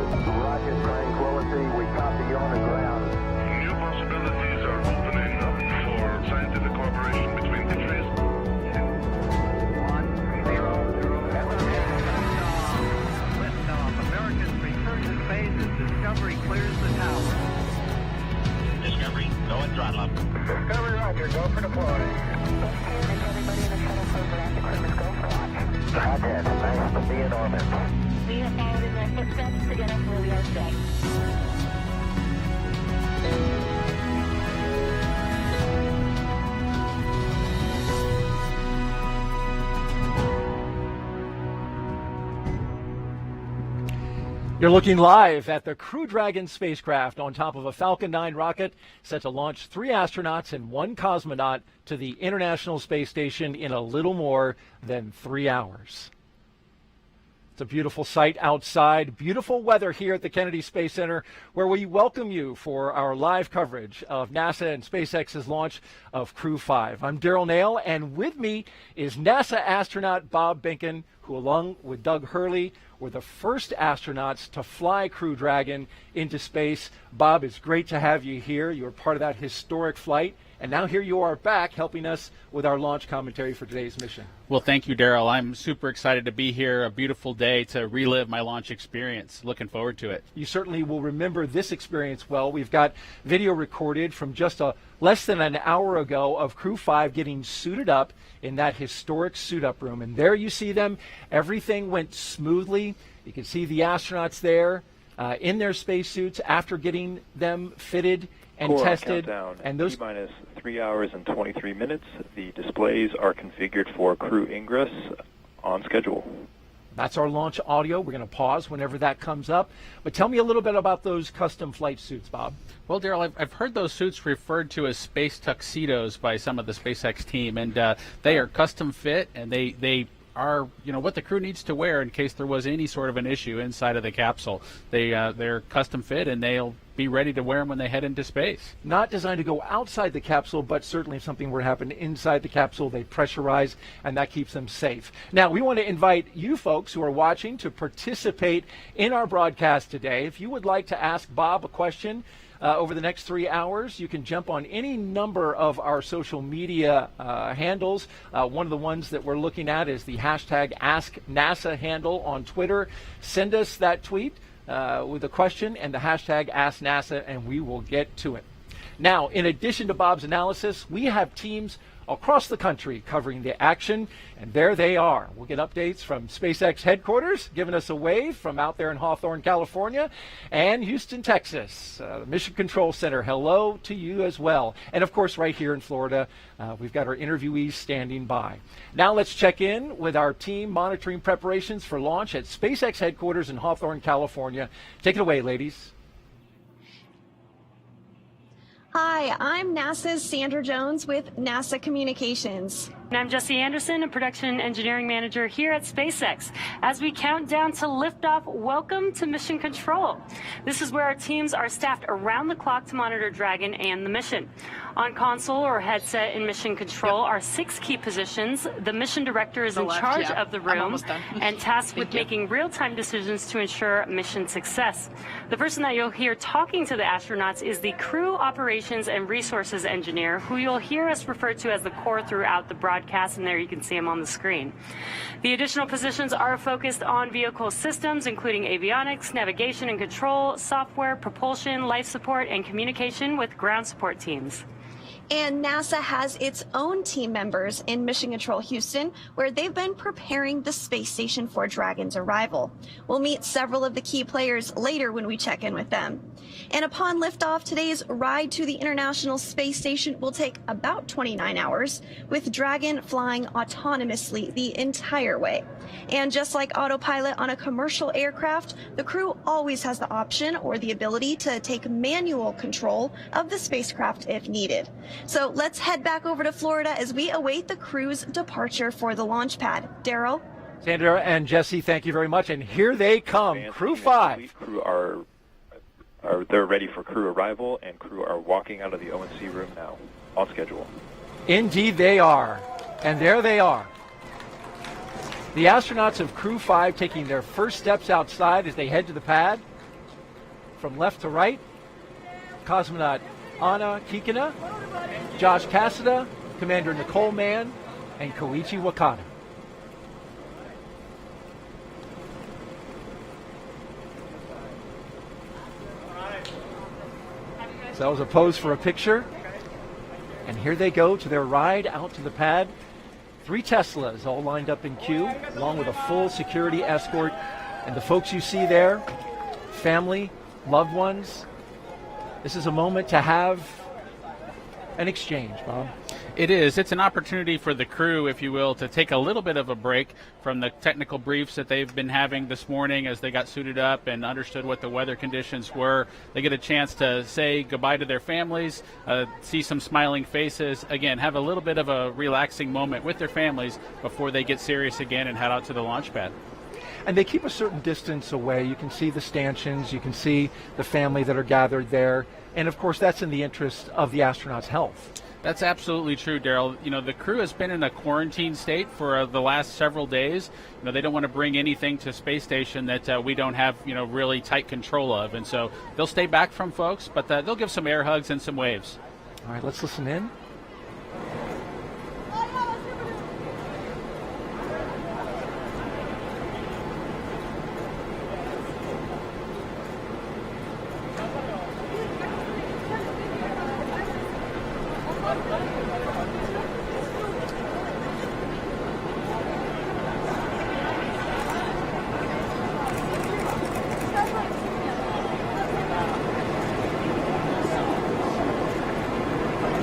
Rocket tranquility. We copy you on the ground. New possibilities are opening up for scientific cooperation between countries. 1-0. Liftoff. Americans return to space as Discovery clears the tower. Discovery, go and throttle up. Discovery, roger. Go for deploy. Everybody in the shuttle program, the crew is go for launch. Roger. Nice to be in orbit. We have followed in their footsteps to get us where we are today. You're looking live at the Crew Dragon spacecraft on top of a Falcon 9 rocket set to launch 3 astronauts and 1 cosmonaut to the International Space Station in a little more than 3 hours. It's a beautiful sight outside, beautiful weather here at the Kennedy Space Center, where we welcome you for our live coverage of NASA and SpaceX's launch of Crew 5. I'm Daryl Nail, and with me is NASA astronaut Bob Behnken, who along with Doug Hurley were the first astronauts to fly Crew Dragon into space. Bob, it's great to have you here. You were part of that historic flight, and now here you are back helping us with our launch commentary for today's mission. Well, thank you, Daryl. I'm super excited to be here. A beautiful day to relive my launch experience. Looking forward to it. You certainly will remember this experience well. We've got video recorded from just less than an hour ago of Crew 5 getting suited up in that historic suit-up room. And there you see them. Everything went smoothly. You can see the astronauts there in their spacesuits after getting them fitted and Core tested. Countdown. And those T-minus 3 hours and 23 minutes. The displays are configured for crew ingress on schedule. That's our launch audio. We're going to pause whenever that comes up. But tell me a little bit about those custom flight suits, Bob. Well, Daryl, I've heard those suits referred to as space tuxedos by some of the SpaceX team, and they are custom fit, and they are, what the crew needs to wear in case there was any sort of an issue inside of the capsule. They're custom fit, and they'll be ready to wear them when they head into space. Not designed to go outside the capsule, but certainly if something were to happen inside the capsule, they pressurize, and that keeps them safe. Now, we want to invite you folks who are watching to participate in our broadcast today. If you would like to ask Bob a question over the next 3 hours, you can jump on any number of our social media handles. One of the ones that we're looking at is the hashtag AskNASA handle on Twitter. Send us that tweet with a question and the hashtag AskNASA, and we will get to it. Now, in addition to Bob's analysis, we have teams across the country covering the action, and there they are. We'll get updates from SpaceX headquarters, giving us a wave from out there in Hawthorne, California, and Houston, Texas. The Mission Control Center, hello to you as well. And of course, right here in Florida, we've got our interviewees standing by. Now let's check in with our team monitoring preparations for launch at SpaceX headquarters in Hawthorne, California. Take it away, ladies. Hi, I'm NASA's Sandra Jones with NASA Communications. And I'm Jesse Anderson, a production engineering manager here at SpaceX. As we count down to liftoff, welcome to Mission Control. This is where our teams are staffed around the clock to monitor Dragon and the mission. On console or headset in Mission Control are 6 key positions. The mission director is in charge of the room and tasked with making real-time decisions to ensure mission success. The person that you'll hear talking to the astronauts is the Crew Operations and Resources Engineer, who you'll hear us refer to as the core throughout the broadcast, and there you can see him on the screen. The additional positions are focused on vehicle systems, including avionics, navigation and control, software, propulsion, life support, and communication with ground support teams. And NASA has its own team members in Mission Control Houston, where they've been preparing the space station for Dragon's arrival. We'll meet several of the key players later when we check in with them. And upon liftoff, today's ride to the International Space Station will take about 29 hours, with Dragon flying autonomously the entire way. And just like autopilot on a commercial aircraft, the crew always has the option or the ability to take manual control of the spacecraft if needed. So let's head back over to Florida as we await the crew's departure for the launch pad. Daryl? Sandra and Jesse, thank you very much. And here they come, Crew 5. Crew they're ready for crew arrival, and crew are walking out of the O&C room now, on schedule. Indeed they are. And there they are. The astronauts of Crew 5 taking their first steps outside as they head to the pad. from left to right, cosmonaut Anna Kikina, Josh Cassada, Commander Nicole Mann, and Koichi Wakata. So that was a pose for a picture. And here they go to their ride out to the pad. 3 Teslas all lined up in queue, along with a full security escort. And the folks you see there, family, loved ones, this is a moment to have an exchange, Bob. It is. It's an opportunity for the crew, if you will, to take a little bit of a break from the technical briefs that they've been having this morning as they got suited up and understood what the weather conditions were. They get a chance to say goodbye to their families, see some smiling faces, again, have a little bit of a relaxing moment with their families before they get serious again and head out to the launch pad. And they keep a certain distance away. You can see the stanchions, you can see the family that are gathered there. And of course, that's in the interest of the astronauts' health. That's absolutely true, Daryl. You know, the crew has been in a quarantine state for the last several days. You know, they don't want to bring anything to space station that we don't have, you know, really tight control of. And so they'll stay back from folks, but they'll give some air hugs and some waves. All right, let's listen in.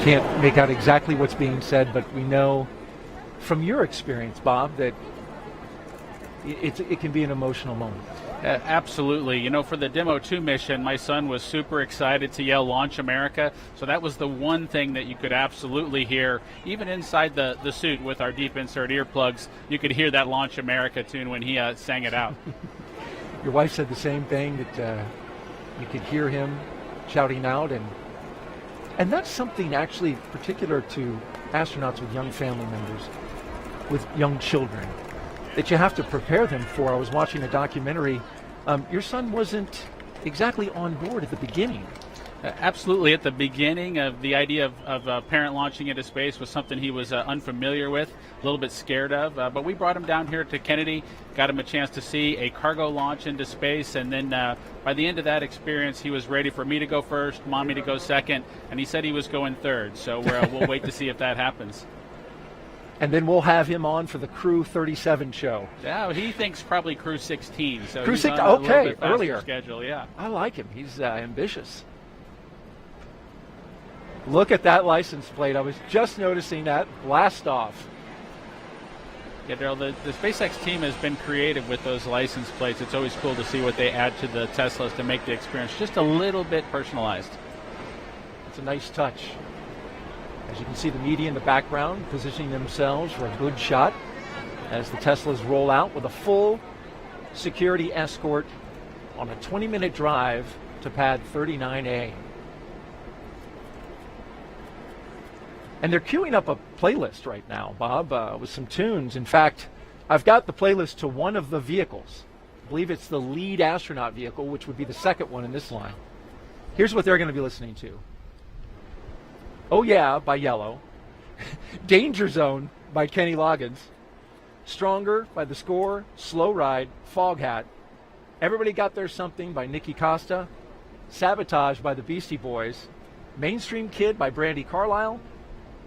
Can't make out exactly what's being said, but we know from your experience, Bob, that it can be an emotional moment. Absolutely. You know, for the Demo 2 mission, my son was super excited to yell Launch America. So that was the one thing that you could absolutely hear. Even inside the suit with our deep insert earplugs, you could hear that Launch America tune when he sang it out. Your wife said the same thing, that you could hear him shouting out. And that's something actually particular to astronauts with young family members, with young children, that you have to prepare them for. I was watching a documentary. Your son wasn't exactly on board at the beginning. Absolutely. At the beginning of the idea of a parent launching into space was something he was unfamiliar with, a little bit scared of. But we brought him down here to Kennedy, got him a chance to see a cargo launch into space. And then by the end of that experience, he was ready for me to go first, Mommy to go second, and he said he was going third. So we'll wait to see if that happens. And then we'll have him on for the Crew 37 show. Yeah, he thinks probably Crew 16. So Crew he's 16, on a little okay, bit faster earlier. Schedule, yeah. I like him. He's ambitious. Look at that license plate. I was just noticing that. Blast off. Yeah, Daryl, the SpaceX team has been creative with those license plates. It's always cool to see what they add to the Teslas to make the experience just a little bit personalized. It's a nice touch. As you can see, the media in the background positioning themselves for a good shot as the Teslas roll out with a full security escort on a 20-minute drive to pad 39A. And they're queuing up a playlist right now, Bob, with some tunes. In fact, I've got the playlist to one of the vehicles. I believe it's the lead astronaut vehicle, which would be the second one in this line. Here's what they're going to be listening to. Oh Yeah by Yellow. Danger Zone by Kenny Loggins. Stronger by The Score. Slow Ride, Foghat. Everybody Got Their Something by Nikki Costa. Sabotage by the Beastie Boys. Mainstream Kid by Brandi Carlile.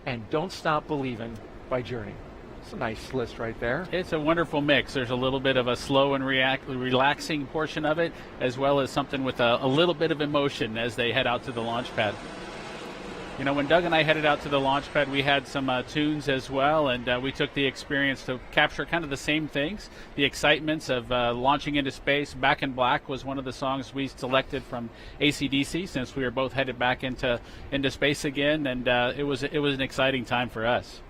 And Don't Stop Believin' by Journey. It's a nice list right there. It's a wonderful mix. There's a little bit of a slow and relaxing portion of it, as well as something with a little bit of emotion as they head out to the launch pad. You know, when Doug and I headed out to the launch pad, we had some tunes as well, and we took the experience to capture kind of the same things. The excitements of launching into space. Back in Black was one of the songs we selected from AC/DC, since we were both headed back into space again, and it was an exciting time for us.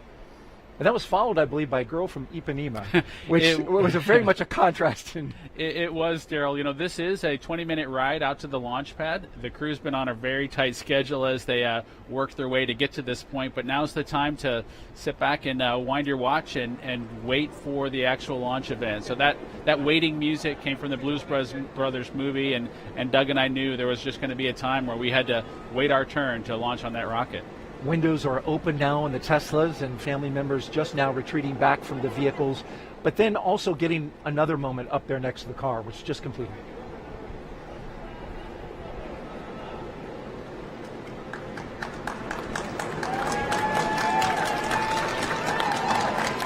And that was followed, I believe, by a girl from Ipanema, which was very much a contrast. It was, Daryl. You know, this is a 20-minute ride out to the launch pad. The crew's been on a very tight schedule as they work their way to get to this point, but now's the time to sit back and wind your watch and wait for the actual launch event. So that waiting music came from the Blues Brothers movie, and Doug and I knew there was just going to be a time where we had to wait our turn to launch on that rocket. Windows are open now in the Teslas, and family members just now retreating back from the vehicles, but then also getting another moment up there next to the car, which just completed.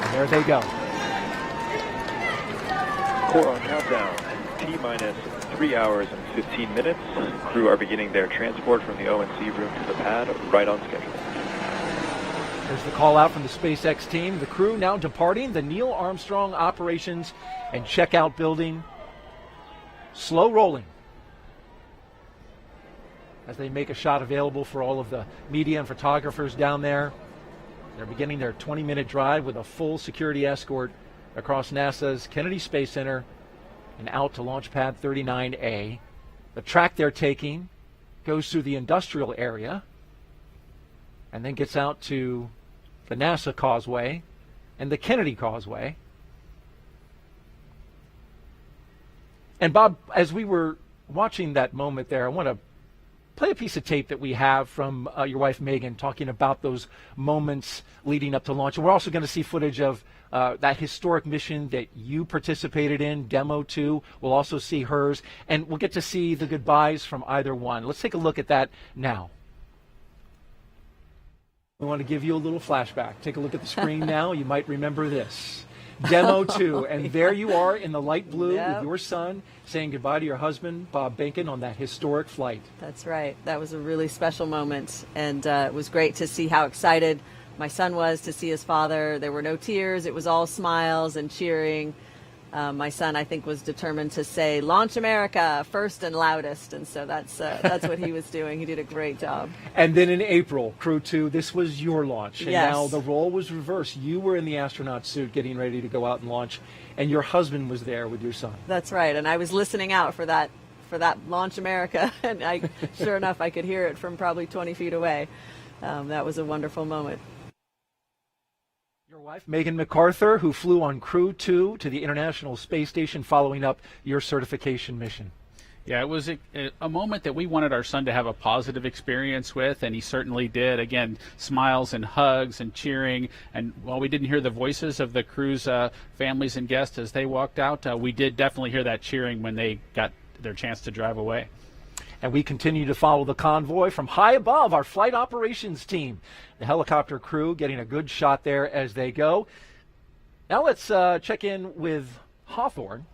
And there they go. Core on countdown. T-minus 3 hours and 15 minutes. Crew are beginning their transport from the O&C room to the pad, right on schedule. There's the call out from the SpaceX team. The crew now departing the Neil Armstrong Operations and Checkout Building. Slow rolling as they make a shot available for all of the media and photographers down there. They're beginning their 20-minute drive with a full security escort across NASA's Kennedy Space Center and out to Launch Pad 39A. The track they're taking goes through the industrial area and then gets out to the NASA Causeway and the Kennedy Causeway. And Bob, as we were watching that moment there, I want to play a piece of tape that we have from your wife Megan talking about those moments leading up to launch. And we're also going to see footage of that historic mission that you participated in, Demo 2. We'll also see hers, and we'll get to see the goodbyes from either one. Let's take a look at that now. We want to give you a little flashback. Take a look at the screen now. You might remember this. Demo 2, and there you are in the light blue with your son saying goodbye to your husband, Bob Bacon, on that historic flight. That's right. That was a really special moment, and it was great to see how excited my son was to see his father. There were no tears. It was all smiles and cheering. My son, I think, was determined to say, "Launch America," first and loudest, and so that's what he was doing. He did a great job. And then in April, Crew 2, this was your launch. And yes. Now the role was reversed. You were in the astronaut suit getting ready to go out and launch, and your husband was there with your son. That's right, and I was listening out for that Launch America, and sure enough, I could hear it from probably 20 feet away. That was a wonderful moment. Your wife, Megan MacArthur, who flew on Crew 2 to the International Space Station following up your certification mission. Yeah, it was a moment that we wanted our son to have a positive experience with, and he certainly did. Again, smiles and hugs and cheering. And while we didn't hear the voices of the crew's families and guests as they walked out, we did definitely hear that cheering when they got their chance to drive away. And we continue to follow the convoy from high above, our flight operations team. The helicopter crew getting a good shot there as they go. Now let's check in with Hawthorne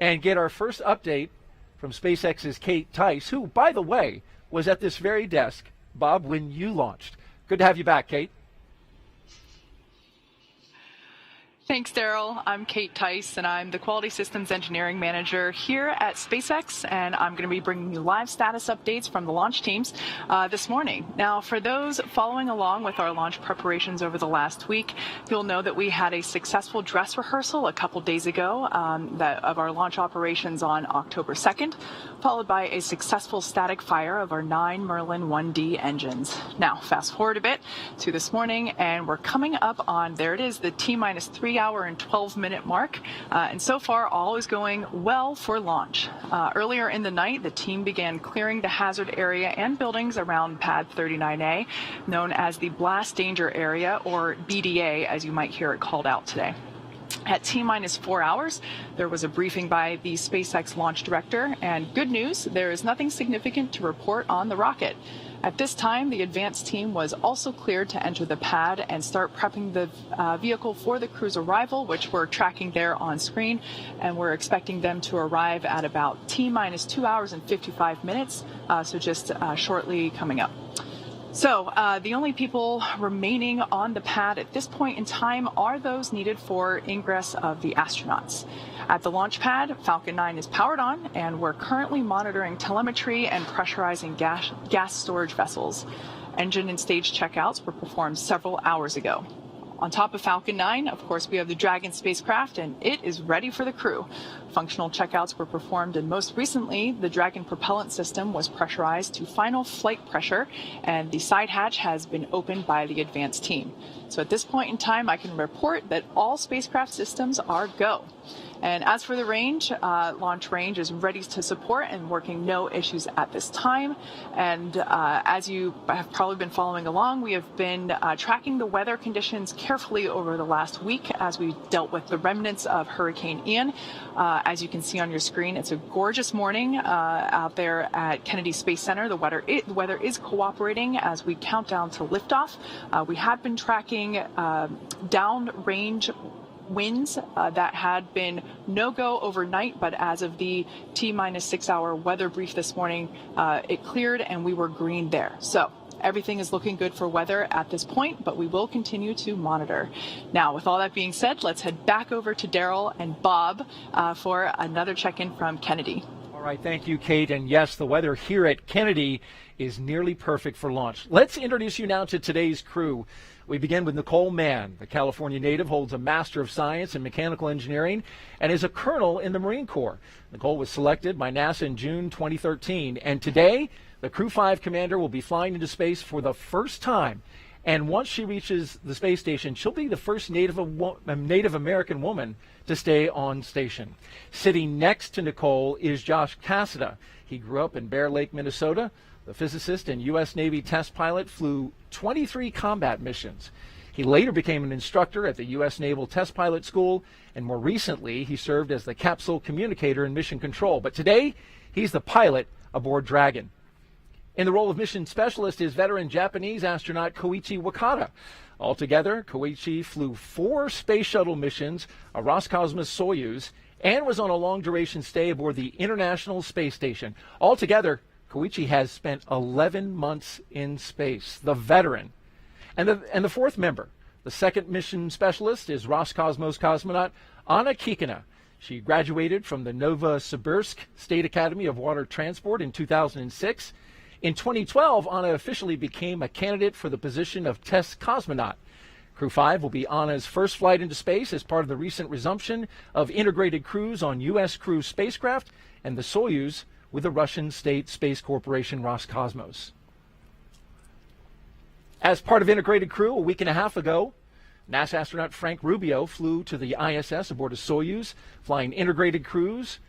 and get our first update from SpaceX's Kate Tice, who, by the way, was at this very desk, Bob, when you launched. Good to have you back, Kate. Thanks, Daryl. I'm Kate Tice, and I'm the Quality Systems Engineering Manager here at SpaceX, and I'm going to be bringing you live status updates from the launch teams this morning. Now, for those following along with our launch preparations over the last week, you'll know that we had a successful dress rehearsal a couple days ago of our launch operations on October 2nd, followed by a successful static fire of our 9 Merlin 1D engines. Now, fast forward a bit to this morning, and we're coming up on, there it is, the T-minus 3 hour and 12-minute mark, and so far all is going well for launch. Earlier in the night, the team began clearing the hazard area and buildings around Pad 39A, known as the Blast Danger Area, or BDA, as you might hear it called out today. At T-minus 4 hours, there was a briefing by the SpaceX launch director, and good news, there is nothing significant to report on the rocket. At this time, the advanced team was also cleared to enter the pad and start prepping the vehicle for the crew's arrival, which we're tracking there on screen, and we're expecting them to arrive at about T-minus 2 hours and 55 minutes, so just shortly coming up. So the only people remaining on the pad at this point in time are those needed for ingress of the astronauts. At the launch pad, Falcon 9 is powered on, and we're currently monitoring telemetry and pressurizing gas storage vessels. Engine and stage checkouts were performed several hours ago. on top of Falcon 9, of course, we have the Dragon spacecraft, and it is ready for the crew. Functional checkouts were performed, and most recently, the Dragon propellant system was pressurized to final flight pressure, and the side hatch has been opened by the advanced team. So at this point in time, I can report that all spacecraft systems are go. And as for the range, launch range is ready to support and working no issues at this time. And as you have probably been following along, we have been tracking the weather conditions carefully over the last week as we dealt with the remnants of Hurricane Ian. As you can see on your screen, it's a gorgeous morning out there at Kennedy Space Center. The weather is cooperating as we count down to liftoff. We had been tracking downrange winds that had been no-go overnight, but as of the T-minus 6-hour weather brief this morning, it cleared and we were green there. So everything is looking good for weather at this point, but we will continue to monitor. Now, with all that being said, let's head back over to Daryl and Bob for another check-in from Kennedy. All right, thank you, Kate. And yes, the weather here at Kennedy is nearly perfect for launch. Let's introduce you now to today's crew. We begin with Nicole Mann. The California native holds a Master of Science in Mechanical Engineering and is a colonel in the Marine Corps. Nicole was selected by NASA in June 2013, and today the Crew 5 commander will be flying into space for the first time. And once she reaches the space station, she'll be the first Native American woman to stay on station. Sitting next to Nicole is Josh Cassada. He grew up in Bear Lake, Minnesota. The physicist and U.S. Navy test pilot flew 23 combat missions. He later became an instructor at the U.S. Naval Test Pilot School, and more recently, he served as the capsule communicator in Mission Control. But today, he's the pilot aboard Dragon. In the role of mission specialist is veteran Japanese astronaut Koichi Wakata. Altogether, Koichi flew 4 space shuttle missions, a Roscosmos Soyuz, and was on a long-duration stay aboard the International Space Station. Altogether, Koichi has spent 11 months in space, the veteran. And the fourth member, the second mission specialist, is Roscosmos cosmonaut Anna Kikina. She graduated from the Novosibirsk State Academy of Water Transport in 2006. In 2012, Anna officially became a candidate for the position of test cosmonaut. Crew 5 will be Anna's first flight into space as part of the recent resumption of integrated crews on U.S. crew spacecraft and the Soyuz with the Russian state space corporation Roscosmos. As part of integrated crew, a week and a half ago, NASA astronaut Frank Rubio flew to the ISS aboard a Soyuz. Flying integrated crews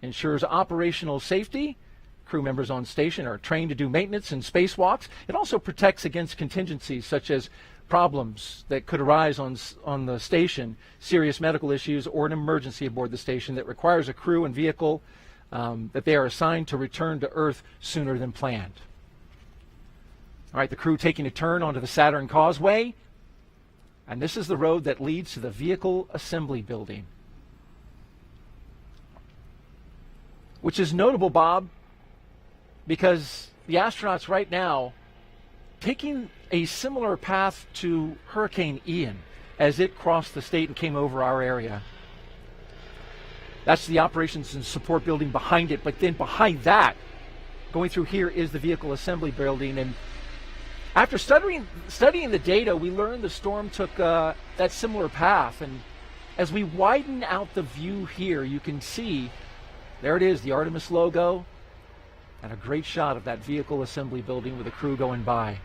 ensures operational safety. Crew members on station are trained to do maintenance and spacewalks. It also protects against contingencies such as problems that could arise on the station, serious medical issues, or an emergency aboard the station that requires a crew and vehicle that they are assigned to return to Earth sooner than planned. All right, the crew taking a turn onto the Saturn Causeway, and this is the road that leads to the Vehicle Assembly Building, which is notable, Bob, because the astronauts right now taking a similar path to Hurricane Ian as it crossed the state and came over our area. That's the operations and support building behind it. But then behind that, going through here, is the Vehicle Assembly Building. And after studying the data, we learned the storm took that similar path. And as we widen out the view here, you can see, there it is, the Artemis logo, and a great shot of that Vehicle Assembly Building with the crew going by.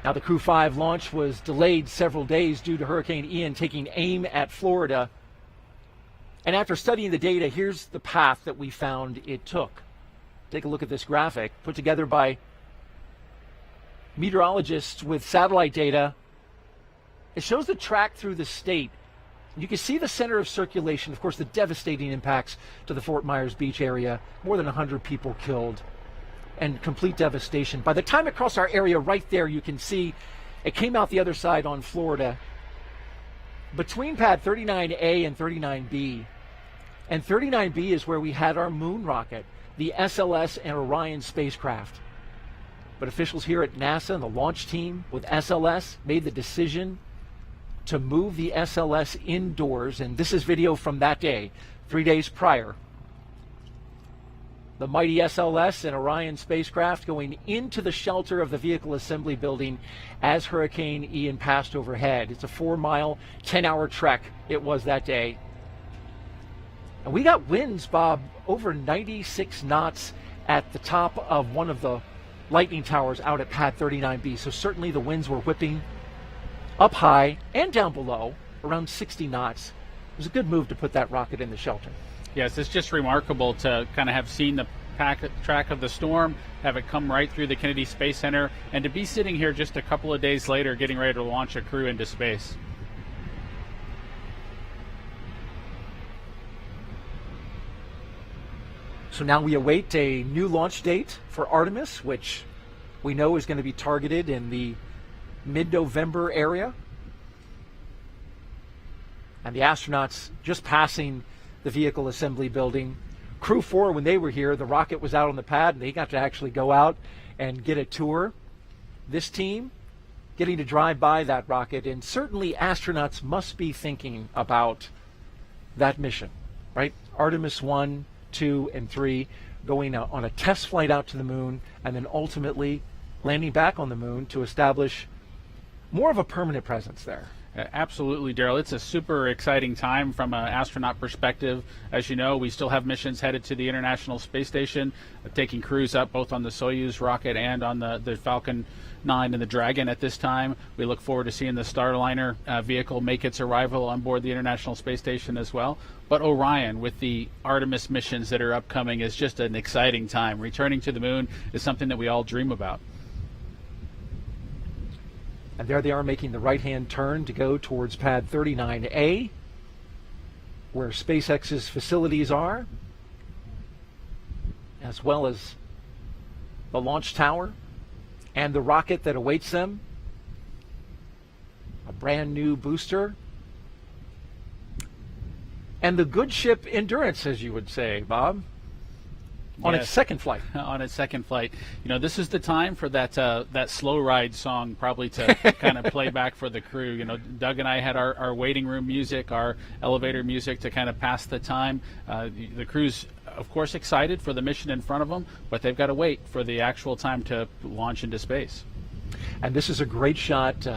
Now, the Crew 5 launch was delayed several days due to Hurricane Ian taking aim at Florida. And after studying the data, here's the path that we found it took. Take a look at this graphic put together by meteorologists with satellite data. It shows the track through the state. You can see the center of circulation, of course, the devastating impacts to the Fort Myers Beach area, more than 100 people killed, and complete devastation. By the time it crossed our area right there, you can see it came out the other side on Florida. Between pad 39A and 39B, and 39B is where we had our moon rocket, the SLS and Orion spacecraft. But officials here at NASA and the launch team with SLS made the decision to move the SLS indoors, and this is video from that day, 3 days prior. the mighty SLS and Orion spacecraft going into the shelter of the vehicle assembly building as Hurricane Ian passed overhead. It's a 4-mile, 10-hour trek it was that day. And we got winds, Bob, over 96 knots at the top of one of the lightning towers out at Pad 39B. So certainly the winds were whipping up high and down below, around 60 knots. It was a good move to put that rocket in the shelter. Yes, it's just remarkable to kind of have seen the track of the storm, have it come right through the Kennedy Space Center, and to be sitting here just a couple of days later getting ready to launch a crew into space. So now we await a new launch date for Artemis, which we know is going to be targeted in the mid-November area. And the astronauts just passing the vehicle assembly building. Crew 4, when they were here, the rocket was out on the pad and they got to actually go out and get a tour. This team getting to drive by that rocket, and certainly astronauts must be thinking about that mission, right? Artemis 1, 2, and 3 going on a test flight out to the moon and then ultimately landing back on the moon to establish more of a permanent presence there. Absolutely, Daryl. It's a super exciting time from an astronaut perspective. As you know, we still have missions headed to the International Space Station, taking crews up both on the Soyuz rocket and on the Falcon 9 and the Dragon at this time. We look forward to seeing the Starliner vehicle make its arrival on board the International Space Station as well. But Orion, with the Artemis missions that are upcoming, is just an exciting time. Returning to the moon is something that we all dream about. And there they are making the right-hand turn to go towards Pad 39A, where SpaceX's facilities are, as well as the launch tower and the rocket that awaits them. A brand new booster. And the good ship Endurance, as you would say, Bob. On its second flight. On its second flight. You know, this is the time for that slow ride song probably to kind of play back for the crew. You know, Doug and I had our waiting room music, our elevator music to kind of pass the time. The crew's, of course, excited for the mission in front of them, but they've got to wait for the actual time to launch into space. And this is a great shot,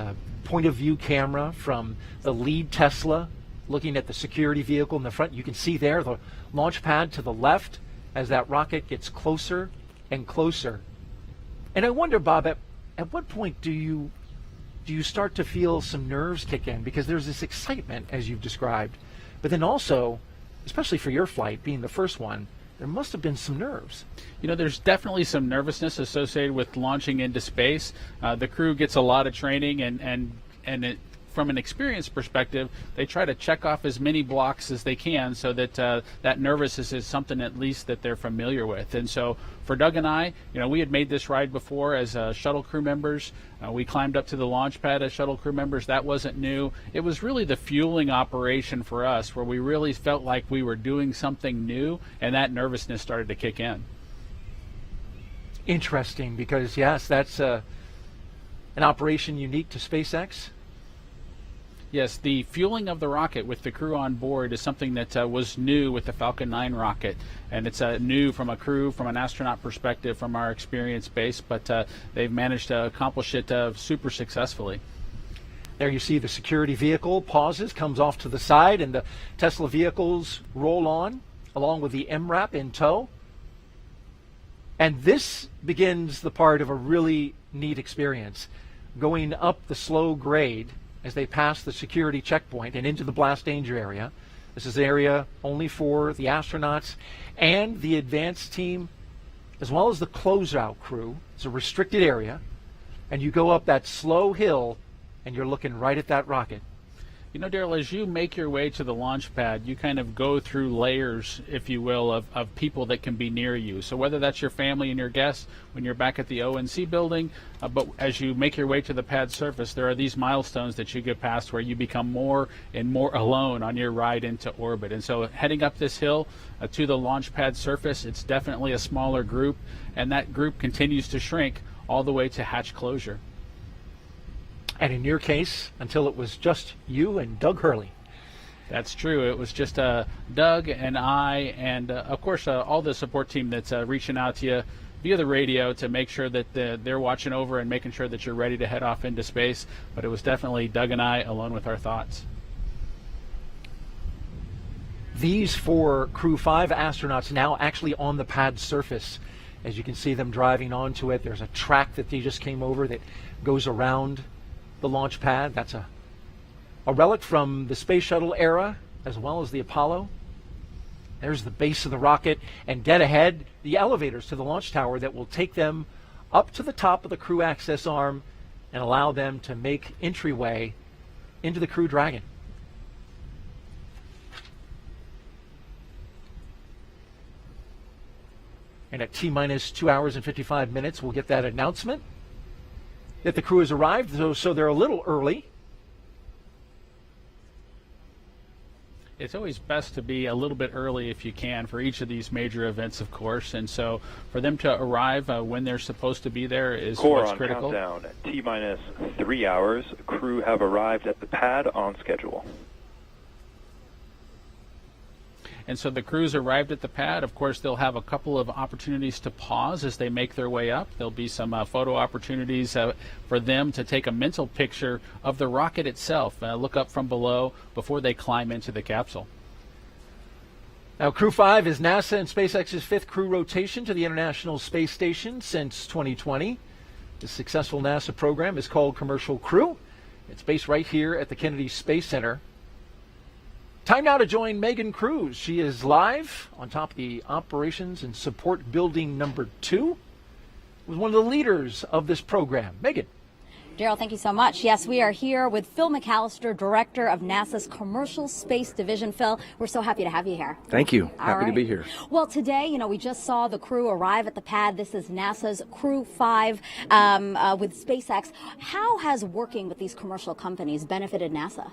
point of view camera from the lead Tesla looking at the security vehicle in the front. You can see there the launch pad to the left as that rocket gets closer and closer. And I wonder, Bob, at what point do you start to feel some nerves kick in? Because there's this excitement, as you've described, but then also, especially for your flight, being the first one, there must have been some nerves. You know, there's definitely some nervousness associated with launching into space. The crew gets a lot of training, and it, from an experience perspective, they try to check off as many blocks as they can so that that nervousness is something at least that they're familiar with. And so for Doug and I, you know, we had made this ride before as shuttle crew members. We climbed up to the launch pad as shuttle crew members. That wasn't new. It was really the fueling operation for us where we really felt like we were doing something new, and that nervousness started to kick in. Interesting, because yes, that's an operation unique to SpaceX. Yes, the fueling of the rocket with the crew on board is something that was new with the Falcon 9 rocket, and it's new from a crew, from an astronaut perspective, from our experience base, but they've managed to accomplish it super successfully. There you see the security vehicle pauses, comes off to the side, and the Tesla vehicles roll on, along with the MRAP in tow. And this begins the part of a really neat experience, going up the slow grade as they pass the security checkpoint and into the blast danger area. This is an area only for the astronauts and the advanced team, as well as the closeout crew. It's a restricted area, and you go up that slow hill and you're looking right at that rocket. You know, Daryl, as you make your way to the launch pad, you kind of go through layers, if you will, of people that can be near you. So whether that's your family and your guests when you're back at the ONC building, but as you make your way to the pad surface, there are these milestones that you get past where you become more and more alone on your ride into orbit. And so heading up this hill to the launch pad surface, it's definitely a smaller group, and that group continues to shrink all the way to hatch closure. And in your case, until it was just you and Doug Hurley. That's true. It was just Doug and I, and of course all the support team that's reaching out to you via the radio to make sure that they're watching over and making sure that you're ready to head off into space. But it was definitely Doug and I alone with our thoughts. These 4 Crew 5 astronauts now actually on the pad surface. As you can see them driving onto it, there's a track that they just came over that goes around the launch pad. That's a relic from the space shuttle era as well as the Apollo. There's the base of the rocket, and dead ahead, the elevators to the launch tower that will take them up to the top of the crew access arm and allow them to make entryway into the Crew Dragon. And at T-minus 2 hours and 55 minutes, we'll get that announcement that the crew has arrived, so they're a little early. It's always best to be a little bit early if you can for each of these major events, of course. And so for them to arrive when they're supposed to be there is what's critical. Core on countdown. T-minus 3 hours. Crew have arrived at the pad on schedule. And so the crews arrived at the pad. Of course, they'll have a couple of opportunities to pause as they make their way up. There'll be some photo opportunities for them to take a mental picture of the rocket itself, look up from below before they climb into the capsule. Now, Crew 5 is NASA and SpaceX's 5th crew rotation to the International Space Station since 2020. The successful NASA program is called Commercial Crew. It's based right here at the Kennedy Space Center. Time now to join Megan Cruz. She is live on top of the Operations and Support Building number 2. Was one of the leaders of this program. Megan. Daryl, thank you so much. Yes, we are here with Phil McAllister, Director of NASA's Commercial Space Division. Phil, we're so happy to have you here. Thank you. Happy to be here. Well, today, we just saw the crew arrive at the pad. This is NASA's Crew 5 with SpaceX. How has working with these commercial companies benefited NASA?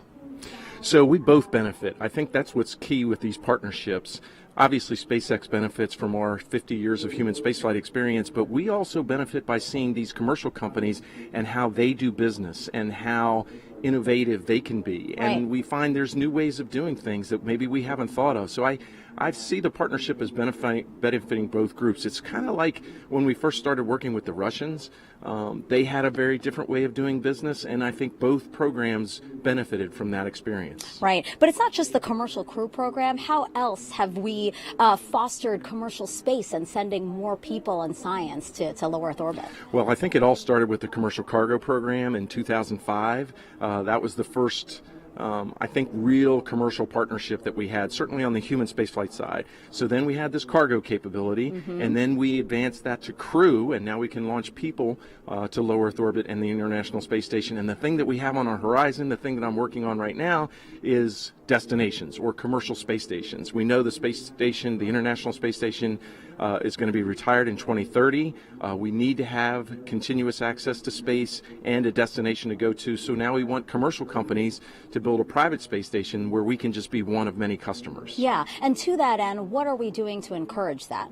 So we both benefit. I think that's what's key with these partnerships. Obviously, SpaceX benefits from our 50 years of human spaceflight experience, but we also benefit by seeing these commercial companies and how they do business and how innovative they can be. Right. And we find there's new ways of doing things that maybe we haven't thought of. So I see the partnership as benefiting both groups. It's kind of like when we first started working with the Russians. They had a very different way of doing business, and I think both programs benefited from that experience. Right. But it's not just the Commercial Crew program. How else have we fostered commercial space and sending more people and science to low Earth orbit? Well, I think it all started with the Commercial Cargo program in 2005. That was the first I think real commercial partnership that we had, certainly on the human spaceflight side. So then we had this cargo capability, and then we advanced that to crew, and now we can launch people to low Earth orbit and the International Space Station. And the thing that we have on our horizon, the thing that I'm working on right now, is destinations or commercial space stations. We know the space station, the International Space Station, is going to be retired in 2030. We need to have continuous access to space and a destination to go to. So now we want commercial companies to build a private space station where we can just be one of many customers. Yeah, and to that end, what are we doing to encourage that?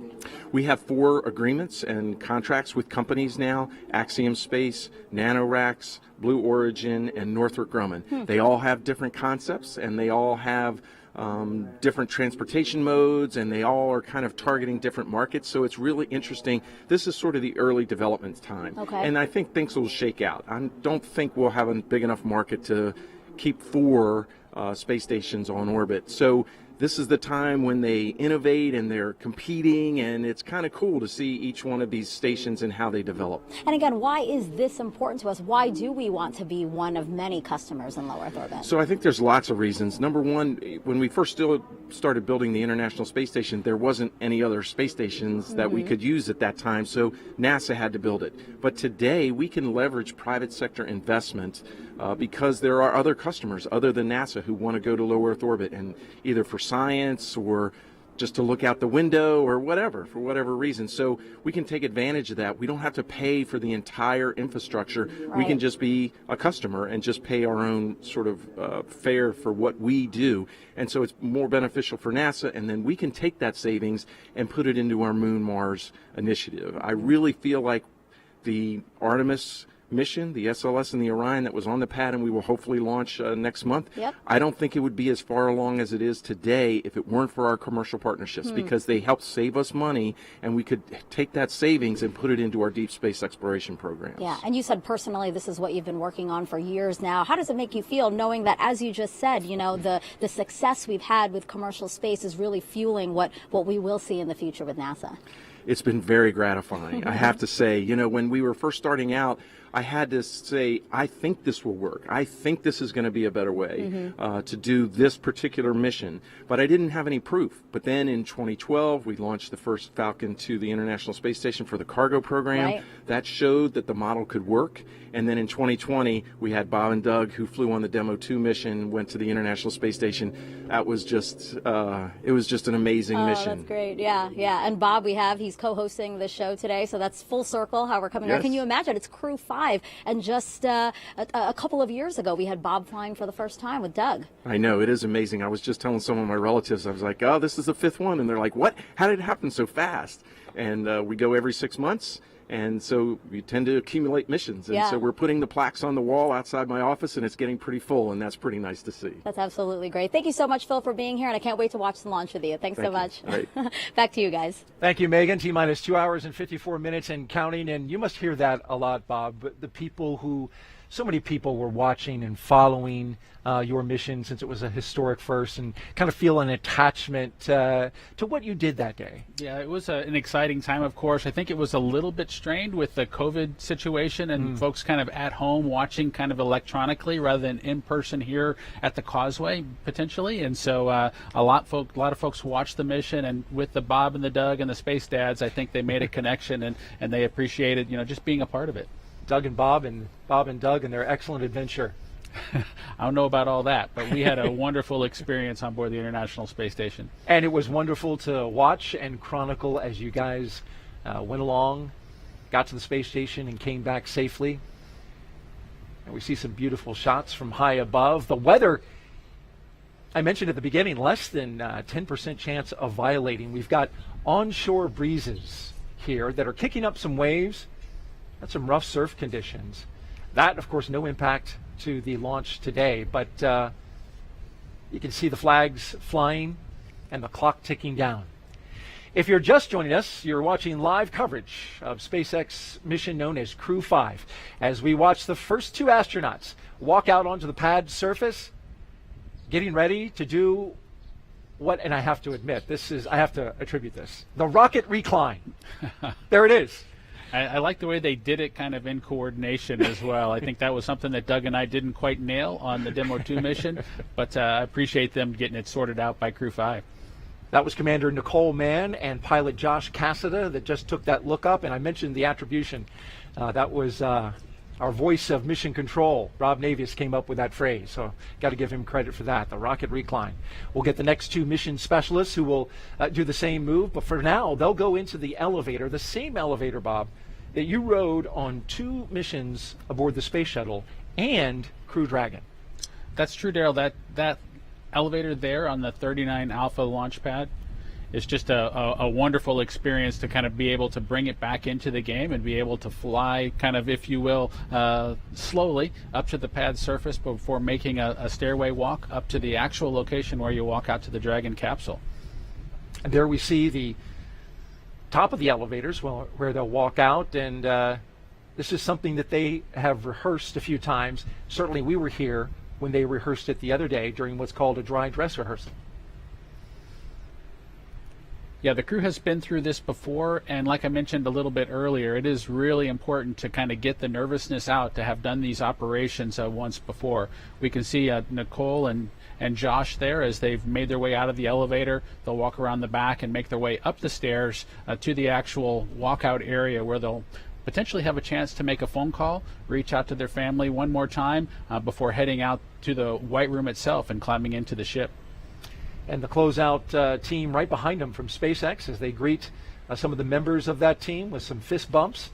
We have 4 agreements and contracts with companies now: Axiom Space, NanoRacks, Blue Origin, and Northrop Grumman. They all have different concepts, and they all have different transportation modes, and they all are kind of targeting different markets. So it's really interesting. This is sort of the early development time. Okay. And I think things will shake out. I don't think we'll have a big enough market to keep 4 space stations on orbit. So this is the time when they innovate and they're competing, and it's kind of cool to see each one of these stations and how they develop. And again, why is this important to us? Why do we want to be one of many customers in low Earth orbit? So I think there's lots of reasons. Number one, when we first started building the International Space Station, there wasn't any other space stations that we could use at that time, so NASA had to build it. But today, we can leverage private sector investment because there are other customers other than NASA who want to go to low Earth orbit, and either for science or just to look out the window or whatever, for whatever reason. So we can take advantage of that. We don't have to pay for the entire infrastructure. Right. We can just be a customer and just pay our own sort of fare for what we do. And so it's more beneficial for NASA, and then we can take that savings and put it into our Moon Mars initiative. I really feel like the Artemis mission, the SLS and the Orion that was on the pad and we will hopefully launch next month, Yep. I don't think it would be as far along as it is today if it weren't for our commercial partnerships, because they helped save us money, and we could take that savings and put it into our deep space exploration programs. Yeah, and you said personally this is what you've been working on for years now. How does it make you feel knowing that, as you just said, you know, the success we've had with commercial space is really fueling what we will see in the future with NASA? It's been very gratifying. I have to say, you know, when we were first starting out, I had to say, I think this will work. I think this is going to be a better way to do this particular mission. But I didn't have any proof. But then in 2012, we launched the first Falcon to the International Space Station for the cargo program. Right. That showed that the model could work. And then in 2020, we had Bob and Doug, who flew on the Demo 2 mission, went to the International Space Station. That was just, it was just an amazing mission. That's great. Yeah, yeah. And Bob, he's co-hosting the show today, so that's full circle how we're coming Yes. around. Can you imagine? It's Crew 5, and just a couple of years ago, we had Bob flying for the first time with Doug. I know, it is amazing. I was just telling some of my relatives, I was like, oh, this is the 5th one. And they're like, what? How did it happen so fast? And we go every 6 months. And so we tend to accumulate missions. And so we're putting the plaques on the wall outside my office, and it's getting pretty full, and that's pretty nice to see. That's absolutely great. Thank you so much, Phil, for being here, and I can't wait to watch the launch with you. Thanks so much. Right. Back to you guys. Thank you, Megan. T-minus 2 hours and 54 minutes and counting. And you must hear that a lot, Bob. But the people who, so many people were watching and following your mission since it was a historic first, and kind of feel an attachment to what you did that day. Yeah, it was an exciting time, of course. I think it was a little bit strained with the COVID situation and folks kind of at home watching kind of electronically rather than in person here at the Causeway, potentially. And so a lot of folks watched the mission, and with the Bob and the Doug and the Space Dads, I think they made a connection, and they appreciated, you know, just being a part of it. Doug and Bob and Doug and their excellent adventure. I don't know about all that, but we had a wonderful experience on board the International Space Station. And it was wonderful to watch and chronicle as you guys went along, got to the space station, and came back safely. And we see some beautiful shots from high above. The weather, I mentioned at the beginning, less than 10% chance of violating. We've got onshore breezes here that are kicking up some waves. That's some rough surf conditions. That, of course, no impact to the launch today, but you can see the flags flying and the clock ticking down. If you're just joining us, you're watching live coverage of SpaceX mission known as Crew 5, as we watch the first 2 astronauts walk out onto the pad surface, getting ready to do what, and I have to admit, I have to attribute this, the rocket recline. There it is. I like the way they did it kind of in coordination as well. I think that was something that Doug and I didn't quite nail on the Demo 2 mission, but I appreciate them getting it sorted out by Crew 5. That was Commander Nicole Mann and pilot Josh Cassada that just took that look up, and I mentioned the attribution. That was our voice of Mission Control. Rob Navius came up with that phrase, so got to give him credit for that, the rocket recline. We'll get the next 2 mission specialists who will do the same move, but for now, they'll go into the elevator, the same elevator, Bob, that you rode on 2 missions aboard the Space Shuttle and Crew Dragon. That's true, Daryl. That elevator there on the 39 Alpha launch pad is just a wonderful experience to kind of be able to bring it back into the game and be able to fly kind of, if you will, slowly up to the pad surface before making a stairway walk up to the actual location where you walk out to the Dragon capsule. And there we see the top of the elevators where they'll walk out, and this is something that they have rehearsed a few times. Certainly we were here when they rehearsed it the other day during what's called a dry dress rehearsal. Yeah, the crew has been through this before, and like I mentioned a little bit earlier, it is really important to kind of get the nervousness out, to have done these operations once before. We can see Nicole and Josh there as they've made their way out of the elevator. They'll walk around the back and make their way up the stairs to the actual walkout area where they'll potentially have a chance to make a phone call, reach out to their family one more time before heading out to the White Room itself and climbing into the ship. And the closeout team right behind them from SpaceX as they greet some of the members of that team with some fist bumps.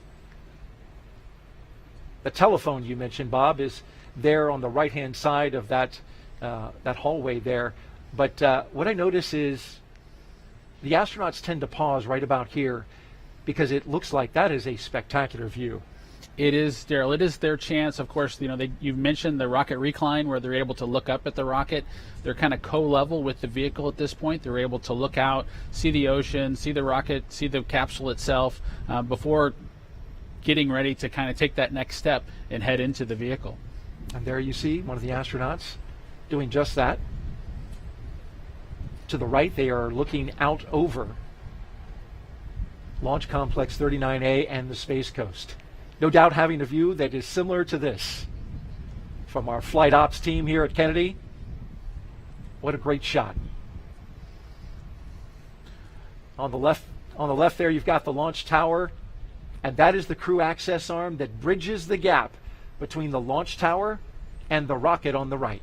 The telephone you mentioned, Bob, is there on the right-hand side of that hallway there. But what I notice is the astronauts tend to pause right about here because it looks like that is a spectacular view. It is, Daryl. It is their chance. Of course, you've mentioned the rocket recline where they're able to look up at the rocket. They're kind of co-level with the vehicle at this point. They're able to look out, see the ocean, see the rocket, see the capsule itself before getting ready to kind of take that next step and head into the vehicle. And there you see one of the astronauts doing just that. To the right, they are looking out over Launch Complex 39A and the Space Coast. No doubt having a view that is similar to this from our flight ops team here at Kennedy. What a great shot. On the left there, you've got the launch tower, and that is the crew access arm that bridges the gap between the launch tower and the rocket on the right.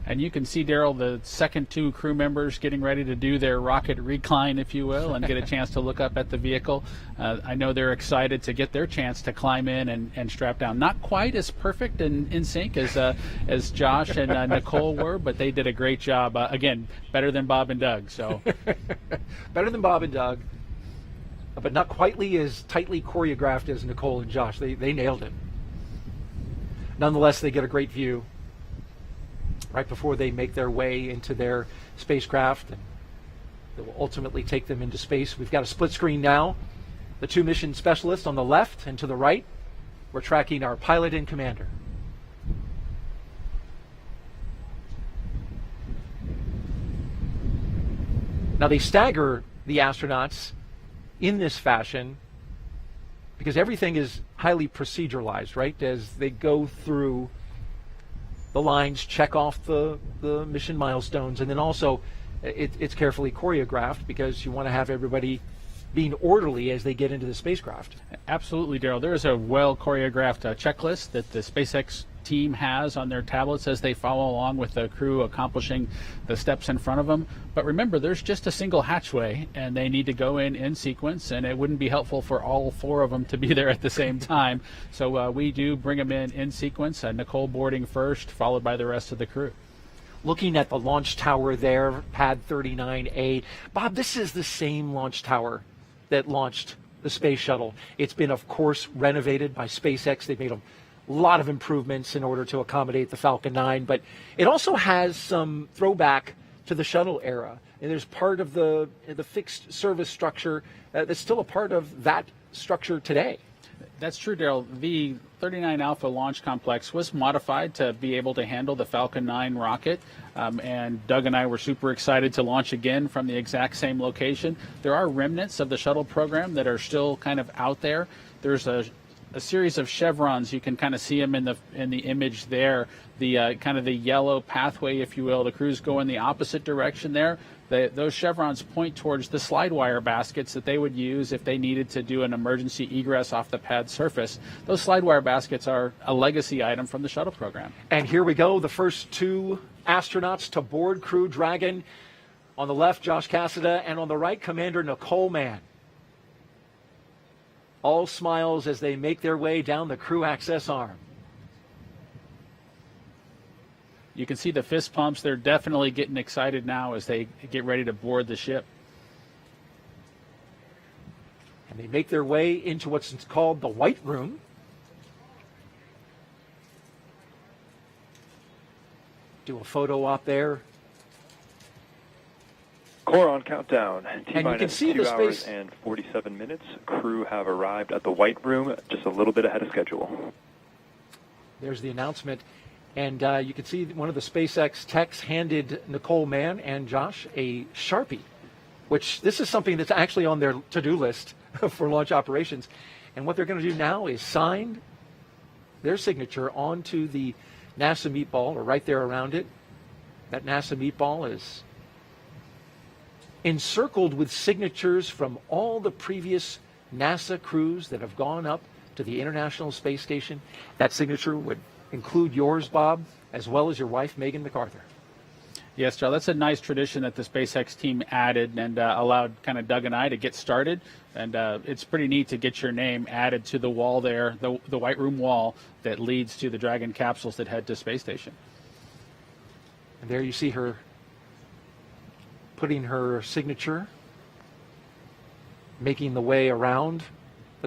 And you can see, Daryl, the second two crew members getting ready to do their rocket recline, if you will, and get a chance to look up at the vehicle. I know they're excited to get their chance to climb in and strap down. Not quite as perfect and in sync as Josh and Nicole were, but they did a great job. Again, better than Bob and Doug. So better than Bob and Doug, but not quite as tightly choreographed as Nicole and Josh. They nailed it. Nonetheless, they get a great view right before they make their way into their spacecraft, and that will ultimately take them into space. We've got a split screen now. The two mission specialists on the left, and to the right, we're tracking our pilot and commander. Now they stagger the astronauts in this fashion because everything is highly proceduralized, right? As they go through the lines, check off the mission milestones, and then also it's carefully choreographed because you want to have everybody being orderly as they get into the spacecraft. Absolutely, Daryl. There is a well choreographed checklist that the SpaceX team has on their tablets as they follow along with the crew accomplishing the steps in front of them. But remember, there's just a single hatchway, and they need to go in sequence, and it wouldn't be helpful for all four of them to be there at the same time. So we do bring them in sequence, Nicole boarding first, followed by the rest of the crew. Looking at the launch tower there, pad 39A. Bob, this is the same launch tower that launched the space shuttle. It's been, of course, renovated by SpaceX. They've made a lot of improvements in order to accommodate the Falcon 9, but it also has some throwback to the shuttle era. And there's part of the fixed service structure that's still a part of that structure today. That's true, Daryl. The 39 Alpha launch complex was modified to be able to handle the Falcon 9 rocket, and Doug and I were super excited to launch again from the exact same location. There are remnants of the shuttle program that are still kind of out there. There's a series of chevrons. You can kind of see them in the image there. The kind of the yellow pathway, if you will. The crews go in the opposite direction there. Those chevrons point towards the slide wire baskets that they would use if they needed to do an emergency egress off the pad surface. Those slide wire baskets are a legacy item from the shuttle program. And here we go, the first two astronauts to board Crew Dragon. On the left, Josh Cassada, and on the right, Commander Nicole Mann. All smiles as they make their way down the crew access arm. You can see the fist pumps. They're definitely getting excited now as they get ready to board the ship. And they make their way into what's called the White Room. Do a photo op there. Core on countdown. T-minus 2 hours and 47 minutes. Crew have arrived at the White Room just a little bit ahead of schedule. There's the announcement. And you can see one of the SpaceX techs handed Nicole Mann and Josh a Sharpie, which this is something that's actually on their to-do list for launch operations. And what they're going to do now is sign their signature onto the NASA meatball, or right there around it. That NASA meatball is encircled with signatures from all the previous NASA crews that have gone up to the International Space Station. That signature would include yours, Bob, as well as your wife, Megan MacArthur. Yes, Joe, that's a nice tradition that the SpaceX team added and allowed kind of Doug and I to get started. And it's pretty neat to get your name added to the wall there, the White Room wall that leads to the Dragon capsules that head to Space Station. And there you see her putting her signature, making the way around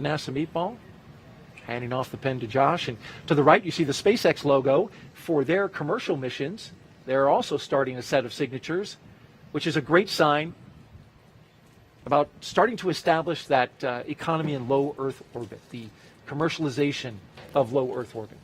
the NASA meatball. Handing off the pen to Josh. And to the right, you see the SpaceX logo for their commercial missions. They're also starting a set of signatures, which is a great sign about starting to establish that economy in low Earth orbit, the commercialization of low Earth orbit.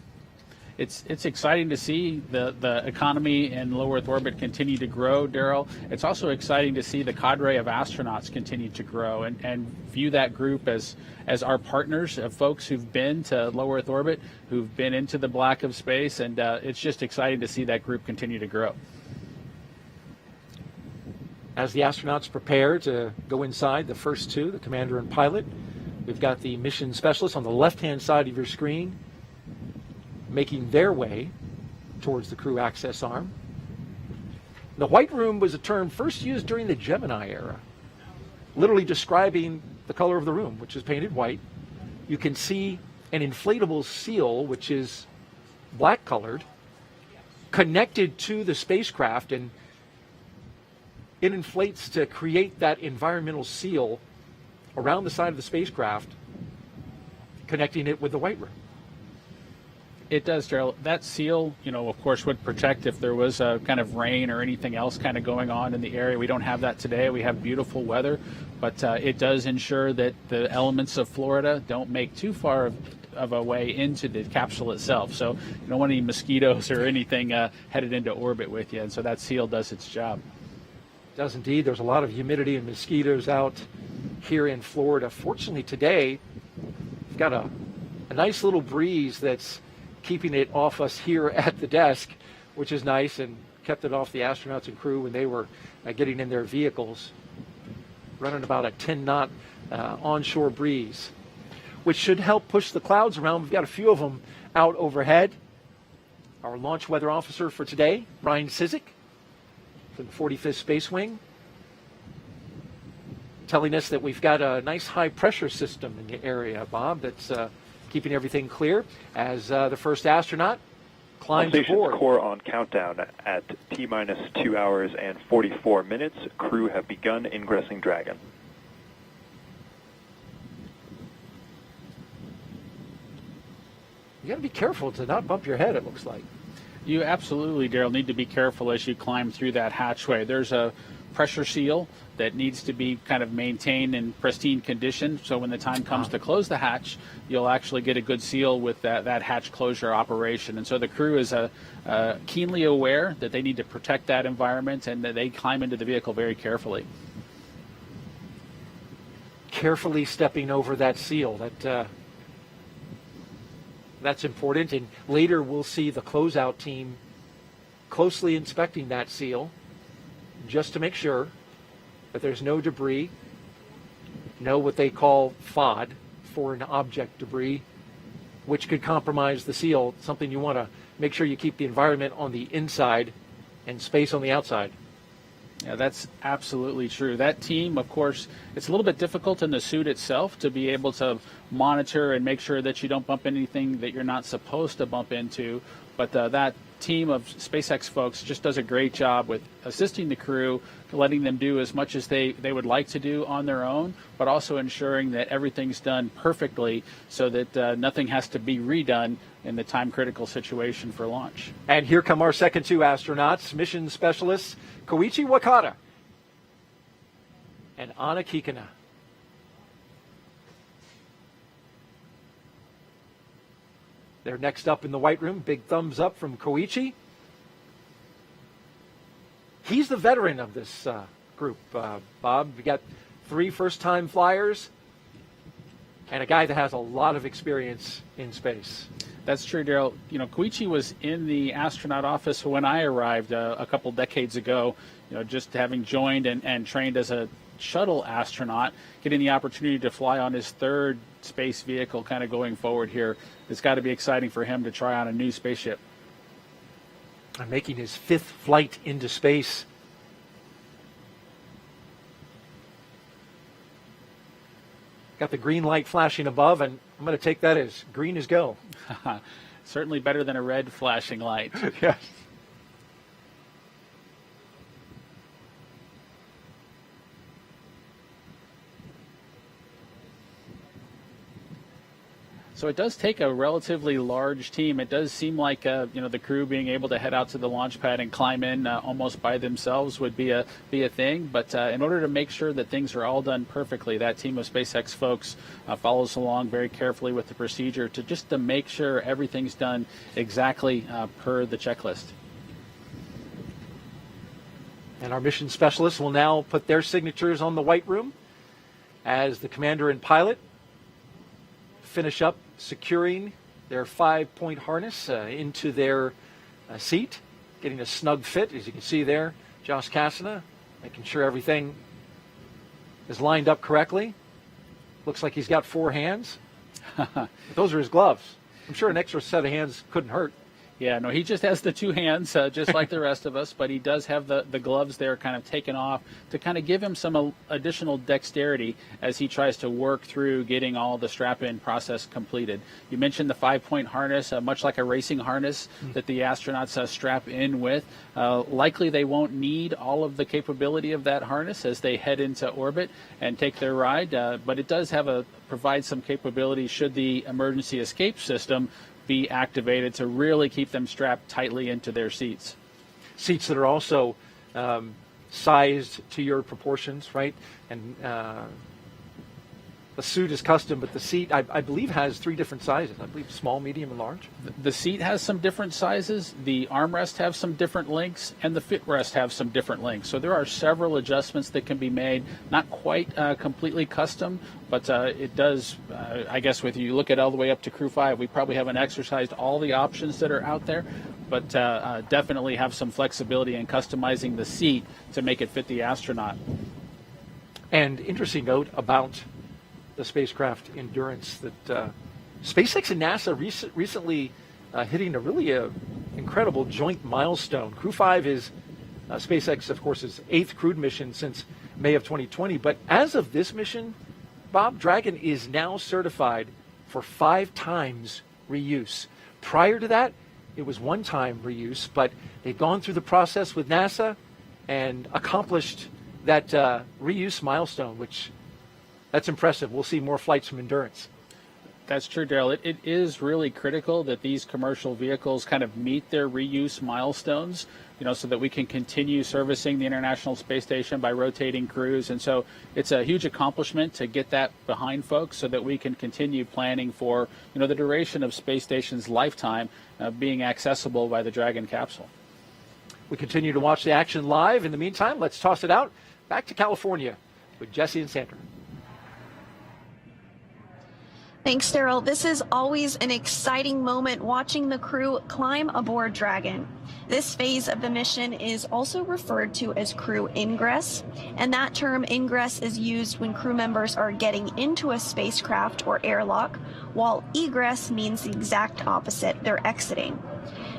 It's exciting to see the economy in low Earth orbit continue to grow, Daryl. It's also exciting to see the cadre of astronauts continue to grow and view that group as our partners of folks who've been to low Earth orbit, who've been into the black of space, and it's just exciting to see that group continue to grow. As the astronauts prepare to go inside, the first two, the commander and pilot, we've got the mission specialists on the left-hand side of your screen making their way towards the crew access arm. The white room was a term first used during the Gemini era, literally describing the color of the room, which is painted white. You can see an inflatable seal, which is black colored, connected to the spacecraft, and it inflates to create that environmental seal around the side of the spacecraft, connecting it with the white room. It does, Daryl. That seal, of course, would protect if there was a kind of rain or anything else kind of going on in the area. We don't have that today. We have beautiful weather, but it does ensure that the elements of Florida don't make too far of a way into the capsule itself. So you don't want any mosquitoes or anything headed into orbit with you, and so that seal does its job. It does indeed. There's a lot of humidity and mosquitoes out here in Florida. Fortunately, today, we've got a nice little breeze that's keeping it off us here at the desk, which is nice, and kept it off the astronauts and crew when they were getting in their vehicles. Running about a 10-knot onshore breeze, which should help push the clouds around. We've got a few of them out overhead. Our launch weather officer for today, Ryan Sizik, from the 45th Space Wing, telling us that we've got a nice high-pressure system in the area, Bob, that's keeping everything clear as the first astronaut climbs aboard. Core on countdown at T-minus 2 hours and 44 minutes. Crew have begun ingressing Dragon. You got to be careful to not bump your head, it looks like. You absolutely, Daryl, need to be careful as you climb through that hatchway. There's a pressure seal that needs to be kind of maintained in pristine condition, so when the time comes to close the hatch, you'll actually get a good seal with that hatch closure operation. And so the crew is keenly aware that they need to protect that environment, and that they climb into the vehicle very carefully. Carefully stepping over that seal. That's important, and later we'll see the closeout team closely inspecting that seal just to make sure that there's no debris, no what they call FOD, foreign object debris, which could compromise the seal, something you want to make sure you keep the environment on the inside and space on the outside. Yeah, that's absolutely true. That team, of course, it's a little bit difficult in the suit itself to be able to monitor and make sure that you don't bump anything that you're not supposed to bump into. But that team of SpaceX folks just does a great job with assisting the crew, letting them do as much as they would like to do on their own, but also ensuring that everything's done perfectly so that nothing has to be redone in the time-critical situation for launch. And here come our second two astronauts, mission specialists Koichi Wakata and Anna Kikina. They're next up in the white room. Big thumbs up from Koichi. He's the veteran of this group, Bob. We got 3 first-time flyers and a guy that has a lot of experience in space. That's true, Daryl. Koichi was in the astronaut office when I arrived a couple decades ago, just having joined and trained as a shuttle astronaut, getting the opportunity to fly on his 3rd space vehicle kind of going forward here. It's got to be exciting for him to try on a new spaceship. I'm making his 5th flight into space. Got the green light flashing above, and I'm going to take that as green as go. Certainly better than a red flashing light. Yes. So it does take a relatively large team. It does seem like the crew being able to head out to the launch pad and climb in almost by themselves would be a thing. But in order to make sure that things are all done perfectly, that team of SpaceX folks follows along very carefully with the procedure to make sure everything's done exactly per the checklist. And our mission specialists will now put their signatures on the white room as the commander and pilot finish up securing their 5-point harness into their seat, getting a snug fit. As you can see there, Josh Cassada making sure everything is lined up correctly. Looks like he's got 4 hands. Those are his gloves. I'm sure an extra set of hands couldn't hurt. Yeah, no, he just has the 2 hands, just like the rest of us, but he does have the gloves there kind of taken off to kind of give him some additional dexterity as he tries to work through getting all the strap-in process completed. You mentioned the 5-point harness, much like a racing harness that the astronauts strap in with. Likely they won't need all of the capability of that harness as they head into orbit and take their ride, but it does provide some capability should the emergency escape system be activated to really keep them strapped tightly into their seats. Seats that are also sized to your proportions, right? And the suit is custom, but the seat, I believe, has 3 different sizes. I believe small, medium, and large. The seat has some different sizes. The armrest have some different lengths, and the footrest have some different lengths. So there are several adjustments that can be made. Not quite completely custom, but it does, I guess, with you look at all the way up to Crew 5, we probably haven't exercised all the options that are out there, but definitely have some flexibility in customizing the seat to make it fit the astronaut. And interesting note about the spacecraft endurance that SpaceX and NASA recently hitting a really incredible joint milestone. Crew 5 is SpaceX, of course, is 8th crewed mission since May of 2020. But as of this mission, Bob, Dragon is now certified for 5 times reuse. Prior to that, it was 1-time reuse, but they've gone through the process with NASA and accomplished that reuse milestone, which that's impressive. We'll see more flights from Endurance. That's true, Daryl. It is really critical that these commercial vehicles kind of meet their reuse milestones, so that we can continue servicing the International Space Station by rotating crews. And so it's a huge accomplishment to get that behind folks so that we can continue planning for, the duration of Space Station's lifetime being accessible by the Dragon capsule. We continue to watch the action live. In the meantime, let's toss it out back to California with Jesse and Sandra. Thanks, Daryl. This is always an exciting moment watching the crew climb aboard Dragon. This phase of the mission is also referred to as crew ingress, and that term ingress is used when crew members are getting into a spacecraft or airlock, while egress means the exact opposite, they're exiting.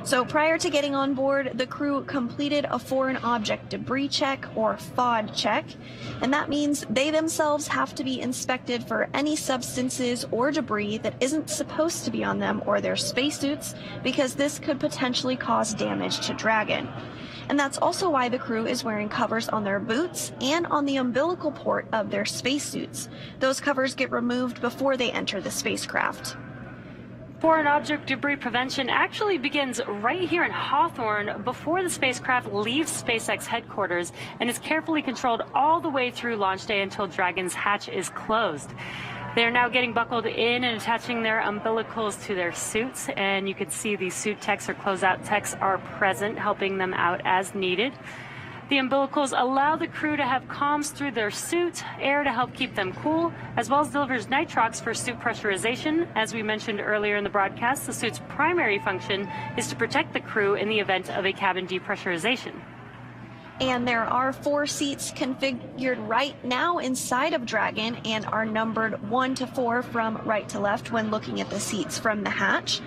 So prior to getting on board, the crew completed a foreign object debris check or FOD check, and that means they themselves have to be inspected for any substances or debris that isn't supposed to be on them or their spacesuits, because this could potentially cause damage to Dragon. And that's also why the crew is wearing covers on their boots and on the umbilical port of their spacesuits. Those covers get removed before they enter the spacecraft. Foreign object debris prevention actually begins right here in Hawthorne before the spacecraft leaves SpaceX headquarters and is carefully controlled all the way through launch day until Dragon's hatch is closed. They're now getting buckled in and attaching their umbilicals to their suits, and you can see these suit techs or closeout techs are present, helping them out as needed. The umbilicals allow the crew to have comms through their suit, air to help keep them cool, as well as delivers nitrox for suit pressurization. As we mentioned earlier in the broadcast, the suit's primary function is to protect the crew in the event of a cabin depressurization. And there are 4 seats configured right now inside of Dragon and are numbered 1 to 4 from right to left when looking at the seats from the hatch.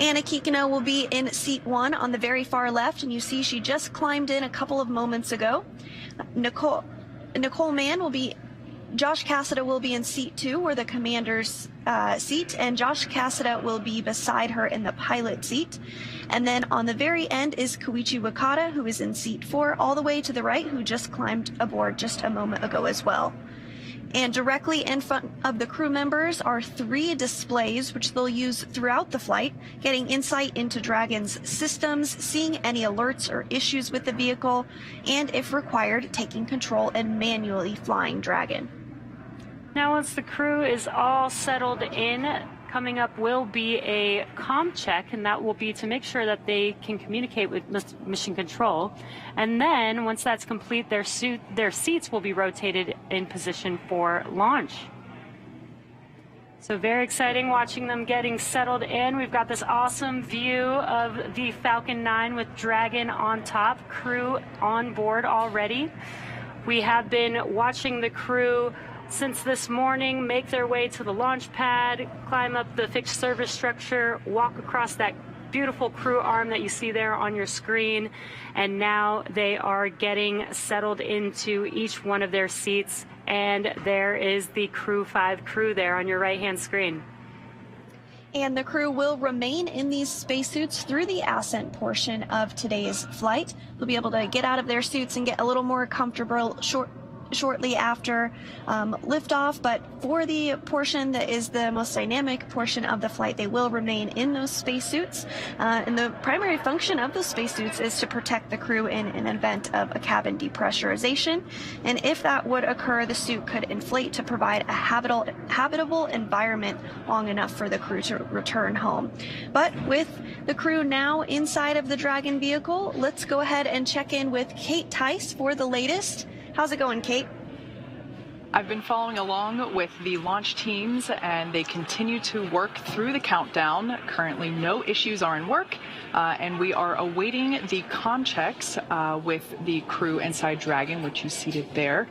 Anna Kikino will be in seat 1 on the very far left, and you see she just climbed in a couple of moments ago. Nicole Mann will be, Josh Cassada will be in seat 2, or the commander's seat, and Josh Cassada will be beside her in the pilot seat. And then on the very end is Koichi Wakata, who is in seat 4, all the way to the right, who just climbed aboard just a moment ago as well. And directly in front of the crew members are 3 displays which they'll use throughout the flight, getting insight into Dragon's systems, seeing any alerts or issues with the vehicle, and if required, taking control and manually flying Dragon. Now, once the crew is all settled in, coming up will be a comm check, and that will be to make sure that they can communicate with Mission Control. And then, once that's complete, their seats will be rotated in position for launch. So very exciting watching them getting settled in. We've got this awesome view of the Falcon 9 with Dragon on top, crew on board already. We have been watching the crew since this morning make their way to the launch pad, climb up the fixed service structure, walk across that beautiful crew arm that you see there on your screen, and now they are getting settled into each one of their seats, and there is the Crew 5 crew there on your right-hand screen. And the crew will remain in these spacesuits through the ascent portion of today's flight. They'll be able to get out of their suits and get a little more comfortable shortly after liftoff, but for the portion that is the most dynamic portion of the flight, they will remain in those spacesuits. And the primary function of those spacesuits is to protect the crew in an event of a cabin depressurization. And if that would occur, the suit could inflate to provide a habitable environment long enough for the crew to return home. But with the crew now inside of the Dragon vehicle, let's go ahead and check in with Kate Tice for the latest. How's it going, Kate? I've been following along with the launch teams, and they continue to work through the countdown. Currently, no issues are in work, and we are awaiting the comm checks with the crew inside Dragon, which you seated there.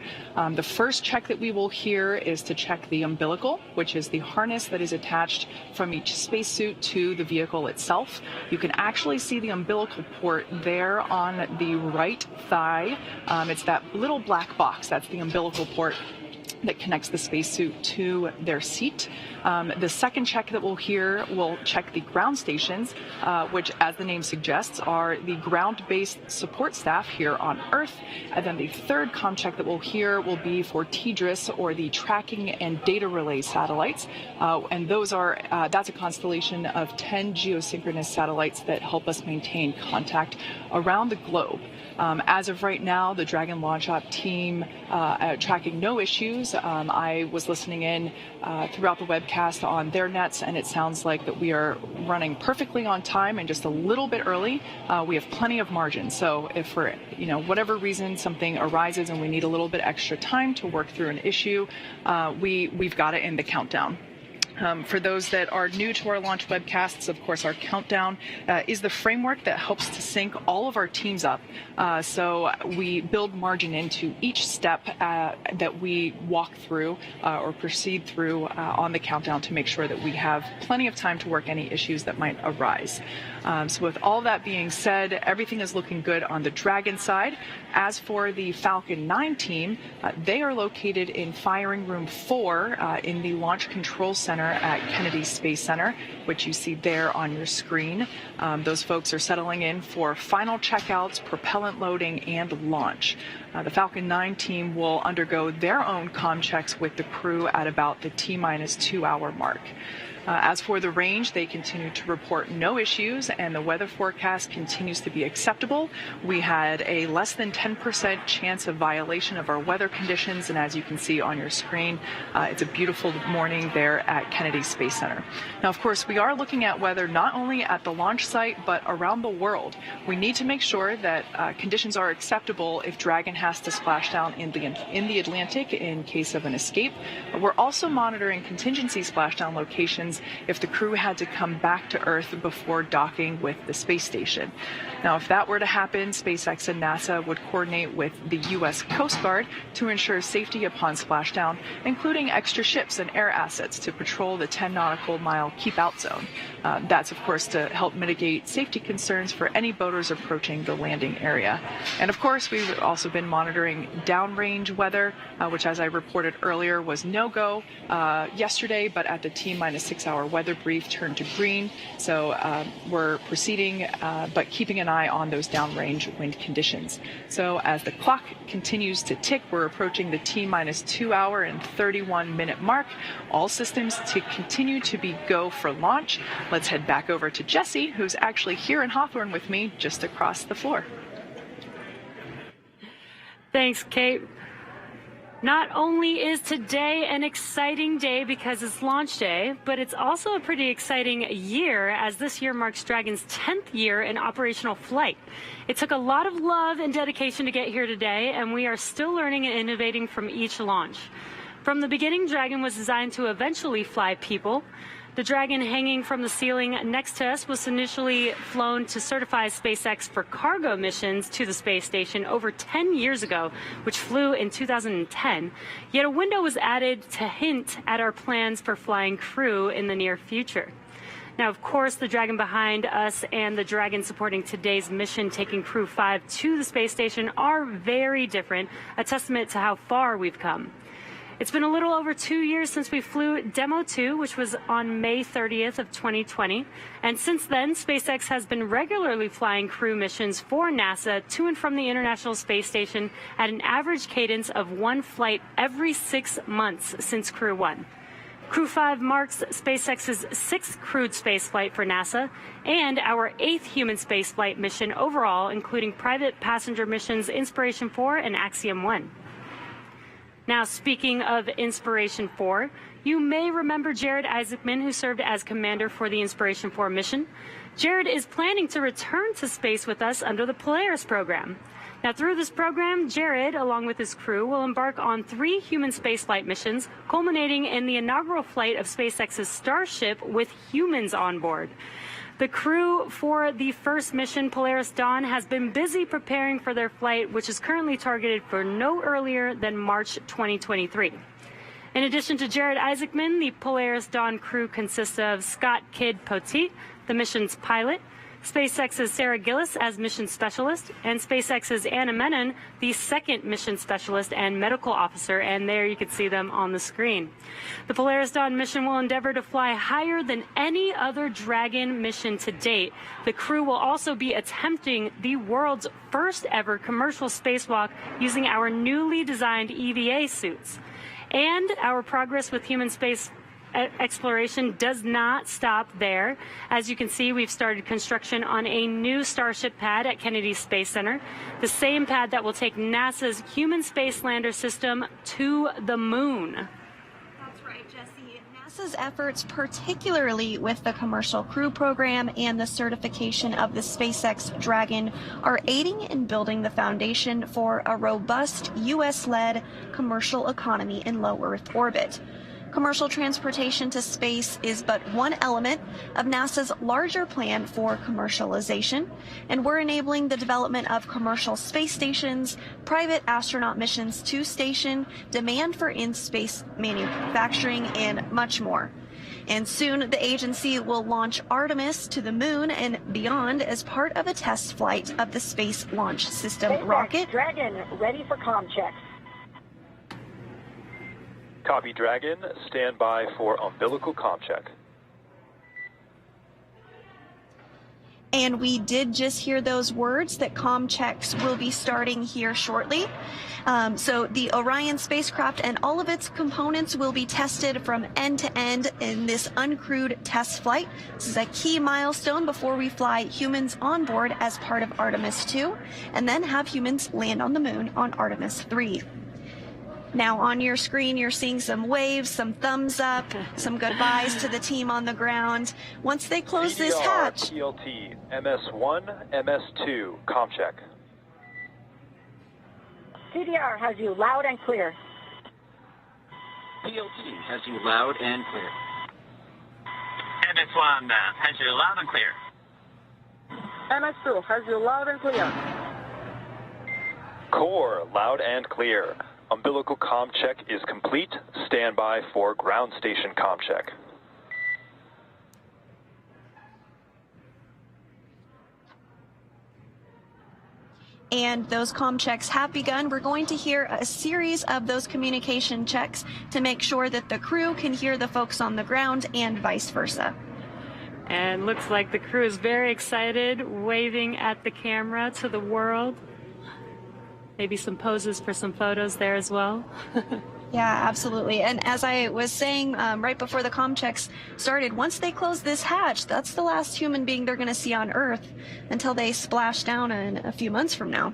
The first check that we will hear is to check the umbilical, which is the harness that is attached from each spacesuit to the vehicle itself. You can actually see the umbilical port there on the right thigh. It's that little black box. That's the umbilical port that connects the spacesuit to their seat. The second check that we'll hear will check the ground stations, which, as the name suggests, are the ground-based support staff here on Earth. And then the third comm check that we'll hear will be for TDRS, or the tracking and data relay satellites. And those are that's a constellation of 10 geosynchronous satellites that help us maintain contact around the globe. As of right now, the Dragon launch op team tracking no issues. I was listening in throughout the webcast on their nets, and it sounds like that we are running perfectly on time and just a little bit early. We have plenty of margin. So if for whatever reason something arises and we need a little bit extra time to work through an issue, we've got it in the countdown. For those that are new to our launch webcasts, of course, our countdown is the framework that helps to sync all of our teams up. So we build margin into each step that we walk through or proceed through on the countdown to make sure that we have plenty of time to work any issues that might arise. So with all that being said, everything is looking good on the Dragon side. As for the Falcon 9 team, they are located in Firing Room 4 in the Launch Control Center at Kennedy Space Center, which you see there on your screen. Those folks are settling in for final checkouts, propellant loading, and launch. The Falcon 9 team will undergo their own comm checks with the crew at about the T-minus 2 hour mark. As for the range, they continue to report no issues, and the weather forecast continues to be acceptable. We had a less than 10% chance of violation of our weather conditions, and as you can see on your screen, it's a beautiful morning there at Kennedy Space Center. Now, of course, we are looking at weather not only at the launch site, but around the world. We need to make sure that conditions are acceptable if Dragon has to splash down in the Atlantic in case of an escape. We're also monitoring contingency splashdown locations if the crew had to come back to Earth before docking with the space station. Now, if that were to happen, SpaceX and NASA would coordinate with the U.S. Coast Guard to ensure safety upon splashdown, including extra ships and air assets to patrol the 10 nautical mile keep-out zone. That's, of course, to help mitigate safety concerns for any boaters approaching the landing area. And, of course, we've also been monitoring downrange weather, which, as I reported earlier, was no-go yesterday, but at the T-minus 6 our weather brief turned to green, so we're proceeding, but keeping an eye on those downrange wind conditions. So as the clock continues to tick, we're approaching the T-minus 2 hour and 31-minute mark. All systems to continue to be go for launch. Let's head back over to Jesse, who's actually here in Hawthorne with me, just across the floor. Thanks, Kate. Not only is today an exciting day because it's launch day, but it's also a pretty exciting year, as this year marks Dragon's 10th year in operational flight. It took a lot of love and dedication to get here today, and we are still learning and innovating from each launch. From the beginning, Dragon was designed to eventually fly people. The Dragon hanging from the ceiling next to us was initially flown to certify SpaceX for cargo missions to the space station over 10 years ago, which flew in 2010. Yet a window was added to hint at our plans for flying crew in the near future. Now, of course, the Dragon behind us and the Dragon supporting today's mission, taking Crew 5 to the space station, are very different, a testament to how far we've come. It's been a little over 2 years since we flew Demo 2, which was on May 30th of 2020. And since then, SpaceX has been regularly flying crew missions for NASA to and from the International Space Station at an average cadence of one flight every 6 months since Crew 1. Crew 5 marks SpaceX's 6th crewed spaceflight for NASA and our 8th human spaceflight mission overall, including private passenger missions Inspiration 4 and Axiom 1. Now, speaking of Inspiration 4, you may remember Jared Isaacman, who served as commander for the Inspiration 4 mission. Jared is planning to return to space with us under the Polaris program. Now, through this program, Jared, along with his crew, will embark on 3 human spaceflight missions, culminating in the inaugural flight of SpaceX's Starship with humans on board. The crew for the first mission, Polaris Dawn, has been busy preparing for their flight, which is currently targeted for no earlier than March 2023. In addition to Jared Isaacman, the Polaris Dawn crew consists of Scott Kidd Poteet, the mission's pilot, SpaceX's Sarah Gillis as mission specialist, and SpaceX's Anna Menon, the second mission specialist and medical officer, and there you can see them on the screen. The Polaris Dawn mission will endeavor to fly higher than any other Dragon mission to date. The crew will also be attempting the world's first ever commercial spacewalk using our newly designed EVA suits. And our progress with human space exploration does not stop there. As you can see, we've started construction on a new Starship pad at Kennedy Space Center, the same pad that will take NASA's human space lander system to the moon. That's right, Jesse. NASA's efforts, particularly with the commercial crew program and the certification of the SpaceX Dragon, are aiding in building the foundation for a robust U.S.-led commercial economy in low Earth orbit. Commercial transportation to space is but one element of NASA's larger plan for commercialization, and we're enabling the development of commercial space stations, private astronaut missions to station, demand for in-space manufacturing, and much more. And soon the agency will launch Artemis to the moon and beyond as part of a test flight of the Space Launch System rocket. Dragon, ready for comm checks. Copy, Dragon. Stand by for umbilical comm check. And we did just hear those words that comm checks will be starting here shortly. So the Orion spacecraft and all of its components will be tested from end to end in this uncrewed test flight. This is a key milestone before we fly humans on board as part of Artemis 2, and then have humans land on the moon on Artemis 3. Now on your screen, you're seeing some waves, some thumbs up, some goodbyes to the team on the ground. Once they close CDR, this hatch... PLT, MS1, MS2, comm check. CDR has you loud and clear. PLT has you loud and clear. MS1 has you loud and clear. MS2 has you loud and clear. Core, loud and clear. Umbilical comm check is complete. Stand by for ground station comm check. And those comm checks have begun. We're going to hear a series of those communication checks to make sure that the crew can hear the folks on the ground and vice versa. And looks like the crew is very excited, waving at the camera to the world. Maybe some poses for some photos there as well. Yeah, absolutely. And as I was saying right before the comm checks started, once they close this hatch, that's the last human being they're going to see on Earth until they splash down in a few months from now.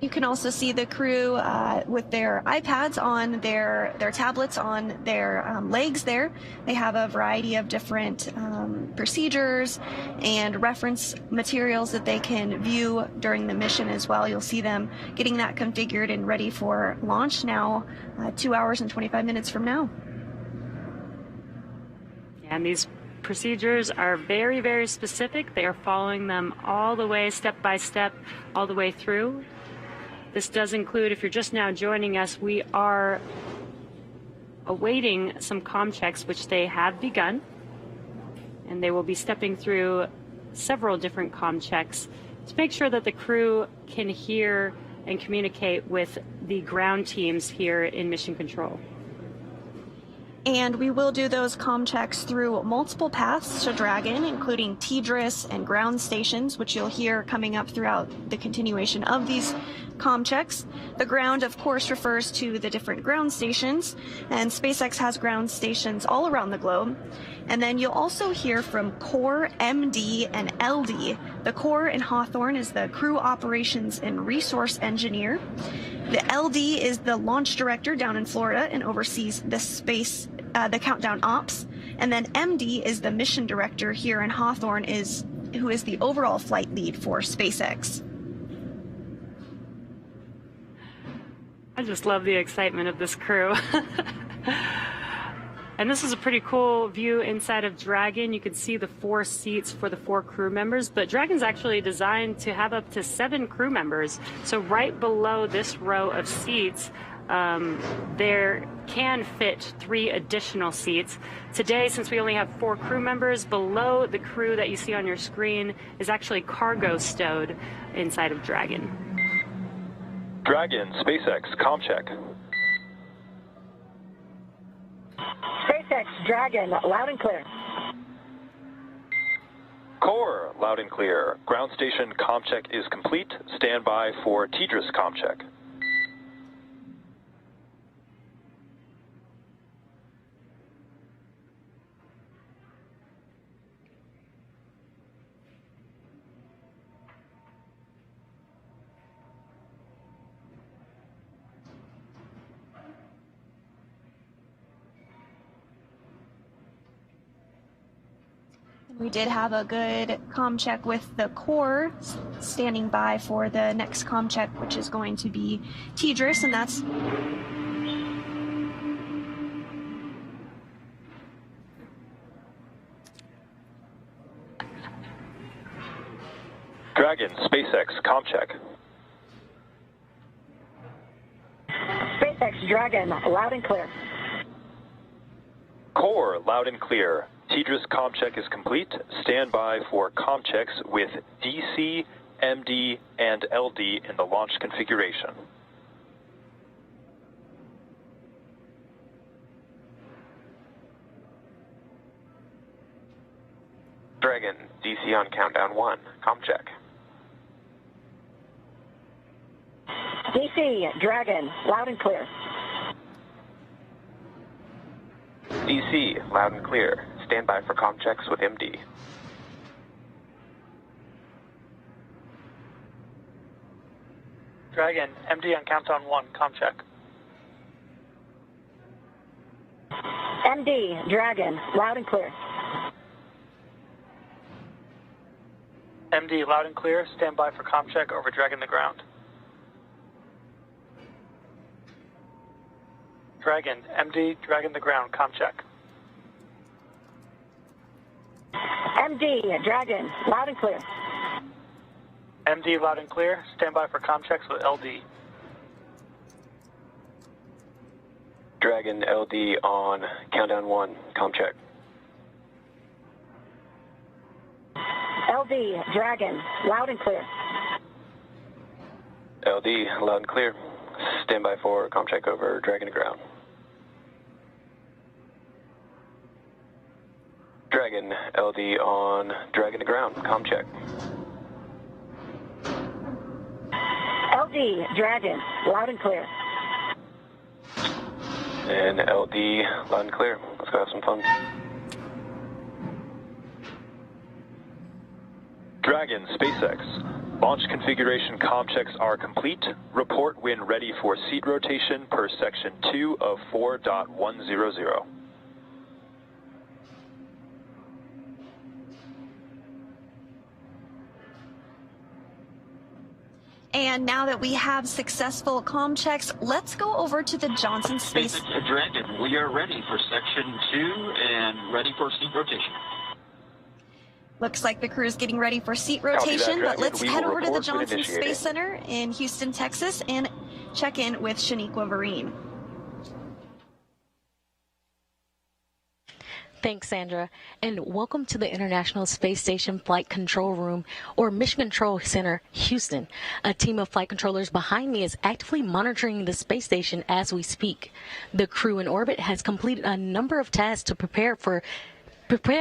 You can also see the crew with their iPads on their tablets on their legs there. They have a variety of different procedures and reference materials that they can view during the mission as well. You'll see them getting that configured and ready for launch now, 2 hours and 25 minutes from now. And these procedures are very, very specific. They are following them all the way, step by step, all the way through. This does include, if you're just now joining us, we are awaiting some comm checks, which they have begun. And they will be stepping through several different comm checks to make sure that the crew can hear and communicate with the ground teams here in Mission Control. And we will do those comm checks through multiple paths to Dragon, including TDRS and ground stations, which you'll hear coming up throughout the continuation of these comm checks. The ground, of course, refers to the different ground stations, and SpaceX has ground stations all around the globe. And then you'll also hear from Core, MD, and LD. The Core in Hawthorne is the Crew Operations and Resource Engineer. The LD is the Launch Director down in Florida and oversees the countdown ops. And then MD is the Mission Director here in Hawthorne, who is the overall flight lead for SpaceX. I just love the excitement of this crew. And this is a pretty cool view inside of Dragon. You can see the 4 seats for the 4 crew members, but Dragon's actually designed to have up to 7 crew members. So right below this row of seats, there can fit 3 additional seats. Today, since we only have 4 crew members, below the crew that you see on your screen is actually cargo stowed inside of Dragon. Dragon, SpaceX, comm check. SpaceX, Dragon, loud and clear. Core, loud and clear. Ground station comm check is complete. Stand by for TDRS comm check. We did have a good comm check with the Core standing by for the next comm check, which is going to be TDRS, and that's Dragon, SpaceX, comm check. SpaceX, Dragon, loud and clear. Core, loud and clear. TDRS comm check is complete. Stand by for comm checks with DC, MD, and LD in the launch configuration. Dragon, DC on countdown 1. Comm check. DC, Dragon, loud and clear. DC, loud and clear. Stand by for comm checks with MD. Dragon, MD on countdown 1. Comm check. MD, Dragon, loud and clear. MD, loud and clear. Stand by for comm check over Dragon the ground. Dragon, MD, Dragon the ground. Comm check. MD, Dragon, loud and clear. MD, loud and clear. Stand by for comm checks with LD. Dragon LD on countdown 1, comm check. LD, Dragon, loud and clear. LD, loud and clear. Stand by for comm check over Dragon to ground. Dragon LD on Dragon to ground, comm check. LD, Dragon, loud and clear. And LD, loud and clear. Let's go have some fun. Dragon, SpaceX. Launch configuration comm checks are complete. Report when ready for seat rotation per section 2 of 4.100. And now that we have successful comm checks, let's go over to the Johnson Space. Dragon, we are ready for section 2 and ready for seat rotation. Looks like the crew is getting ready for seat rotation, but let's head over to the Johnson Space Center in Houston, Texas, and check in with Shaniqua Vereen. Thanks, Sandra, and welcome to the International Space Station Flight Control Room, or Mission Control Center, Houston. A team of flight controllers behind me is actively monitoring the space station as we speak. The crew in orbit has completed a number of tasks to prepare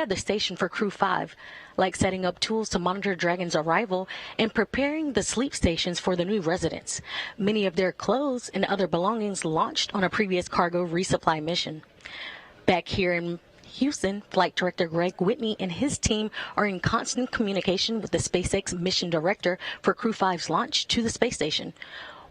the station for Crew 5, like setting up tools to monitor Dragon's arrival and preparing the sleep stations for the new residents. Many of their clothes and other belongings launched on a previous cargo resupply mission. Back here in Houston, Flight Director Greg Whitney and his team are in constant communication with the SpaceX Mission Director for Crew 5's launch to the space station.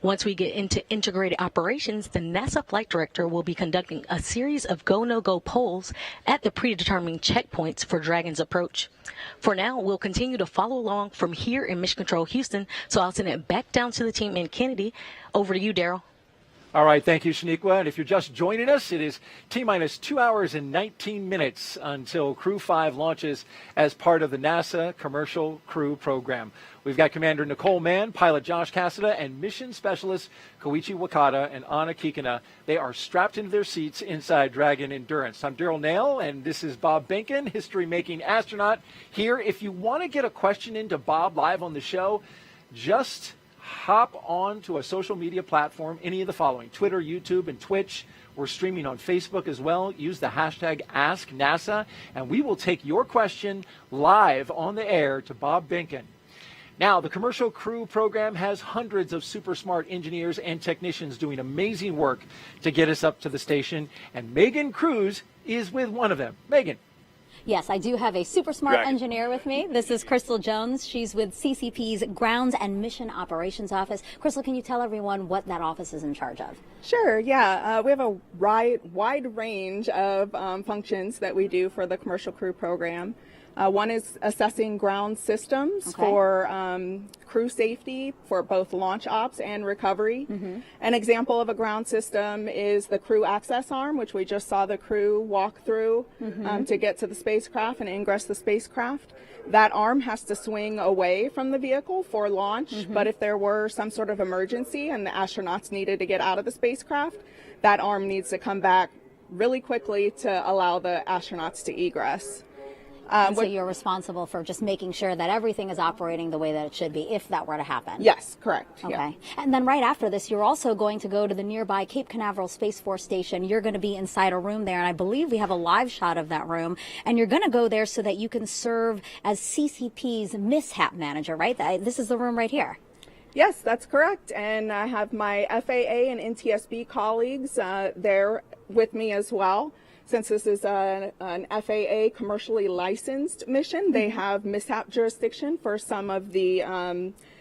Once we get into integrated operations, the NASA Flight Director will be conducting a series of go-no-go polls at the predetermined checkpoints for Dragon's approach. For now, we'll continue to follow along from here in Mission Control Houston, so I'll send it back down to the team in Kennedy. Over to you, Daryl. All right, thank you, Shaniqua. And if you're just joining us, it is T-minus 2 hours and 19 minutes until Crew 5 launches as part of the NASA Commercial Crew Program. We've got Commander Nicole Mann, pilot Josh Cassada, and mission specialist Koichi Wakata and Anna Kikina. They are strapped into their seats inside Dragon Endurance. I'm Daryl Nail, and this is Bob Benkin, history-making astronaut, here. If you want to get a question into Bob live on the show, just hop on to a social media platform, any of the following: Twitter, YouTube, and Twitch. We're streaming on Facebook as well. Use the hashtag AskNASA, and we will take your question live on the air to Bob Benkin. Now, the Commercial Crew Program has hundreds of super smart engineers and technicians doing amazing work to get us up to the station, and Megan Cruz is with one of them. Megan. Yes, I do have a super smart engineer with me. This is Crystal Jones. She's with CCP's Grounds and Mission Operations Office. Crystal, can you tell everyone what that office is in charge of? Sure, yeah. We have a wide range of functions that we do for the Commercial Crew Program. One is assessing ground systems for crew safety for both launch ops and recovery. An example of a ground system is the crew access arm, which we just saw the crew walk through to get to the spacecraft and ingress the spacecraft. That arm has to swing away from the vehicle for launch, but if there were some sort of emergency and the astronauts needed to get out of the spacecraft, that arm needs to come back really quickly to allow the astronauts to egress. So you're responsible for just making sure that everything is operating the way that it should be if that were to happen? Yes, correct. Okay. Yeah. And then right after this, you're also going to go to the nearby Cape Canaveral Space Force Station. You're going to be inside a room there, and I believe we have a live shot of that room. And you're going to go there so that you can serve as CCP's mishap manager, right? This is the room right here. Yes, that's correct. And I have my FAA and NTSB colleagues there with me as well. Since this is an FAA commercially licensed mission, they have mishap jurisdiction for some of the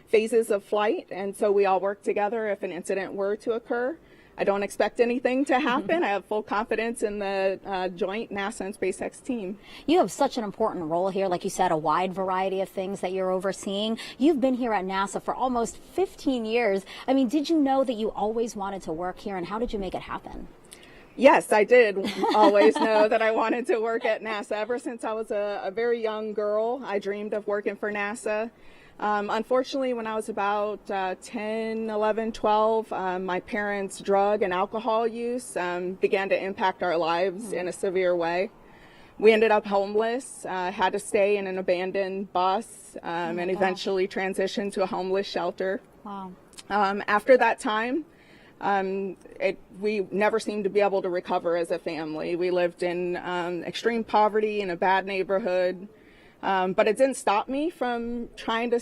phases of flight, and so we all work together if an incident were to occur. I don't expect anything to happen. I have full confidence in the joint NASA and SpaceX team. You have such an important role here, like you said, a wide variety of things that you're overseeing. You've been here at NASA for almost 15 years. I mean, did you know that you always wanted to work here, and how did you make it happen? Yes, I did always know that I wanted to work at NASA. Ever since I was a very young girl, I dreamed of working for NASA. Unfortunately, when I was about 10, 11, 12, my parents' drug and alcohol use began to impact our lives in a severe way. We ended up homeless, had to stay in an abandoned bus, and eventually transitioned to a homeless shelter. Wow. After that time, we never seemed to be able to recover as a family. We lived in extreme poverty in a bad neighborhood. But it didn't stop me from trying to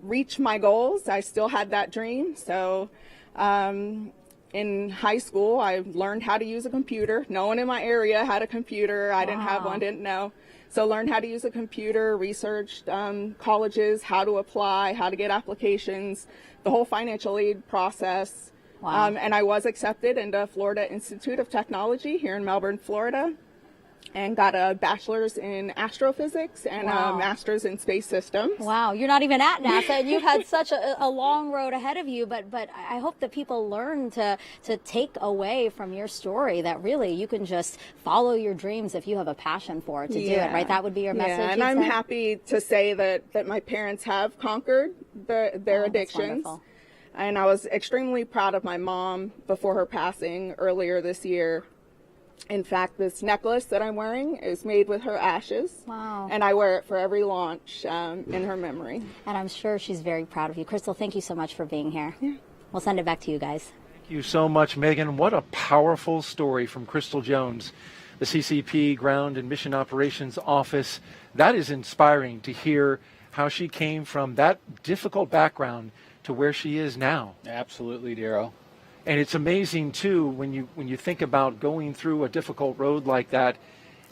reach my goals. I still had that dream. So in high school, I learned how to use a computer. No one in my area had a computer. I didn't have one, didn't know. So learned how to use a computer, researched colleges, how to apply, how to get applications, the whole financial aid process. Wow. And I was accepted into Florida Institute of Technology here in Melbourne, Florida, and got a bachelor's in astrophysics and a master's in space systems. Wow, you're not even at NASA, and you've had such a long road ahead of you, but I hope that people learn to take away from your story that really you can just follow your dreams if you have a passion for it to do it, right? That would be your message. Yeah, and I'm happy to say that my parents have conquered their addictions. And I was extremely proud of my mom before her passing earlier this year. In fact, this necklace that I'm wearing is made with her ashes. Wow. And I wear it for every launch in her memory. And I'm sure she's very proud of you. Crystal, thank you so much for being here. Yeah. We'll send it back to you guys. Thank you so much, Megan. What a powerful story from Crystal Jones, the CCP Ground and Mission Operations Office. That is inspiring to hear how she came from that difficult background to where she is now. Absolutely, Daryl. And it's amazing, too, when you think about going through a difficult road like that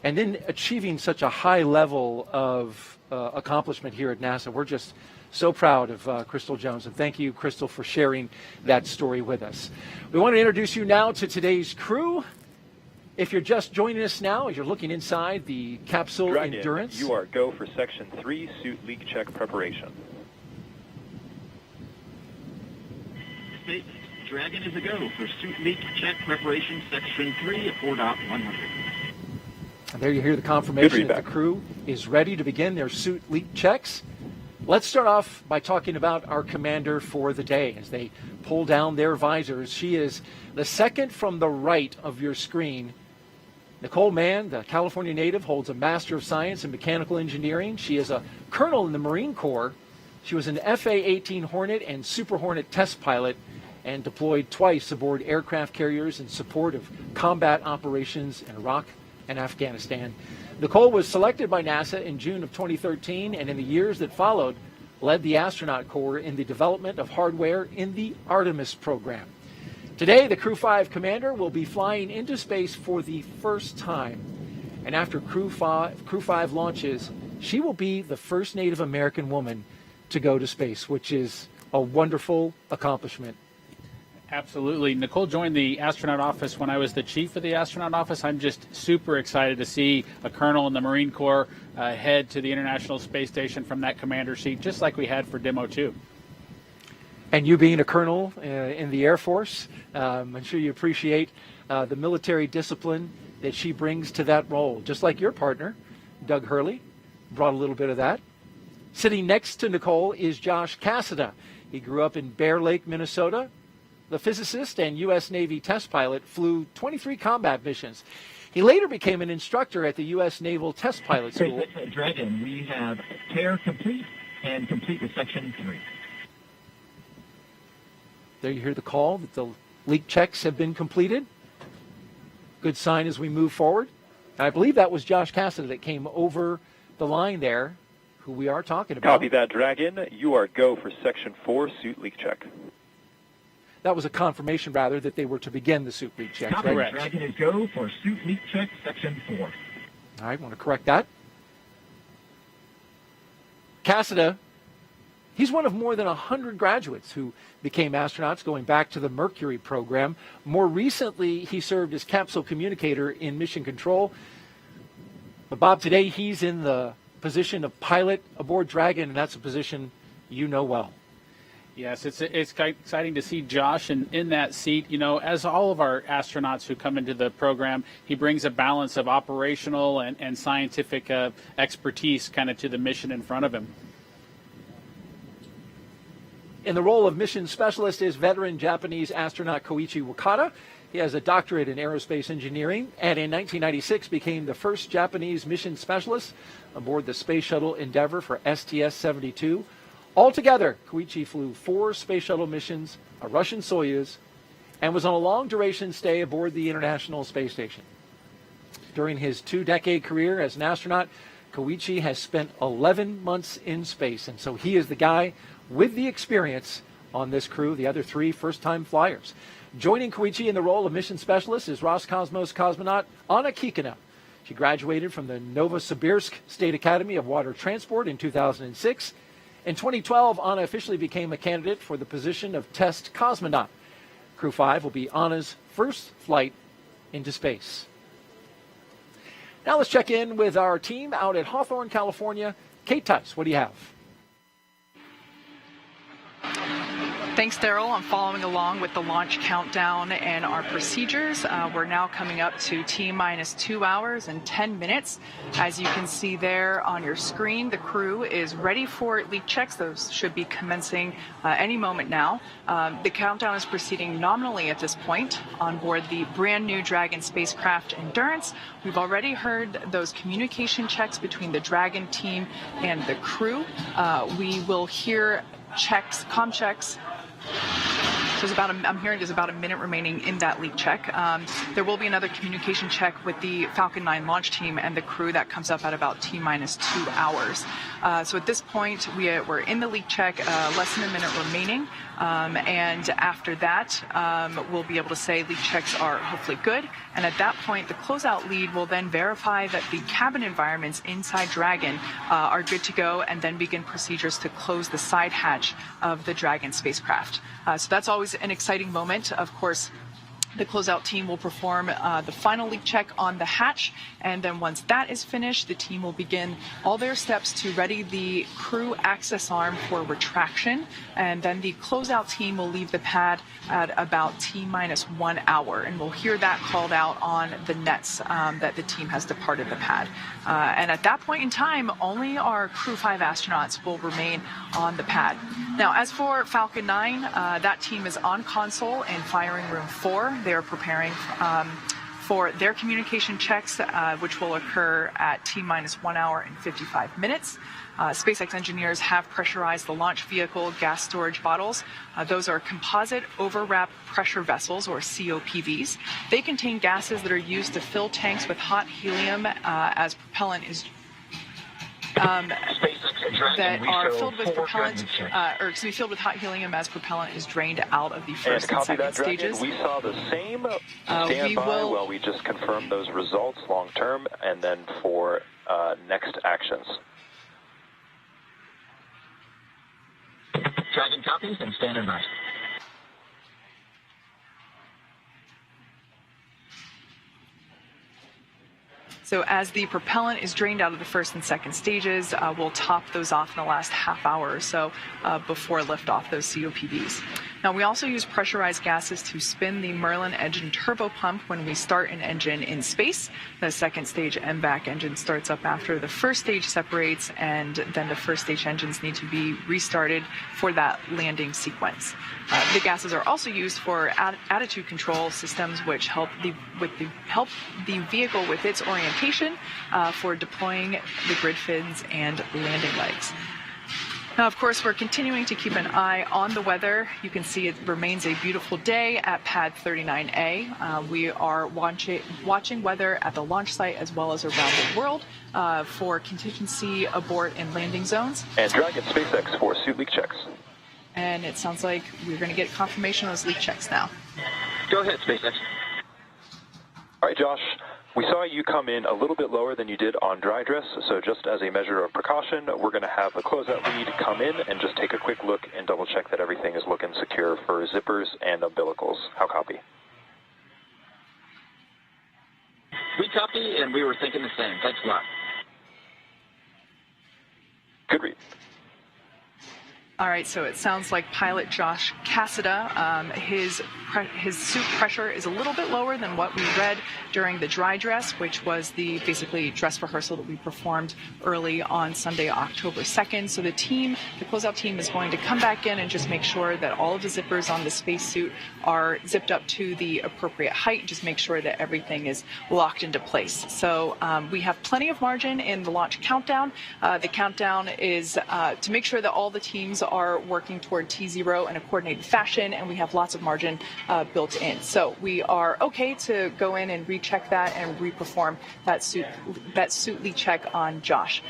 and then achieving such a high level of accomplishment here at NASA. We're just so proud of Crystal Jones. And thank you, Crystal, for sharing that story with us. We want to introduce you now to today's crew. If you're just joining us now, as you're looking inside the capsule Dragon, Endurance. You are go for Section 3 suit leak check preparation. Dragon is a go for suit leak check preparation, section 3 at 4.100. And there you hear the confirmation that the crew is ready to begin their suit leak checks. Let's start off by talking about our commander for the day as they pull down their visors. She is the second from the right of your screen. Nicole Mann, the California native, holds a Master of Science in Mechanical Engineering. She is a colonel in the Marine Corps. She was an FA-18 Hornet and Super Hornet test pilot and deployed twice aboard aircraft carriers in support of combat operations in Iraq and Afghanistan. Nicole was selected by NASA in June of 2013, and in the years that followed, led the astronaut corps in the development of hardware in the Artemis program. Today, the Crew 5 commander will be flying into space for the first time. And after Crew 5 launches, she will be the first Native American woman to go to space, which is a wonderful accomplishment. Absolutely. Nicole joined the astronaut office when I was the chief of the astronaut office. I'm just super excited to see a colonel in the Marine Corps head to the International Space Station from that commander seat, just like we had for Demo 2. And you being a colonel in the Air Force, I'm sure you appreciate the military discipline that she brings to that role, just like your partner, Doug Hurley, brought a little bit of that. Sitting next to Nicole is Josh Cassada. He grew up in Bear Lake, Minnesota. The physicist and U.S. Navy test pilot flew 23 combat missions. He later became an instructor at the U.S. Naval Test Pilot School. Dragon, we have pair complete and complete with section 3. There you hear the call that the leak checks have been completed. Good sign as we move forward. And I believe that was Josh Cassada that came over the line there, who we are talking about. Copy that, Dragon. You are go for section 4 suit leak check. That was a confirmation, rather, that they were to begin the suit leak check. Copy, right? Dragon is go for suit leak check, section 4. All right, want to correct that. Cassada, he's one of more than 100 graduates who became astronauts going back to the Mercury program. More recently, he served as capsule communicator in Mission Control. But Bob, today he's in the position of pilot aboard Dragon, and that's a position you know well. Yes, it's exciting to see Josh in that seat. You know, as all of our astronauts who come into the program, he brings a balance of operational and scientific expertise kind of to the mission in front of him. In the role of mission specialist is veteran Japanese astronaut Koichi Wakata. He has a doctorate in aerospace engineering and in 1996 became the first Japanese mission specialist aboard the Space Shuttle Endeavour for STS-72. Altogether, Koichi flew 4 Space Shuttle missions, a Russian Soyuz, and was on a long-duration stay aboard the International Space Station. During his 2-decade career as an astronaut, Koichi has spent 11 months in space, and so he is the guy with the experience on this crew, the other 3 first-time flyers. Joining Koichi in the role of mission specialist is Roscosmos cosmonaut Anna Kikina. She graduated from the Novosibirsk State Academy of Water Transport in 2006. In 2012, Anna officially became a candidate for the position of test cosmonaut. Crew 5 will be Anna's first flight into space. Now let's check in with our team out at Hawthorne, California. Kate Tice, what do you have? Thanks, Daryl. I'm following along with the launch countdown and our procedures. We're now coming up to T-minus 2 hours and 10 minutes. As you can see there on your screen, the crew is ready for leak checks. Those should be commencing any moment now. The countdown is proceeding nominally at this point on board the brand new Dragon spacecraft Endurance. We've already heard those communication checks between the Dragon team and the crew. We will hear checks, comm checks. So I'm hearing there's about a minute remaining in that leak check. There will be another communication check with the Falcon 9 launch team and the crew that comes up at about T-minus 2 hours. So at this point, we're in the leak check, less than a minute remaining. And after that, we'll be able to say leak checks are hopefully good. And at that point, the closeout lead will then verify that the cabin environments inside Dragon are good to go and then begin procedures to close the side hatch of the Dragon spacecraft. So that's always an exciting moment. Of course, the closeout team will perform the final leak check on the hatch, and then once that is finished, the team will begin all their steps to ready the crew access arm for retraction, and then the closeout team will leave the pad at about T-minus 1 hour, and we'll hear that called out on the nets that the team has departed the pad. And at that point in time, only our Crew 5 astronauts will remain on the pad. Now, as for Falcon 9, that team is on console in firing room 4. They are preparing for their communication checks, which will occur at T-minus 1 hour and 55 minutes. SpaceX engineers have pressurized the launch vehicle gas storage bottles. Those are composite overwrap pressure vessels, or COPVs. They contain gases that are used to fill tanks with hot helium as propellant is that are filled with propellant, filled with hot helium as propellant is drained out of the first and second stages. We saw the same. Stand by while we just confirm those results long term, and then for next actions. Dragon copies and standing by. So as the propellant is drained out of the first and second stages, we'll top those off in the last half hour or so before liftoff, those COPVs. Now, we also use pressurized gases to spin the Merlin engine turbo pump when we start an engine in space. The second stage MVAC engine starts up after the first stage separates, and then the first stage engines need to be restarted for that landing sequence. The gases are also used for attitude control systems, which help the vehicle with its orientation for deploying the grid fins and landing legs. Now, of course, we're continuing to keep an eye on the weather. You can see it remains a beautiful day at Pad 39A. We are watching weather at the launch site as well as around the world for contingency abort and landing zones. And Dragon SpaceX for suit leak checks. And it sounds like we're going to get confirmation of those leak checks now. Go ahead, SpaceX. All right, Josh. We saw you come in a little bit lower than you did on dry dress, so just as a measure of precaution, we're going to have the closeout lead come in and just take a quick look and double check that everything is looking secure for zippers and umbilicals. How copy? We copy, and we were thinking the same. Thanks a lot. Good read. All right, so it sounds like pilot Josh Cassada, his suit pressure is a little bit lower than what we read during the dry dress, which was the basically dress rehearsal that we performed early on Sunday, October 2nd. So the closeout team is going to come back in and just make sure that all of the zippers on the spacesuit are zipped up to the appropriate height, just make sure that everything is locked into place. So we have plenty of margin in the launch countdown. The countdown is to make sure that all the teams are working toward T0 in a coordinated fashion, and we have lots of margin built in. So we are okay to go in and recheck that and reperform that suit leak check on Josh.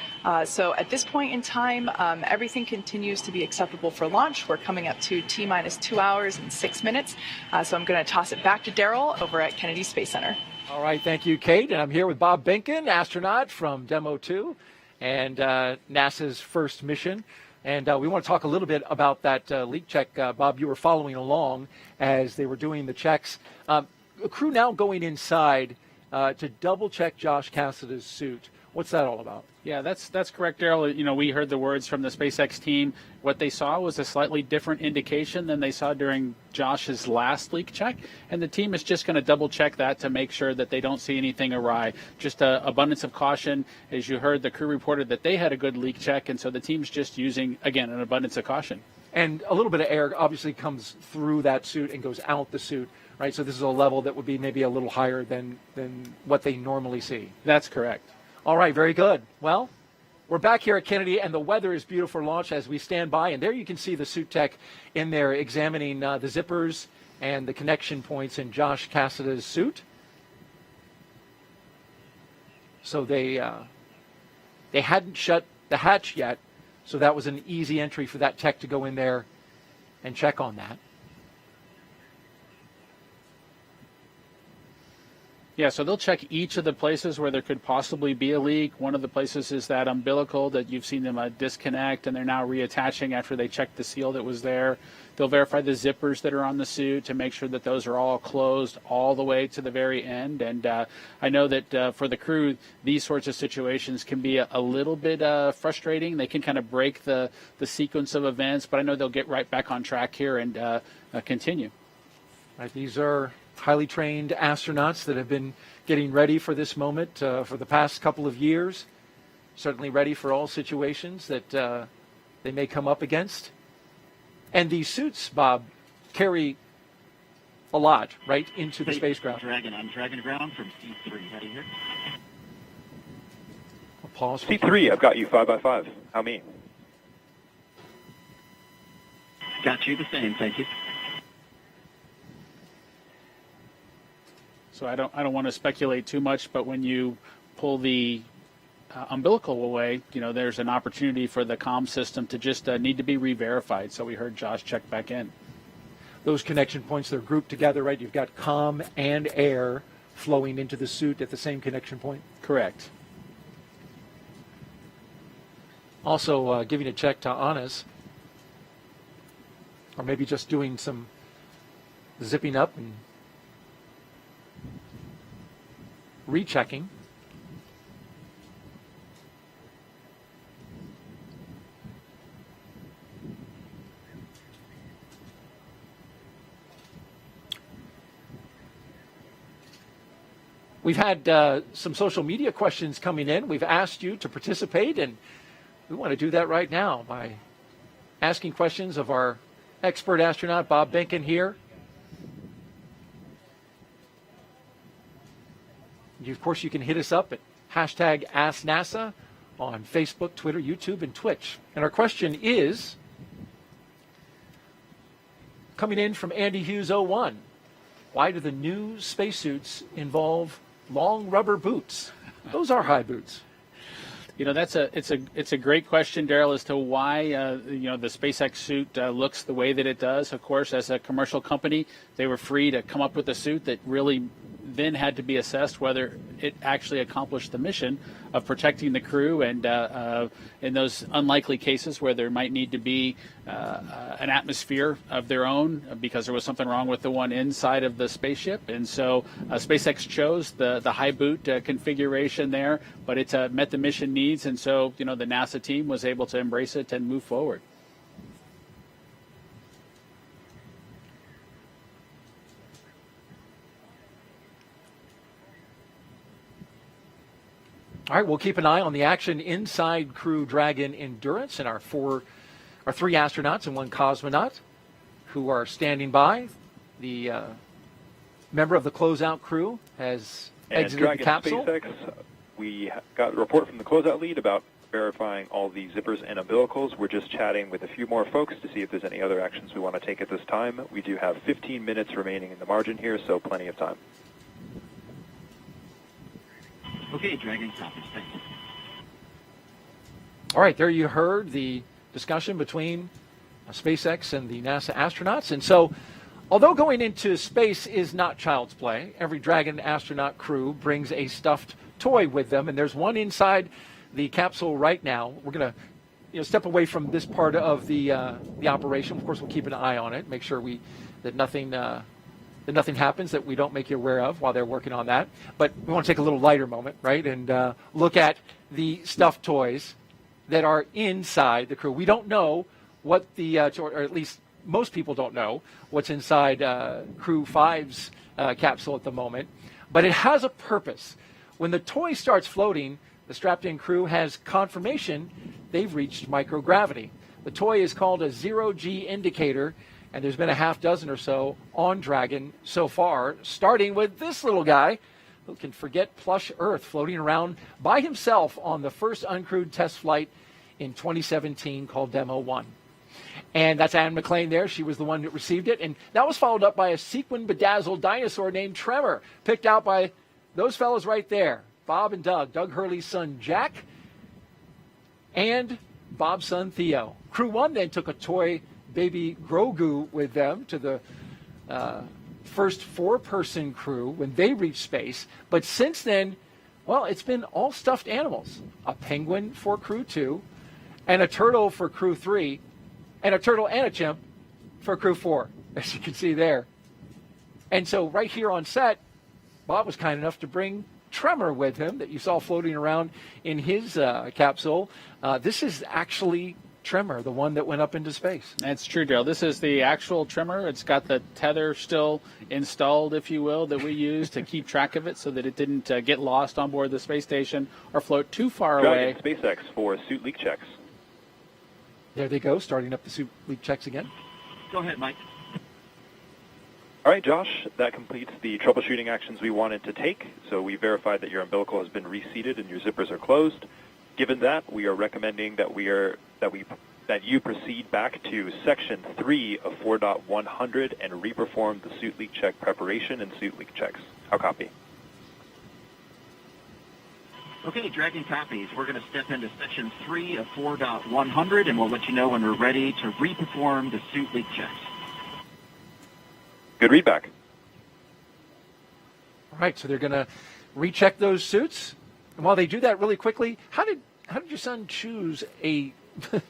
So at this point in time, everything continues to be acceptable for launch. We're coming up to T-minus 2 hours and 6 minutes. So I'm going to toss it back to Daryl over at Kennedy Space Center. All right, thank you, Kate. And I'm here with Bob Behnken, astronaut from Demo 2 and NASA's first mission. And we want to talk a little bit about that leak check. Bob, you were following along as they were doing the checks. A crew now going inside to double check Josh Cassada's suit. What's that all about? Yeah, that's correct, Daryl. You know, we heard the words from the SpaceX team. What they saw was a slightly different indication than they saw during Josh's last leak check, and the team is just going to double check that to make sure that they don't see anything awry. Just abundance of caution. As you heard, the crew reported that they had a good leak check, and so the team's just using, again, an abundance of caution. And a little bit of air obviously comes through that suit and goes out the suit, right? So this is a level that would be maybe a little higher than what they normally see. That's correct. All right, very good. Well, we're back here at Kennedy, and the weather is beautiful for launch as we stand by. And there you can see the suit tech in there examining the zippers and the connection points in Josh Cassada's suit. So they hadn't shut the hatch yet, so that was an easy entry for that tech to go in there and check on that. Yeah, so they'll check each of the places where there could possibly be a leak. One of the places is that umbilical that you've seen them disconnect, and they're now reattaching after they checked the seal that was there. They'll verify the zippers that are on the suit to make sure that those are all closed all the way to the very end. And I know that for the crew, these sorts of situations can be a little bit frustrating. They can kind of break the sequence of events, but I know they'll get right back on track here and continue. Right, these are highly trained astronauts that have been getting ready for this moment for the past couple of years, certainly ready for all situations that they may come up against. And these suits, Bob, carry a lot, right, into the spacecraft. I'm Dragon ground from C3. Ready here? I'll pause. C3, I've got you 5x5. How me? Got you the same, thank you. So I don't want to speculate too much, but when you pull the umbilical away, you know, there's an opportunity for the comm system to just need to be re-verified. So we heard Josh check back in. Those connection points, they're grouped together, right? You've got comm and air flowing into the suit at the same connection point. Correct. Also giving a check to Anas, or maybe just doing some zipping up and rechecking. We've had some social media questions coming in. We've asked you to participate, and we want to do that right now by asking questions of our expert astronaut, Bob Behnken, here. Of course, you can hit us up at hashtag AskNASA on Facebook, Twitter, YouTube, and Twitch. And our question is, coming in from Andy Hughes 01, why do the new spacesuits involve long rubber boots? Those are high boots. You know, it's a great question, Daryl, as to why the SpaceX suit looks the way that it does. Of course, as a commercial company, they were free to come up with a suit that really then had to be assessed whether it actually accomplished the mission of protecting the crew, and in those unlikely cases where there might need to be an atmosphere of their own because there was something wrong with the one inside of the spaceship. And so SpaceX chose the high boot configuration there, but it met the mission needs, and so the NASA team was able to embrace it and move forward. All right, we'll keep an eye on the action inside Crew Dragon Endurance and our three astronauts and one cosmonaut who are standing by. The member of the closeout crew has exited Dragon the capsule. SpaceX, we got a report from the closeout lead about verifying all the zippers and umbilicals. We're just chatting with a few more folks to see if there's any other actions we want to take at this time. We do have 15 minutes remaining in the margin here, so plenty of time. Okay, Dragon, copies. Thank you. All right, there you heard the discussion between SpaceX and the NASA astronauts. And so, although going into space is not child's play, every Dragon astronaut crew brings a stuffed toy with them, and there's one inside the capsule right now. We're going to step away from this part of the operation. Of course, we'll keep an eye on it, make sure that nothing happens that we don't make you aware of while they're working on that. But we want to take a little lighter moment, right, and look at the stuffed toys that are inside the crew. We don't know what or at least most people don't know what's inside Crew 5's capsule at the moment, but it has a purpose. When the toy starts floating, the strapped-in crew has confirmation they've reached microgravity. The toy is called a zero-G indicator, and there's been a half dozen or so on Dragon so far, starting with this little guy who can forget plush Earth, floating around by himself on the first uncrewed test flight in 2017 called Demo 1. And that's Anne McLean there. She was the one that received it. And that was followed up by a sequin-bedazzled dinosaur named Tremor, picked out by those fellows right there, Bob and Doug. Doug Hurley's son, Jack, and Bob's son, Theo. Crew 1 then took a toy baby Grogu with them to the first four-person crew when they reached space. But since then, well, it's been all stuffed animals. A penguin for Crew 2, and a turtle for Crew 3, and a turtle and a chimp for Crew 4, as you can see there. And so right here on set, Bob was kind enough to bring Tremor with him that you saw floating around in his capsule. This is actually Tremor, the one that went up into space. That's true, Daryl. This is the actual Tremor. It's got the tether still installed, if you will, that we use to keep track of it so that it didn't get lost on board the space station or float too far away. SpaceX for suit leak checks. There they go, starting up the suit leak checks again. Go ahead, Mike. All right, Josh, that completes the troubleshooting actions we wanted to take. So we verified that your umbilical has been reseated and your zippers are closed. Given that, we are recommending that you proceed back to Section 3 of 4.100 and reperform the suit leak check preparation and suit leak checks. How copy? Okay, Dragon copies. We're going to step into Section 3 of 4.100, and we'll let you know when we're ready to reperform the suit leak checks. Good readback. All right, so they're going to recheck those suits. And while they do that really quickly, how did your son choose a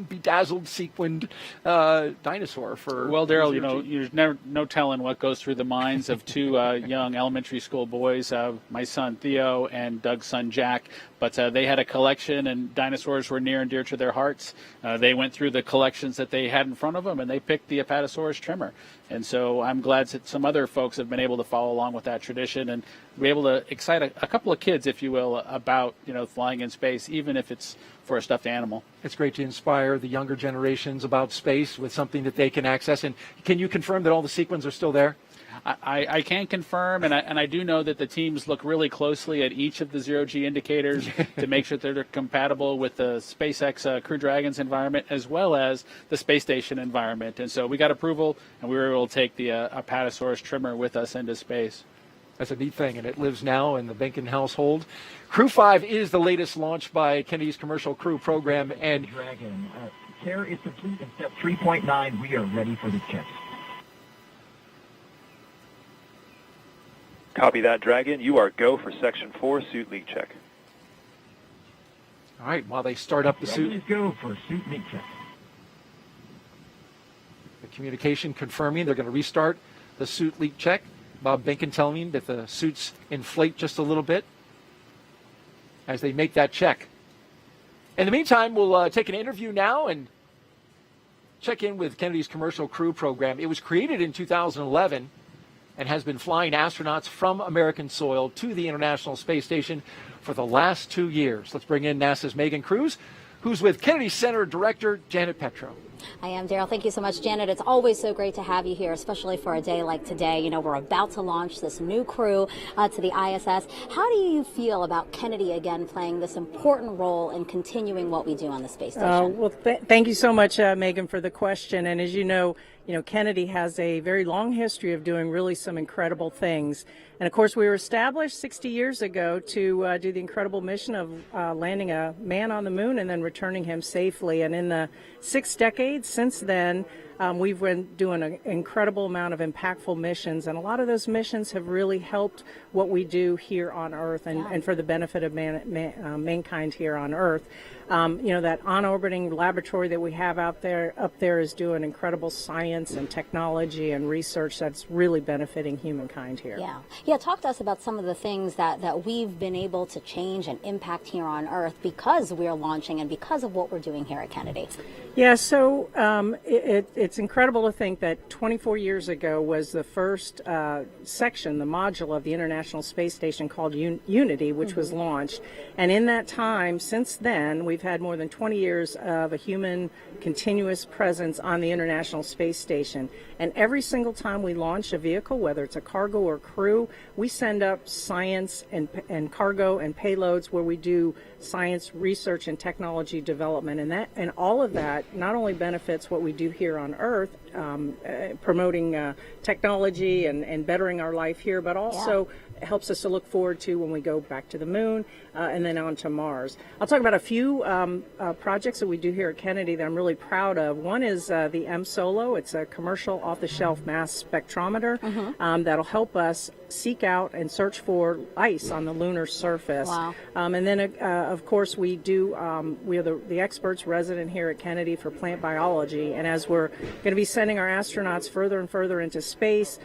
bedazzled, sequined dinosaur for? Well, Daryl, there's never no telling what goes through the minds of two young elementary school boys, my son Theo and Doug's son Jack. But they had a collection, and dinosaurs were near and dear to their hearts. They went through the collections that they had in front of them, and they picked the Apatosaurus Tremor. And so I'm glad that some other folks have been able to follow along with that tradition and be able to excite a couple of kids, if you will, about flying in space, even if it's for a stuffed animal. It's great to inspire the younger generations about space with something that they can access. And can you confirm that all the sequins are still there? I can confirm, and I do know that the teams look really closely at each of the zero-G indicators to make sure that they're compatible with the SpaceX Crew Dragon's environment as well as the space station environment. And so we got approval, and we were able to take the Apatosaurus Tremor with us into space. That's a neat thing, and it lives now in the Benkin household. Crew 5 is the latest launch by Kennedy's Commercial Crew Program. And Dragon, care is complete in step 3.9. We are ready for the checks. Copy that, Dragon. You are go for Section 4 suit leak check. All right, while they start up the suit. Please go for suit leak check. The communication confirming they're going to restart the suit leak check. Bob Benkin telling me that the suits inflate just a little bit as they make that check. In the meantime, we'll take an interview now and check in with Kennedy's Commercial Crew Program. It was created in 2011 and has been flying astronauts from American soil to the International Space Station for the last 2 years. Let's bring in NASA's Megan Cruz, who's with Kennedy Center Director Janet Petro. I am, Daryl. Thank you so much, Janet. It's always so great to have you here, especially for a day like today. You know, we're about to launch this new crew to the ISS. How do you feel about Kennedy again playing this important role in continuing what we do on the space station? Well, thank you so much, Megan, for the question. And as you know, Kennedy has a very long history of doing really some incredible things. And of course, we were established 60 years ago to do the incredible mission of landing a man on the moon and then returning him safely. And in the 6 decades since then, we've been doing an incredible amount of impactful missions, and a lot of those missions have really helped what we do here on Earth and for the benefit of mankind here on Earth. That on-orbiting laboratory that we have up there is doing incredible science and technology and research that's really benefiting humankind here. Yeah. Talk to us about some of the things that we've been able to change and impact here on Earth because we're launching and because of what we're doing here at Kennedy. Yeah, so it's incredible to think that 24 years ago was the first section, the module of the International Space Station called Unity, which was launched. And in that time, since then, we've had more than 20 years of a human continuous presence on the International Space Station. And every single time we launch a vehicle, whether it's a cargo or crew, we send up science and cargo and payloads where we do science research and technology development. And all of that not only benefits what we do here on Earth, promoting technology and bettering our life here, but also helps us to look forward to when we go back to the moon and then on to Mars. I'll talk about a few projects that we do here at Kennedy that I'm really proud of. One is the M-SOLO. It's a commercial off-the-shelf mass spectrometer that'll help us seek out and search for ice on the lunar surface. Wow. And then, of course, we are the experts resident here at Kennedy for plant biology. And as we're going to be sending our astronauts further and further into space,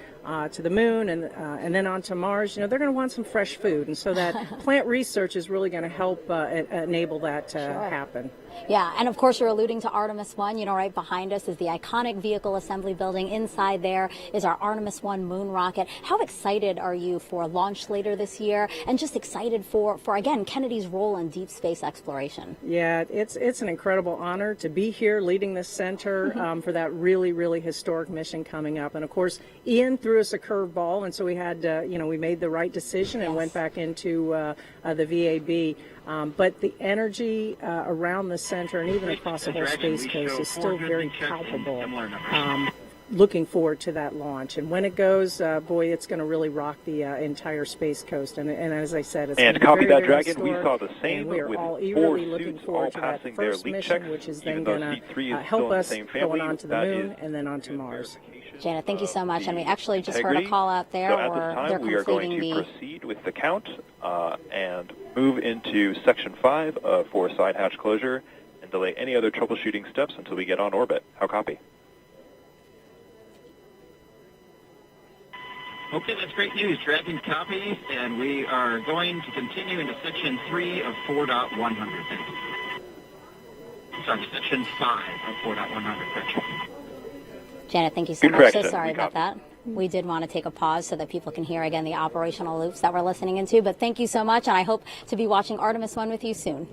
to the moon and then on to Mars, they're going to want some fresh food. And so that plant research is really going to help enable that to happen. Yeah, and of course you're alluding to Artemis 1. Right behind us is the iconic vehicle assembly building. Inside there is our Artemis 1 moon rocket. How excited are you for launch later this year, and just excited for again, Kennedy's role in deep space exploration? Yeah, it's an incredible honor to be here leading this center for that really, really historic mission coming up. And of course, Ian threw us a curveball, and so we had, we made the right decision and went back into the VAB. But the energy around the center and even across the whole Space Coast is still very palpable. Looking forward to that launch. And when it goes, boy, it's going to really rock the entire Space Coast. And as I said, it's and to copy very, that, very Dragon. We saw the same we are with all 4 eagerly looking suits forward all to that passing their first leak mission, checks, which is even then though going Seat 3 to is help still in us the same going family. on to the That moon is and then on to Mars. Janet, thank you so much. And we actually just heard integrity. a call out there So at where this time, they're we are going completing to proceed with the count and move into Section 5 for side hatch closure and delay any other troubleshooting steps until we get on orbit. How copy? Okay, that's great news. Dragon copies, and we are going to continue into Section 3 of 4.100. Sorry, Section 5 of 4.100. Correction. Janet, thank you so much. So sorry about that. We did want to take a pause so that people can hear again the operational loops that we're listening into. But thank you so much, and I hope to be watching Artemis 1 with you soon.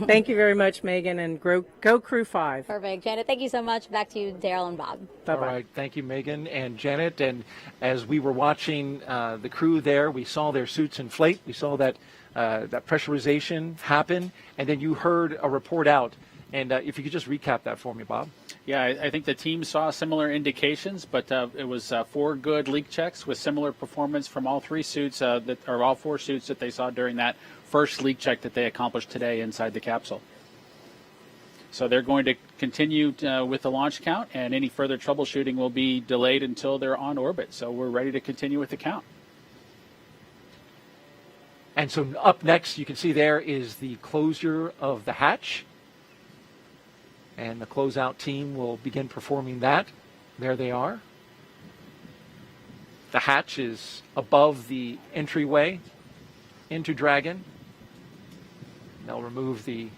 Thank you very much, Megan, and go Crew 5. Perfect. Janet, thank you so much. Back to you, Daryl and Bob. All right. Thank you, Megan and Janet. And as we were watching the crew there, we saw their suits inflate. We saw that pressurization happen. And then you heard a report out. And if you could just recap that for me, Bob. Yeah, I think the team saw similar indications, but it was 4 good leak checks with similar performance from all 3 suits, all 4 suits that they saw during that first leak check that they accomplished today inside the capsule. So they're going to continue with the launch count, and any further troubleshooting will be delayed until they're on orbit. So we're ready to continue with the count. And so up next, you can see there is the closure of the hatch. And the closeout team will begin performing that. There they are. The hatch is above the entryway into Dragon. They'll remove the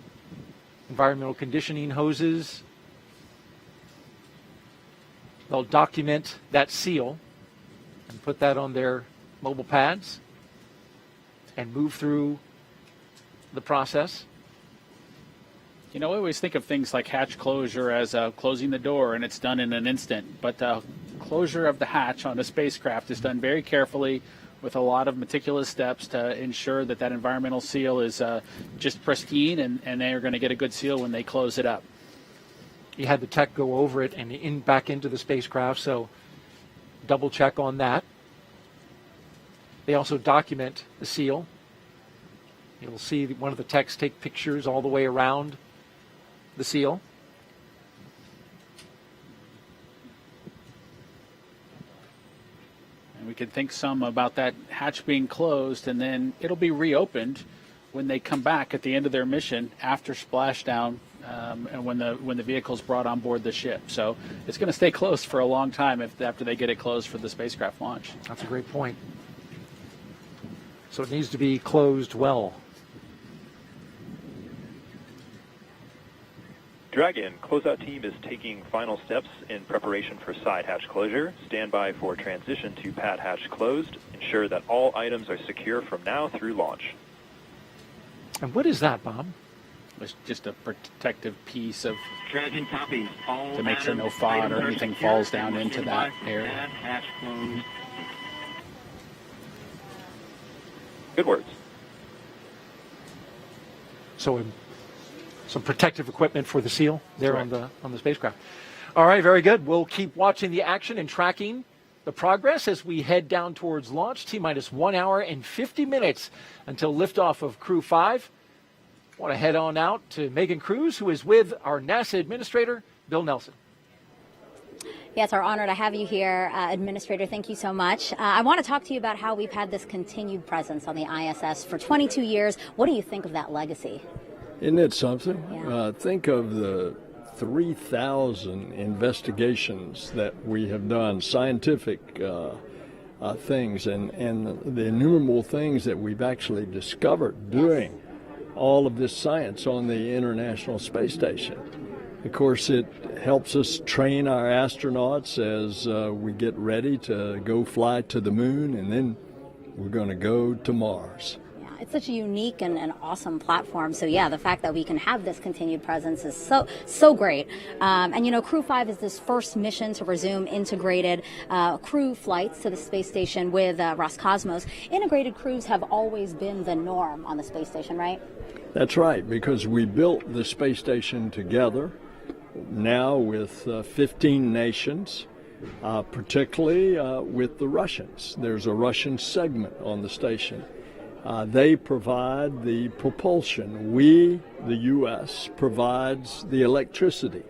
environmental conditioning hoses. They'll document that seal and put that on their mobile pads and move through the process? You know, I always think of things like hatch closure as closing the door, and it's done in an instant. But closure of the hatch on a spacecraft is done very carefully with a lot of meticulous steps to ensure that that environmental seal is just pristine, and they are going to get a good seal when they close it up. You had the tech go over it and back into the spacecraft, so double check on that. They also document the seal. You'll see one of the techs take pictures all the way around the seal. And we can think some about that hatch being closed, and then it'll be reopened when they come back at the end of their mission after splashdown, and when the vehicle's brought on board the ship. So it's going to stay closed for a long time after they get it closed for the spacecraft launch. That's a great point. So it needs to be closed well. Dragon, closeout team is taking final steps in preparation for side hatch closure. Stand by for transition to pad hatch closed. Ensure that all items are secure from now through launch. And what is that, Bob? It's just a protective piece of Dragon copies. All to make sure no fog or anything falls down into that area. Hatch closed. Good words. So some protective equipment for the seal there Correct. on the spacecraft. All right, very good. We'll keep watching the action and tracking the progress as we head down towards launch. T-minus 1 hour and 50 minutes until liftoff of Crew 5. I want to head on out to Megan Cruz, who is with our NASA administrator, Bill Nelson. Yeah, it's our honor to have you here, Administrator. Thank you so much. I want to talk to you about how we've had this continued presence on the ISS for 22 years. What do you think of that legacy? Isn't it something? Yeah. Think of the 3,000 investigations that we have done, scientific things, and the innumerable things that we've actually discovered doing all of this science on the International Space Station. Of course, it helps us train our astronauts as we get ready to go fly to the moon, and then we're going to go to Mars. It's such a unique and awesome platform. So yeah, the fact that we can have this continued presence is so great. And you know, Crew 5 is this first mission to resume integrated crew flights to the space station with Roscosmos. Integrated crews have always been the norm on the space station, right? That's right, because we built the space station together now with 15 nations. Particularly with the Russians. There's a Russian segment on the station. They provide the propulsion. We, the U.S., provides the electricity.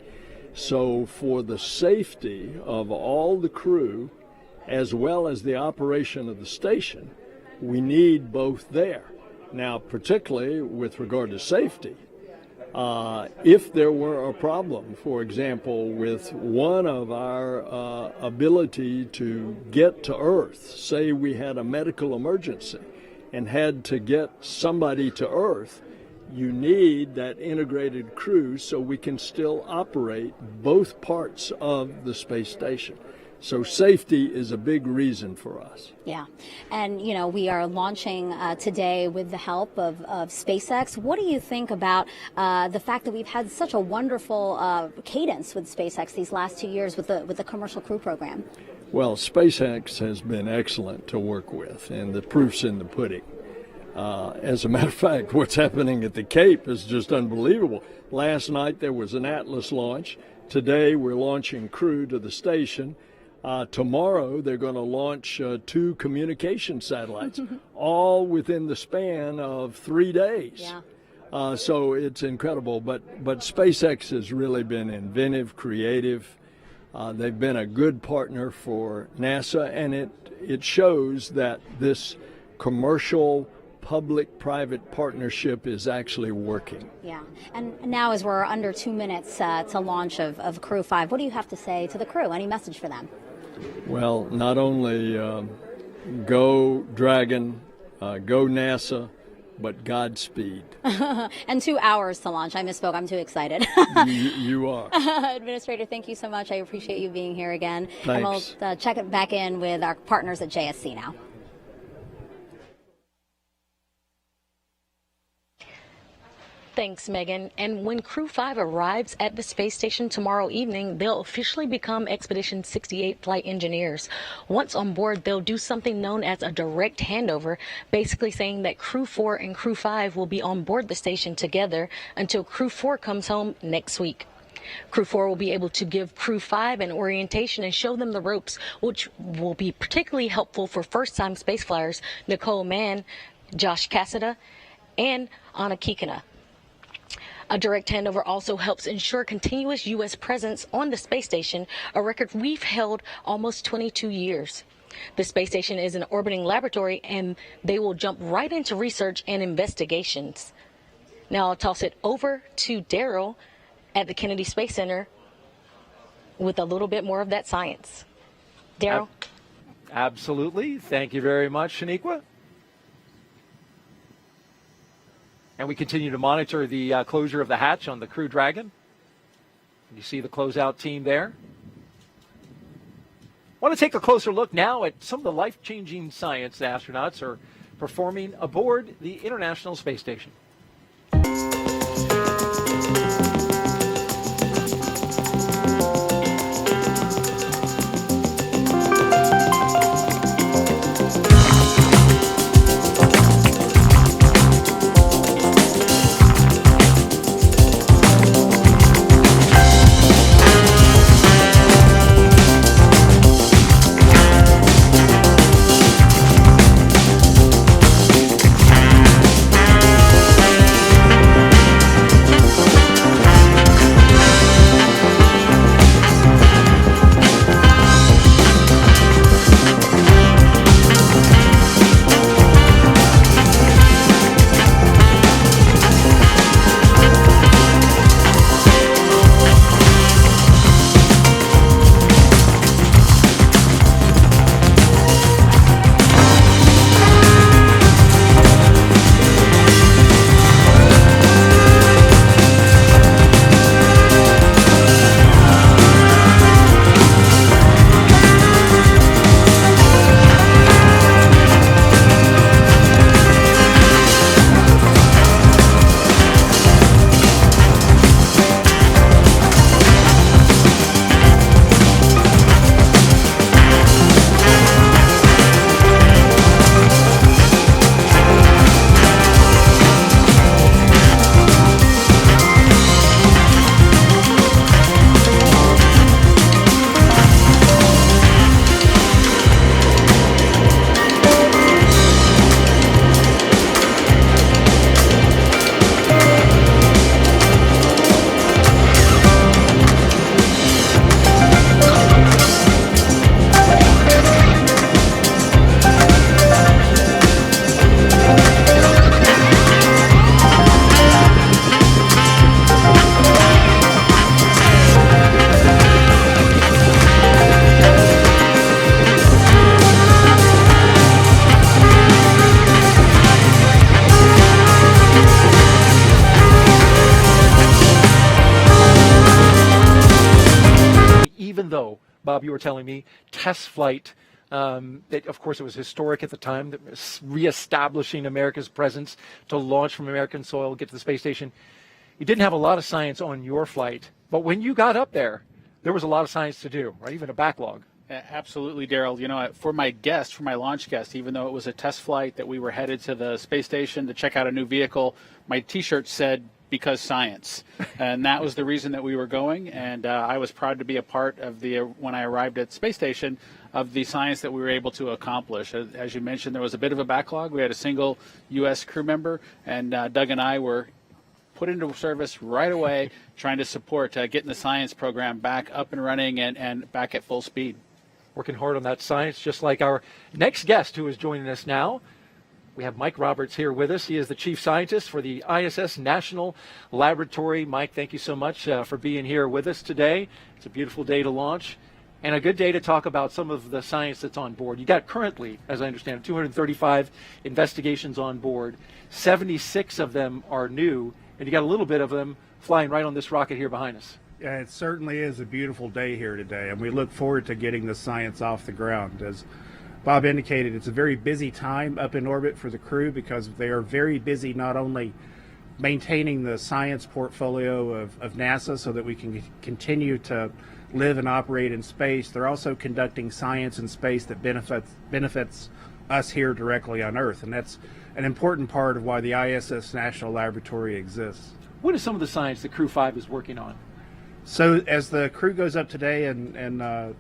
So for the safety of all the crew, as well as the operation of the station, we need both there. Now, particularly with regard to safety, if there were a problem, for example, with one of our ability to get to Earth, say we had a medical emergency and had to get somebody to Earth, you need that integrated crew so we can still operate both parts of the space station. So safety is a big reason for us. Yeah. And, you know, we are launching today with the help of SpaceX. What do you think about the fact that we've had such a wonderful cadence with SpaceX these last 2 years with the commercial crew program? Well, SpaceX has been excellent to work with, and the proof's in the pudding. As a matter of fact, what's happening at the Cape is just unbelievable. Last night there was an Atlas launch. Today we're launching crew to the station. Tomorrow they're going to launch 2 communication satellites, all within the span of 3 days. Yeah. So it's incredible. But SpaceX has really been inventive, creative. They've been a good partner for NASA, and it shows that this commercial public-private partnership is actually working. Yeah. And now as we're under 2 minutes to launch of Crew 5, what do you have to say to the crew? Any message for them? Well, not only go Dragon, go NASA, but Godspeed. And 2 hours to launch. I misspoke. I'm too excited. You are. Administrator, thank you so much. I appreciate you being here again. Thanks. And we'll check it back in with our partners at JSC now. Thanks, Megan. And when Crew 5 arrives at the space station tomorrow evening, they'll officially become Expedition 68 flight engineers. Once on board, they'll do something known as a direct handover, basically saying that Crew 4 and Crew 5 will be on board the station together until Crew 4 comes home next week. Crew 4 will be able to give Crew 5 an orientation and show them the ropes, which will be particularly helpful for first-time space flyers Nicole Mann, Josh Cassada, and Anna Kikina. A direct handover also helps ensure continuous U.S. presence on the space station, a record we've held almost 22 years. The space station is an orbiting laboratory, and they will jump right into research and investigations. Now I'll toss it over to Daryl at the Kennedy Space Center with a little bit more of that science. Daryl? Absolutely. Thank you very much, Shaniqua. And we continue to monitor the closure of the hatch on the Crew Dragon. You see the closeout team there. I want to take a closer look now at some of the life-changing science the astronauts are performing aboard the International Space Station. Bob, you were telling me, test flight. Of course, it was historic at the time, that was reestablishing America's presence to launch from American soil, get to the space station. You didn't have a lot of science on your flight, but when you got up there was a lot of science to do, right? Even a backlog. Absolutely, Daryl. You know, for my launch guest, even though it was a test flight that we were headed to the space station to check out a new vehicle, my T-shirt said, "Because science." And that was the reason that we were going. And I was proud to be a part of when I arrived at the space station, of the science that we were able to accomplish. As you mentioned, there was a bit of a backlog. We had a single U.S. crew member, and Doug and I were put into service right away, trying to support getting the science program back up and running and back at full speed. Working hard on that science, just like our next guest who is joining us now. We have Mike Roberts here with us. He is the chief scientist for the ISS National Laboratory. Mike, thank you so much for being here with us today. It's a beautiful day to launch and a good day to talk about some of the science that's on board. You got currently, as I understand, 235 investigations on board. 76 of them are new, and you got a little bit of them flying right on this rocket here behind us. Yeah, it certainly is a beautiful day here today, and we look forward to getting the science off the ground. As Bob indicated, it's a very busy time up in orbit for the crew because they are very busy not only maintaining the science portfolio of NASA so that we can continue to live and operate in space. They're also conducting science in space that benefits us here directly on Earth, and that's an important part of why the ISS National Laboratory exists. What is some of the science that Crew 5 is working on? So as the crew goes up today and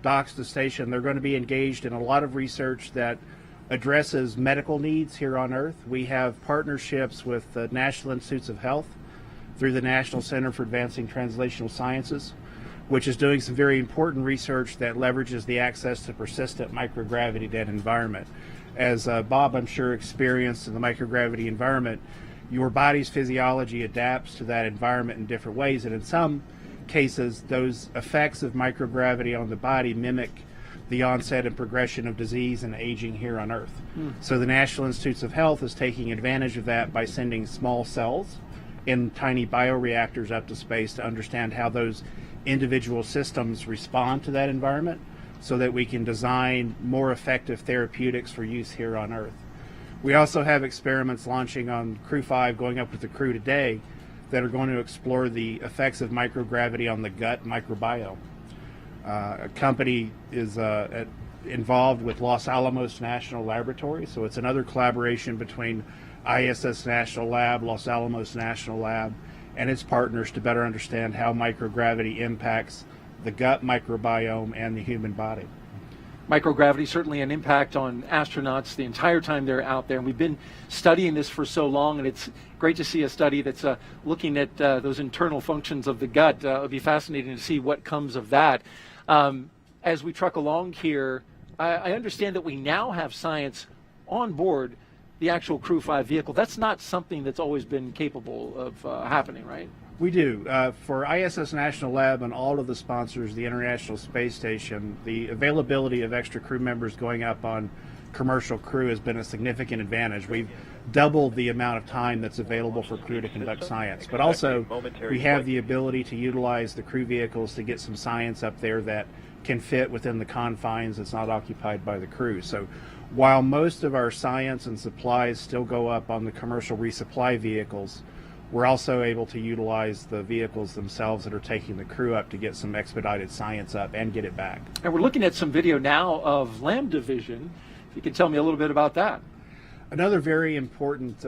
docks the station, they're going to be engaged in a lot of research that addresses medical needs here on Earth. We have partnerships with the National Institutes of Health through the National Center for Advancing Translational Sciences, which is doing some very important research that leverages the access to persistent microgravity dead environment. As Bob, I'm sure, experienced in the microgravity environment, your body's physiology adapts to that environment in different ways, and in some cases, those effects of microgravity on the body mimic the onset and progression of disease and aging here on Earth. So the National Institutes of Health is taking advantage of that by sending small cells in tiny bioreactors up to space to understand how those individual systems respond to that environment so that we can design more effective therapeutics for use here on Earth. We also have experiments launching on Crew 5 going up with the crew today that are going to explore the effects of microgravity on the gut microbiome. A company is involved with Los Alamos National Laboratory, so it's another collaboration between ISS National Lab, Los Alamos National Lab, and its partners to better understand how microgravity impacts the gut microbiome and the human body. Microgravity certainly an impact on astronauts the entire time they're out there. And we've been studying this for so long, and it's great to see a study that's looking at those internal functions of the gut. It'll be fascinating to see what comes of that. As we truck along here, I understand that we now have science on board the actual Crew 5 vehicle. That's not something that's always been capable of happening, right? We do. For ISS National Lab and all of the sponsors of the International Space Station, the availability of extra crew members going up on commercial crew has been a significant advantage. We've doubled the amount of time that's available for crew to conduct science. But also, we have the ability to utilize the crew vehicles to get some science up there that can fit within the confines that's not occupied by the crew. So while most of our science and supplies still go up on the commercial resupply vehicles, we're also able to utilize the vehicles themselves that are taking the crew up to get some expedited science up and get it back. And we're looking at some video now of Lambda Vision. If you can tell me a little bit about that. Another very important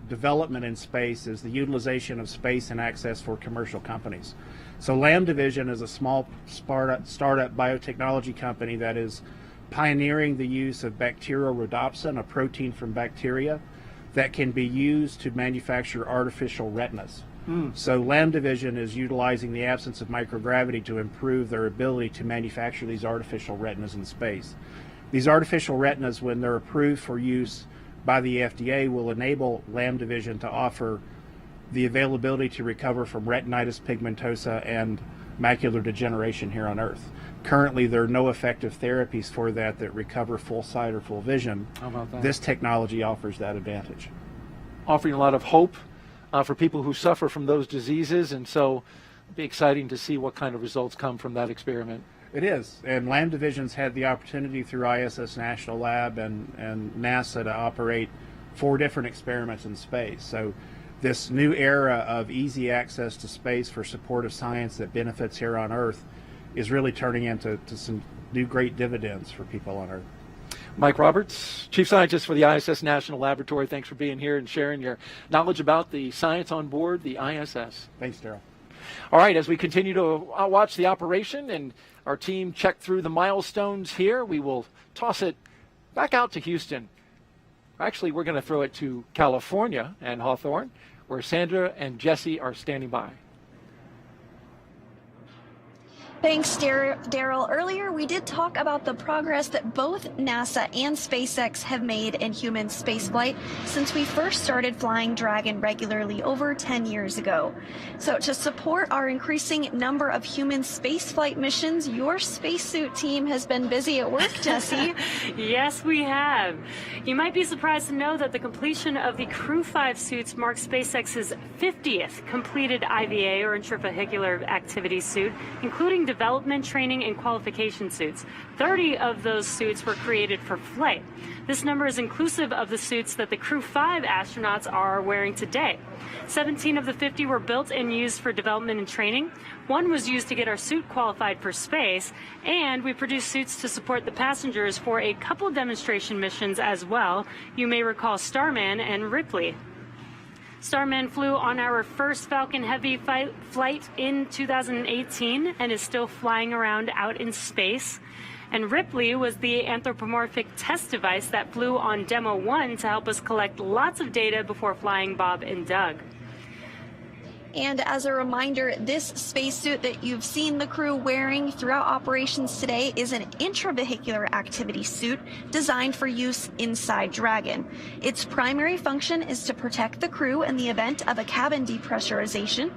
development in space is the utilization of space and access for commercial companies. So Lambda Vision is a small startup biotechnology company that is pioneering the use of bacterial rhodopsin, a protein from bacteria, that can be used to manufacture artificial retinas. So Lambda Vision is utilizing the absence of microgravity to improve their ability to manufacture these artificial retinas in space. These artificial retinas, when they're approved for use by the FDA, will enable Lambda Vision to offer the availability to recover from retinitis pigmentosa and macular degeneration here on Earth. Currently, there are no effective therapies for that recover full sight or full vision. How about that? This technology offers that advantage. Offering a lot of hope for people who suffer from those diseases, and so it'll be exciting to see what kind of results come from that experiment. It is, and Lambda Vision's had the opportunity through ISS National Lab and NASA to operate 4 different experiments in space. So this new era of easy access to space for supportive science that benefits here on Earth is really turning into some new great dividends for people on Earth. Mike Roberts, Chief Scientist for the ISS National Laboratory, thanks for being here and sharing your knowledge about the science on board the ISS. Thanks, Daryl. All right, as we continue to watch the operation and our team check through the milestones here, we will toss it back out to Houston. Actually, we're going to throw it to California and Hawthorne, where Sandra and Jesse are standing by. Thanks, Daryl. Earlier, we did talk about the progress that both NASA and SpaceX have made in human spaceflight since we first started flying Dragon regularly over 10 years ago. So to support our increasing number of human spaceflight missions, your spacesuit team has been busy at work, Jessie. Yes, we have. You might be surprised to know that the completion of the Crew 5 suits marks SpaceX's 50th completed IVA, or intravehicular activity suit, including development, training, and qualification suits. 30 of those suits were created for flight. This number is inclusive of the suits that the Crew 5 astronauts are wearing today. 17 of the 50 were built and used for development and training. One was used to get our suit qualified for space, and we produced suits to support the passengers for a couple demonstration missions as well. You may recall Starman and Ripley. Starman flew on our first Falcon Heavy flight in 2018 and is still flying around out in space. And Ripley was the anthropomorphic test device that flew on Demo 1 to help us collect lots of data before flying Bob and Doug. And as a reminder, this spacesuit that you've seen the crew wearing throughout operations today is an intravehicular activity suit designed for use inside Dragon. Its primary function is to protect the crew in the event of a cabin depressurization.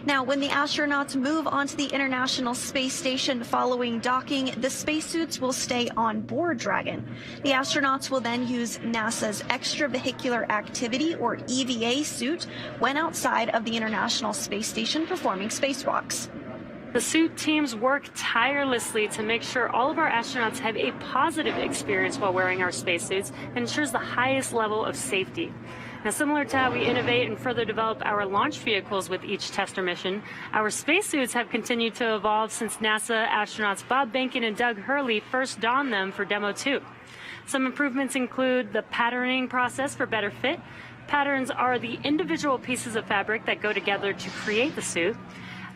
Now, when the astronauts move onto the International Space Station following docking, the spacesuits will stay on board Dragon. The astronauts will then use NASA's Extravehicular Activity, or EVA, suit when outside of the International Space Station performing spacewalks. The suit teams work tirelessly to make sure all of our astronauts have a positive experience while wearing our spacesuits and ensures the highest level of safety. Now, similar to how we innovate and further develop our launch vehicles with each tester mission, our spacesuits have continued to evolve since NASA astronauts Bob Behnken and Doug Hurley first donned them for Demo 2. Some improvements include the patterning process for better fit. Patterns are the individual pieces of fabric that go together to create the suit.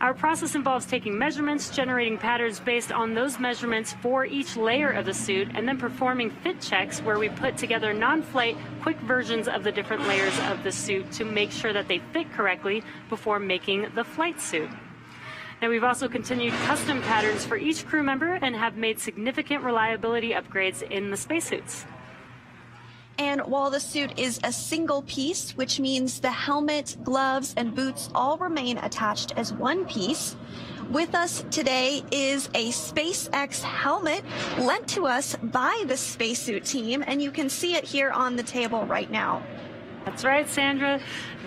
Our process involves taking measurements, generating patterns based on those measurements for each layer of the suit, and then performing fit checks where we put together non-flight, quick versions of the different layers of the suit to make sure that they fit correctly before making the flight suit. Now, we've also continued custom patterns for each crew member and have made significant reliability upgrades in the spacesuits. And while the suit is a single piece, which means the helmet, gloves, and boots all remain attached as one piece, with us today is a SpaceX helmet lent to us by the spacesuit team, and you can see it here on the table right now. That's right, Sandra.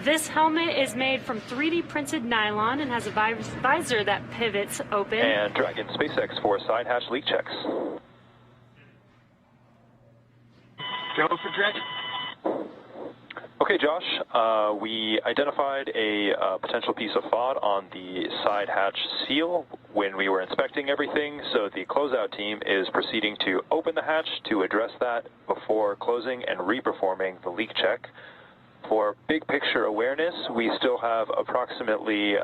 This helmet is made from 3D printed nylon and has a visor that pivots open. And Dragon SpaceX for side hatch leak checks. Go for Dragon. Okay, Josh, we identified a potential piece of FOD on the side hatch seal when we were inspecting everything, so the closeout team is proceeding to open the hatch to address that before closing and reperforming the leak check. For big picture awareness, we still have approximately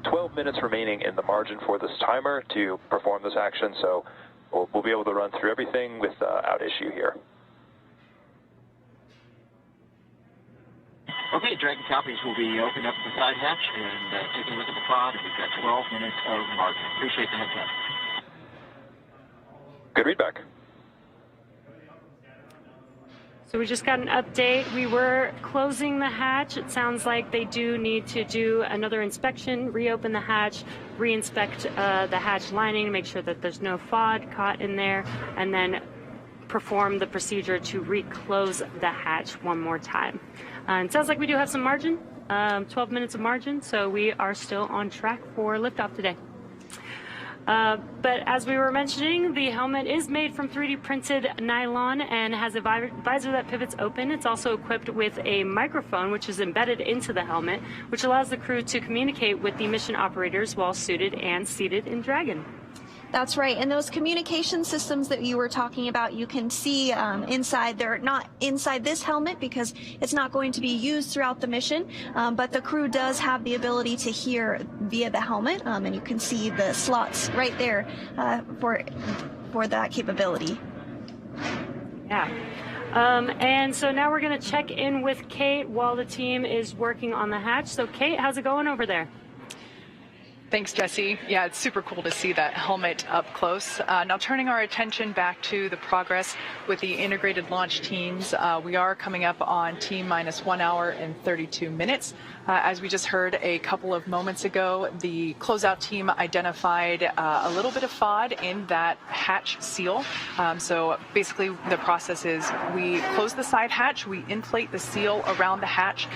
12 minutes remaining in the margin for this timer to perform this action, so we'll be able to run through everything without issue here. Okay, Dragon copies will be opening up the side hatch and taking a look at the pod. We've got 12 minutes of margin. Appreciate the heads up. Good readback. So we just got an update. We were closing the hatch. It sounds like they do need to do another inspection, reopen the hatch, re-inspect the hatch lining to make sure that there's no FOD caught in there, and then perform the procedure to reclose the hatch one more time. It sounds like we do have some margin, 12 minutes of margin, so we are still on track for liftoff today. But as we were mentioning, the helmet is made from 3D printed nylon and has a visor that pivots open. It's also equipped with a microphone, which is embedded into the helmet, which allows the crew to communicate with the mission operators while suited and seated in Dragon. That's right. And those communication systems that you were talking about, you can see inside. They're not inside this helmet because it's not going to be used throughout the mission, but the crew does have the ability to hear via the helmet, and you can see the slots right there for that capability. Yeah. And so now we're going to check in with Kate while the team is working on the hatch. So Kate, how's it going over there? Thanks, Jesse. Yeah, it's super cool to see that helmet up close. Now turning our attention back to the progress with the integrated launch teams, we are coming up on T-minus 1 hour and 32 minutes. As we just heard a couple of moments ago, the closeout team identified a little bit of FOD in that hatch seal. So basically the process is we close the side hatch, we inflate the seal around the hatch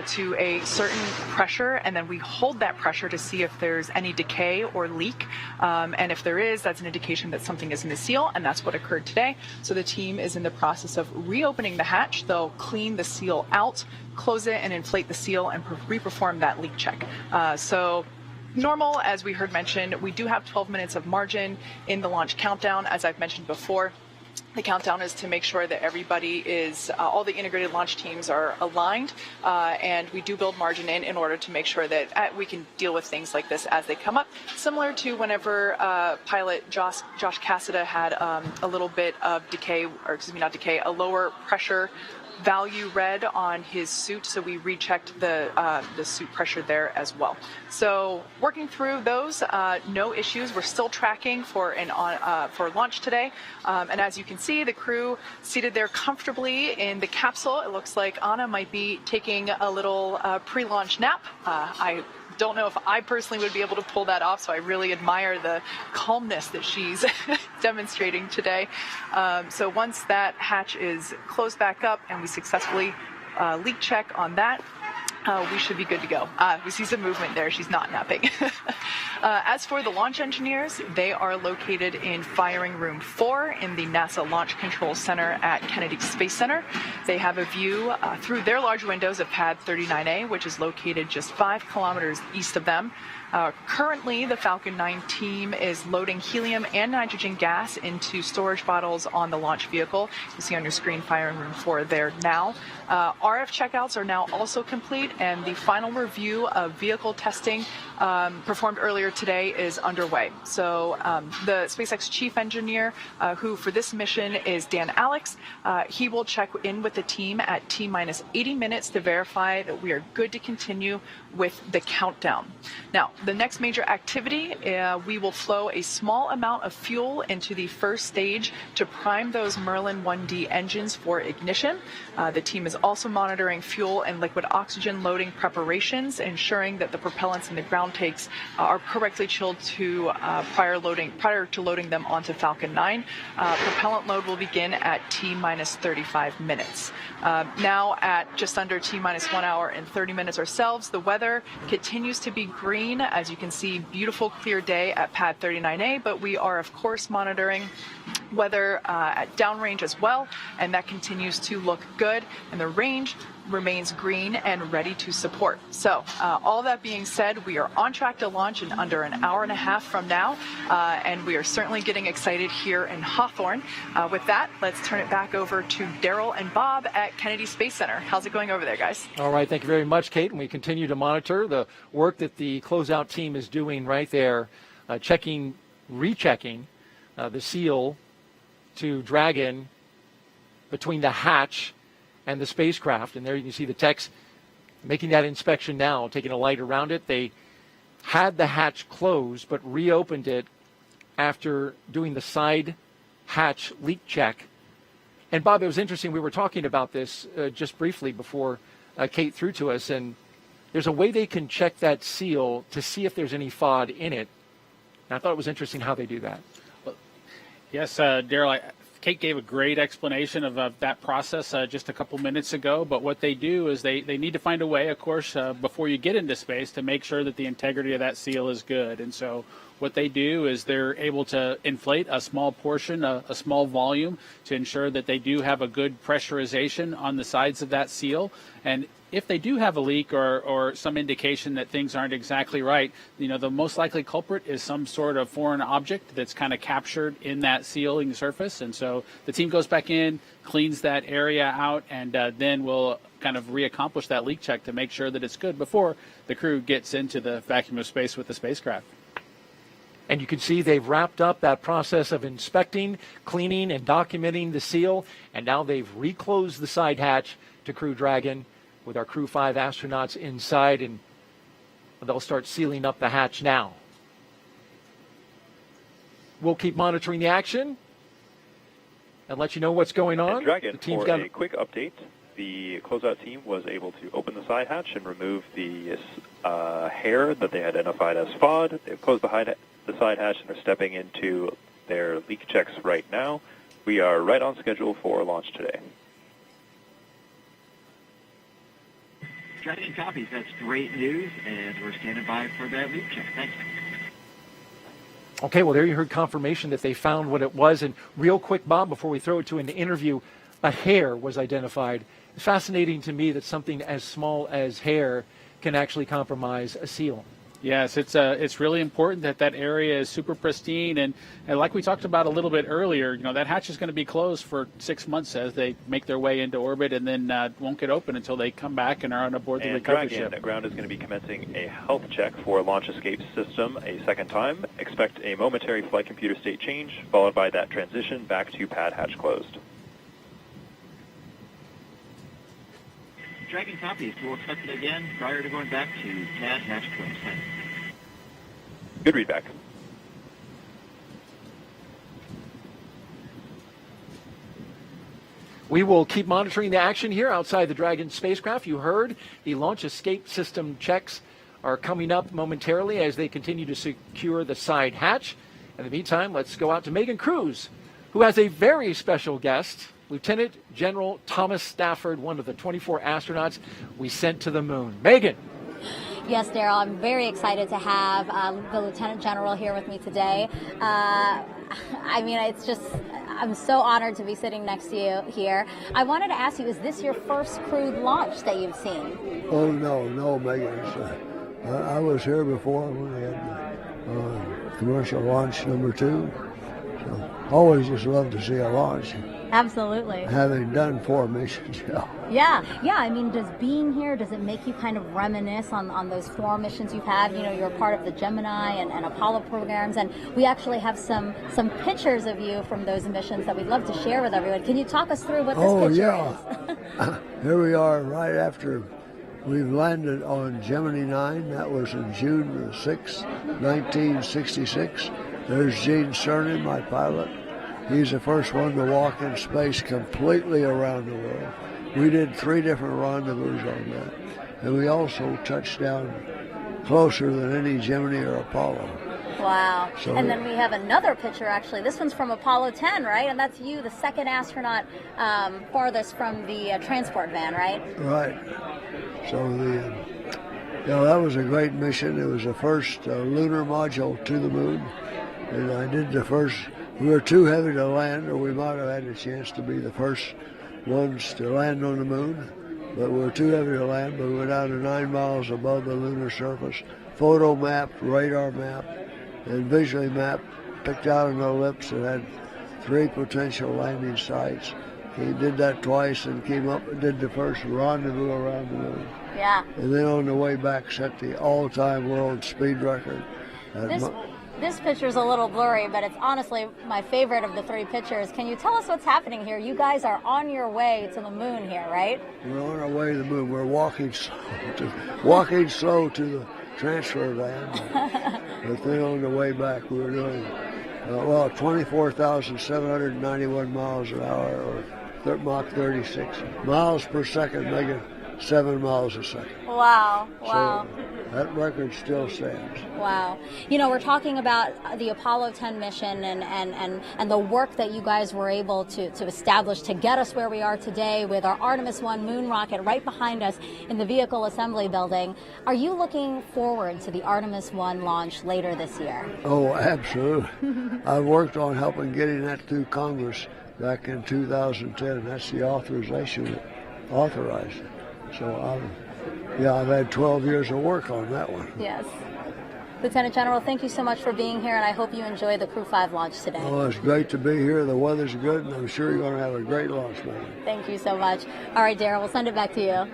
to a certain pressure, and then we hold that pressure to see if there's there's any decay or leak. And if there is, that's an indication that something is in the seal, and that's what occurred today. So the team is in the process of reopening the hatch. They'll clean the seal out, close it, and inflate the seal and re-perform that leak check. So normal, as we heard mentioned, we do have 12 minutes of margin in the launch countdown, as I've mentioned before. The countdown is to make sure that everybody is, all the integrated launch teams are aligned, and we do build margin in order to make sure that we can deal with things like this as they come up, similar to whenever pilot Josh Cassada had a little bit of decay, or excuse me, not decay, a lower pressure value read on his suit, so we rechecked the suit pressure there as well. So working through those, no issues. We're still tracking for launch today, and as you can see, the crew seated there comfortably in the capsule. It looks like Anna might be taking a little pre-launch nap. I don't know if I personally would be able to pull that off, so I really admire the calmness that she's demonstrating today. So once that hatch is closed back up and we successfully leak check on that, we should be good to go. We see some movement there. She's not napping. As for the launch engineers, they are located in Firing Room 4 in the NASA Launch Control Center at Kennedy Space Center. They have a view through their large windows of Pad 39A, which is located just 5 kilometers east of them. Currently, the Falcon 9 team is loading helium and nitrogen gas into storage bottles on the launch vehicle. You see on your screen Firing Room 4 there now. RF checkouts are now also complete, and the final review of vehicle testing performed earlier today is underway. So the SpaceX chief engineer, who for this mission is Dan Alex, he will check in with the team at T-minus 80 minutes to verify that we are good to continue with the countdown. Now, the next major activity, we will flow a small amount of fuel into the first stage to prime those Merlin 1D engines for ignition. The team is also monitoring fuel and liquid oxygen loading preparations, ensuring that the propellants in the ground tanks are correctly chilled to prior to loading them onto Falcon 9. Propellant load will begin at T-minus 35 minutes. Now at just under T-minus 1 hour and 30 minutes ourselves, the weather continues to be green. As you can see, beautiful clear day at Pad 39A, but we are of course monitoring weather at downrange as well, and that continues to look good, and the range remains green and ready to support. So all that being said, we are on track to launch in under an hour and a half from now, and we are certainly getting excited here in Hawthorne. With that, let's turn it back over to Daryl and Bob at Kennedy Space Center. How's it going over there, guys? All right, thank you very much, Kate, and we continue to monitor the work that the closeout team is doing right there, rechecking the seal to Dragon between the hatch and the spacecraft. And there you can see the techs making that inspection now, taking a light around it. They had the hatch closed, but reopened it after doing the side hatch leak check. And Bob, it was interesting. We were talking about this just briefly before Kate threw to us, and there's a way they can check that seal to see if there's any FOD in it. And I thought it was interesting how they do that. Yes, Daryl, Kate gave a great explanation of that process just a couple minutes ago. But what they do is they need to find a way, of course, before you get into space to make sure that the integrity of that seal is good. And so what they do is they're able to inflate a small portion, a small volume, to ensure that they do have a good pressurization on the sides of that seal. And if they do have a leak or some indication that things aren't exactly right, the most likely culprit is some sort of foreign object that's kind of captured in that sealing surface. And so the team goes back in, cleans that area out, and then we'll kind of reaccomplish that leak check to make sure that it's good before the crew gets into the vacuum of space with the spacecraft. And you can see they've wrapped up that process of inspecting, cleaning, and documenting the seal, and now they've reclosed the side hatch to Crew Dragon with our Crew 5 astronauts inside, and they'll start sealing up the hatch now. We'll keep monitoring the action and let you know what's going on. And Dragon, the team's for got a quick update, the closeout team was able to open the side hatch and remove the hair that they identified as FOD. They've closed the side hatch and are stepping into their leak checks right now. We are right on schedule for launch today. Dragon copies. That's great news, and we're standing by for that loop check. Thanks. Okay, well, there you heard confirmation that they found what it was. And real quick, Bob, before we throw it to an interview, a hair was identified. It's fascinating to me that something as small as hair can actually compromise a seal. Yes, it's really important that that area is super pristine, and like we talked about a little bit earlier, that hatch is going to be closed for 6 months as they make their way into orbit, and then won't get open until they come back and are on aboard the recovery ship. Dragon Ground is going to be commencing a health check for launch escape system a second time. Expect a momentary flight computer state change, followed by that transition back to pad hatch closed. Dragon copies. We'll expect it again prior to going back to pad hatch closed. Thanks. Good readback. We will keep monitoring the action here outside the Dragon spacecraft. You heard the launch escape system checks are coming up momentarily as they continue to secure the side hatch. In the meantime, let's go out to Megan Cruz, who has a very special guest, Lieutenant General Thomas Stafford, one of the 24 astronauts we sent to the moon. Megan. Yes, Daryl, I'm very excited to have the Lieutenant General here with me today. I mean, I'm so honored to be sitting next to you here. I wanted to ask you, is this your first crewed launch that you've seen? Oh, no, Megan. I was here before when we had the commercial launch number 2. So always just love to see a launch. Absolutely. Having done 4 missions, Yeah. I mean, does it make you kind of reminisce on those 4 missions you've had? You're part of the Gemini and Apollo programs, and we actually have some pictures of you from those missions that we'd love to share with everyone. Can you talk us through what this picture is? Here we are right after we've landed on Gemini 9. That was in June 6, 1966. There's Gene Cernan, my pilot. He's the first one to walk in space completely around the world. We did 3 different rendezvous on that. And we also touched down closer than any Gemini or Apollo. Wow. So, and then we have another picture, actually. This one's from Apollo 10, right? And that's you, the second astronaut farthest from the transport van, right? Right. So that was a great mission. It was the first lunar module to the moon. And I did the first. We were too heavy to land, or we might have had a chance to be the first ones to land on the moon. But we were too heavy to land, but we went down to 9 miles above the lunar surface, photo mapped, radar mapped, and visually mapped, picked out an ellipse that had 3 potential landing sites. He did that twice and came up and did the first rendezvous around the moon. Yeah. And then on the way back set the all-time world speed record. This picture's a little blurry, but it's honestly my favorite of the 3 pictures. Can you tell us what's happening here? You guys are on your way to the moon here, right? We're on our way to the moon. We're walking slow to the transfer van. But then on the way back, we were doing 24,791 miles an hour, or Mach 36 miles per second, making 7 miles a second. Wow. So that record still stands. Wow. We're talking about the Apollo 10 mission and the work that you guys were able to establish to get us where we are today with our Artemis 1 moon rocket right behind us in the vehicle assembly building. Are you looking forward to the Artemis 1 launch later this year? Oh, absolutely. I've worked on helping getting that through Congress back in 2010. That's the authorization that authorized it. So I've had 12 years of work on that one. Yes. Lieutenant General, thank you so much for being here, and I hope you enjoy the Crew 5 launch today. Oh, it's great to be here. The weather's good, and I'm sure you're going to have a great launch, man. Thank you so much. All right, Darren, we'll send it back to you.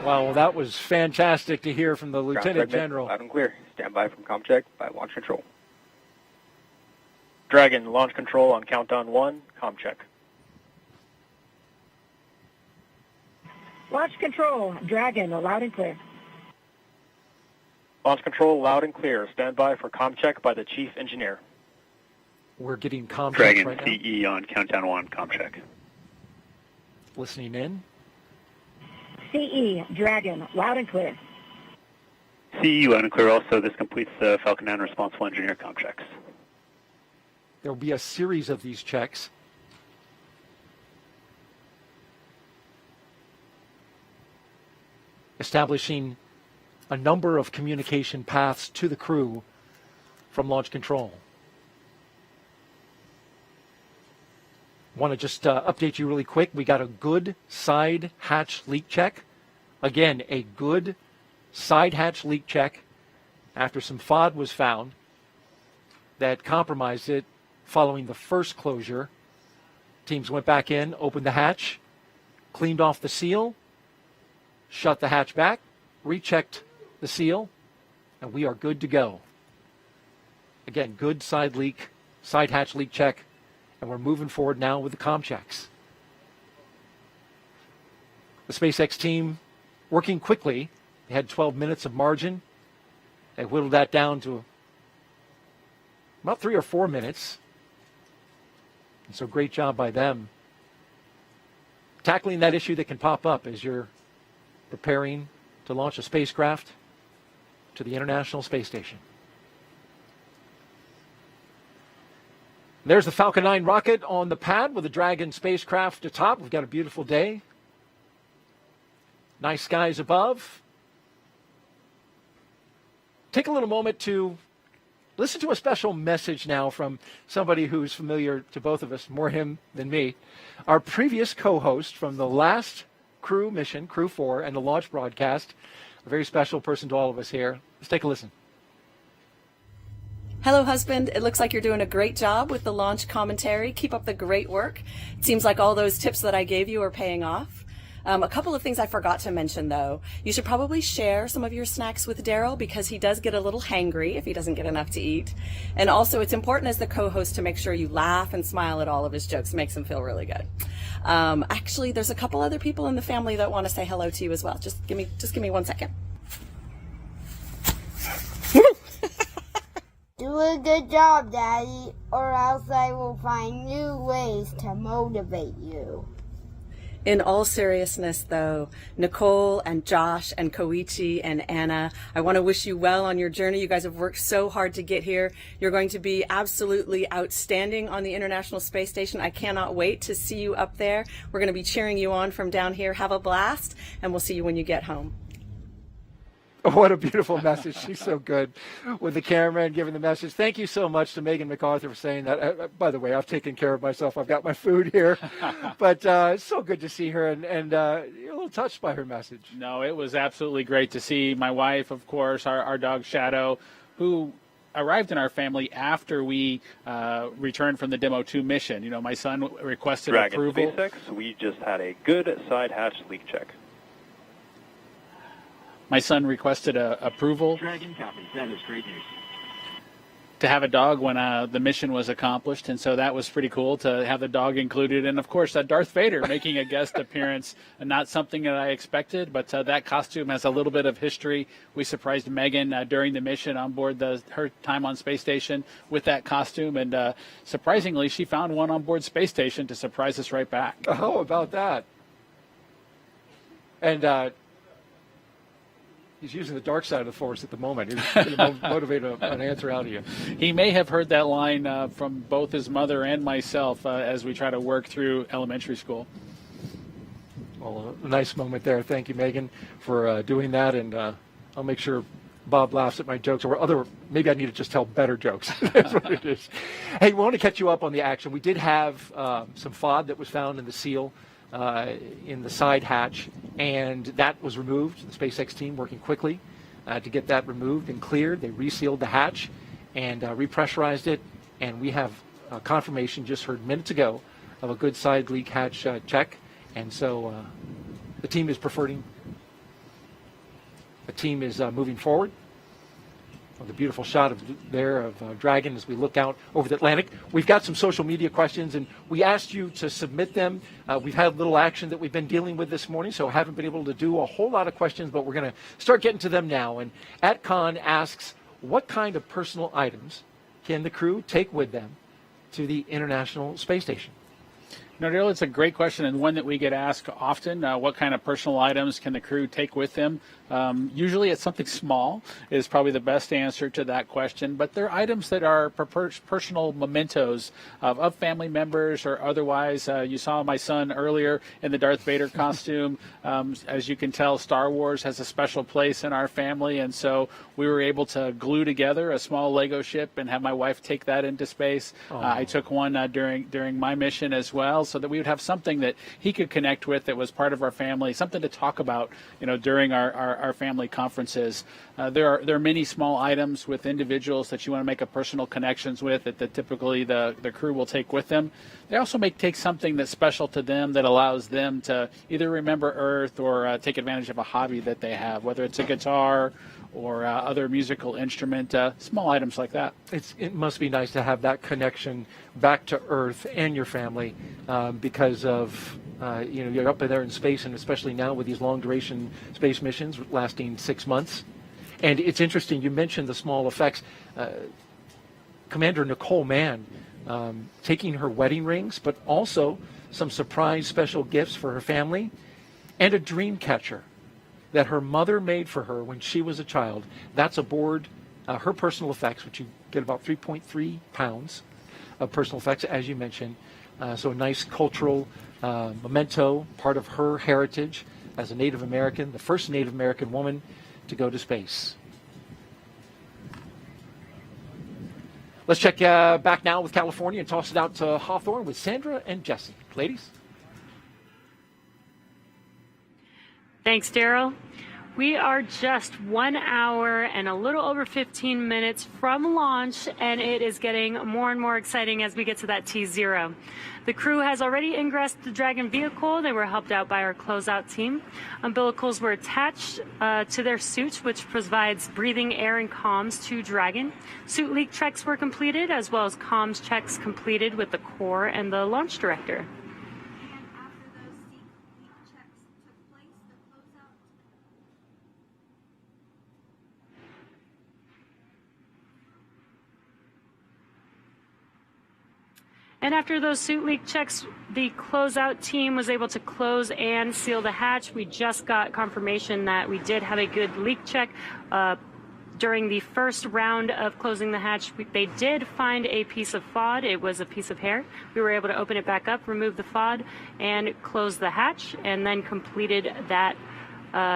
Wow, well, that was fantastic to hear from the Lieutenant General. Loud and clear. Stand by from ComCheck by Launch Control. Dragon, Launch Control on countdown 1, ComCheck. Launch Control, Dragon, loud and clear. Launch Control, loud and clear. Stand by for ComCheck by the Chief Engineer. We're getting ComCheck Dragon, right now. CE on countdown 1, ComCheck. Listening in. CE, Dragon, loud and clear. CE, loud and clear also. This completes the Falcon 9 Responsible Engineer ComChecks. There will be a series of these checks. establishing a number of communication paths to the crew from launch control. Want to just update you really quick. We got a good side hatch leak check. Again, a good side hatch leak check after some FOD was found that compromised it following the first closure. Teams went back in, opened the hatch, cleaned off the seal, shut the hatch back, rechecked the seal, and we are good to go. Again, good side hatch leak check, and we're moving forward now with the comm checks. The SpaceX team working quickly. They had 12 minutes of margin. They whittled that down to about 3 or 4 minutes. And so great job by them tackling that issue that can pop up as you're preparing to launch a spacecraft to the International Space Station. There's the Falcon 9 rocket on the pad with the Dragon spacecraft atop. We've got a beautiful day. Nice skies above. Take a little moment to listen to a special message now from somebody who's familiar to both of us, more him than me. Our previous co-host from the last crew mission, Crew 4, and the launch broadcast, a very special person to all of us here. Let's take a listen. Hello, husband. It looks like you're doing a great job with the launch commentary. Keep up the great work. It seems like all those tips that I gave you are paying off. A couple of things I forgot to mention, though. You should probably share some of your snacks with Daryl because he does get a little hangry if he doesn't get enough to eat. And also, it's important as the co-host to make sure you laugh and smile at all of his jokes. It makes him feel really good. Actually, there's a couple other people in the family that want to say hello to you as well. Just give me 1 second. Do a good job, Daddy, or else I will find new ways to motivate you. In all seriousness, though, Nicole and Josh and Koichi and Anna, I want to wish you well on your journey. You guys have worked so hard to get here. You're going to be absolutely outstanding on the International Space Station. I cannot wait to see you up there. We're going to be cheering you on from down here. Have a blast, and we'll see you when you get home. What a beautiful message. She's so good with the camera and giving the message. Thank you so much to Megan MacArthur for saying that. By the way, I've taken care of myself. I've got my food here. But it's so good to see her, and you're a little touched by her message. No, it was absolutely great to see my wife, of course, our dog Shadow, who arrived in our family after we returned from the Demo 2 mission. You know, my son requested Dragon approval. SpaceX, we just had a good side hatch leak check. My son requested approval Dragon copies. That is great news. to have a dog when the mission was accomplished, and so that was pretty cool to have the dog included. And, of course, Darth Vader making a guest appearance, not something that I expected, but that costume has a little bit of history. We surprised Megan during the mission on board her time on Space Station with that costume, and surprisingly, she found one on board Space Station to surprise us right back. How about that? And he's using the dark side of the Force at the moment. He's going to motivate an answer out of you. He may have heard that line from both his mother and myself as we try to work through elementary school. Well, a nice moment there. Thank you, Megan, for doing that. And I'll make sure Bob laughs at my jokes, or maybe I need to just tell better jokes. That's what it is. Hey, we want to catch you up on the action. We did have some FOD that was found in the seal in the side hatch, and that was removed. The SpaceX team working quickly to get that removed and cleared. They resealed the hatch and repressurized it, and we have confirmation just heard minutes ago of a good side leak hatch check, and so the team is moving forward. The beautiful shot of Dragon as we look out over the Atlantic. We've got some social media questions, and we asked you to submit them. We've had a little action that we've been dealing with this morning, so haven't been able to do a whole lot of questions, but we're going to start getting to them now. And @Con asks, what kind of personal items can the crew take with them to the International Space Station? No, Daryl, it's a great question and one that we get asked often. What kind of personal items can the crew take with them? Usually it's something small is probably the best answer to that question, but they're items that are personal mementos of family members or otherwise. You saw my son earlier in the Darth Vader costume. As you can tell, Star Wars has a special place in our family, and so we were able to glue together a small Lego ship and have my wife take that into space. I took one during my mission as well, so that we would have something that he could connect with that was part of our family, something to talk about, during our family conferences. There are many small items with individuals that you want to make a personal connections with that typically the crew will take with them. They also may take something that's special to them that allows them to either remember Earth or take advantage of a hobby that they have, whether it's a guitar or other musical instrument, small items like that. It must be nice to have that connection back to Earth and your family because of, you're up there in space, and especially now with these long-duration space missions lasting 6 months. And it's interesting, you mentioned the small effects. Commander Nicole Mann taking her wedding rings, but also some surprise special gifts for her family and a dream catcher that her mother made for her when she was a child. That's aboard her personal effects, which you get about 3.3 pounds of personal effects, as you mentioned. So a nice cultural memento, part of her heritage as a Native American, the first Native American woman to go to space. Let's check back now with California and toss it out to Hawthorne with Sandra and Jesse. Ladies? Thanks, Daryl. We are just 1 hour and a little over 15 minutes from launch, and it is getting more and more exciting as we get to that T0. The crew has already ingressed the Dragon vehicle. They were helped out by our closeout team. Umbilicals were attached to their suits, which provides breathing air and comms to Dragon. Suit leak checks were completed, as well as comms checks completed with the core and the launch director. And after those suit leak checks, the closeout team was able to close and seal the hatch. We just got confirmation that we did have a good leak check. During the first round of closing the hatch, they did find a piece of FOD. It was a piece of hair. We were able to open it back up, remove the FOD, and close the hatch, and then completed that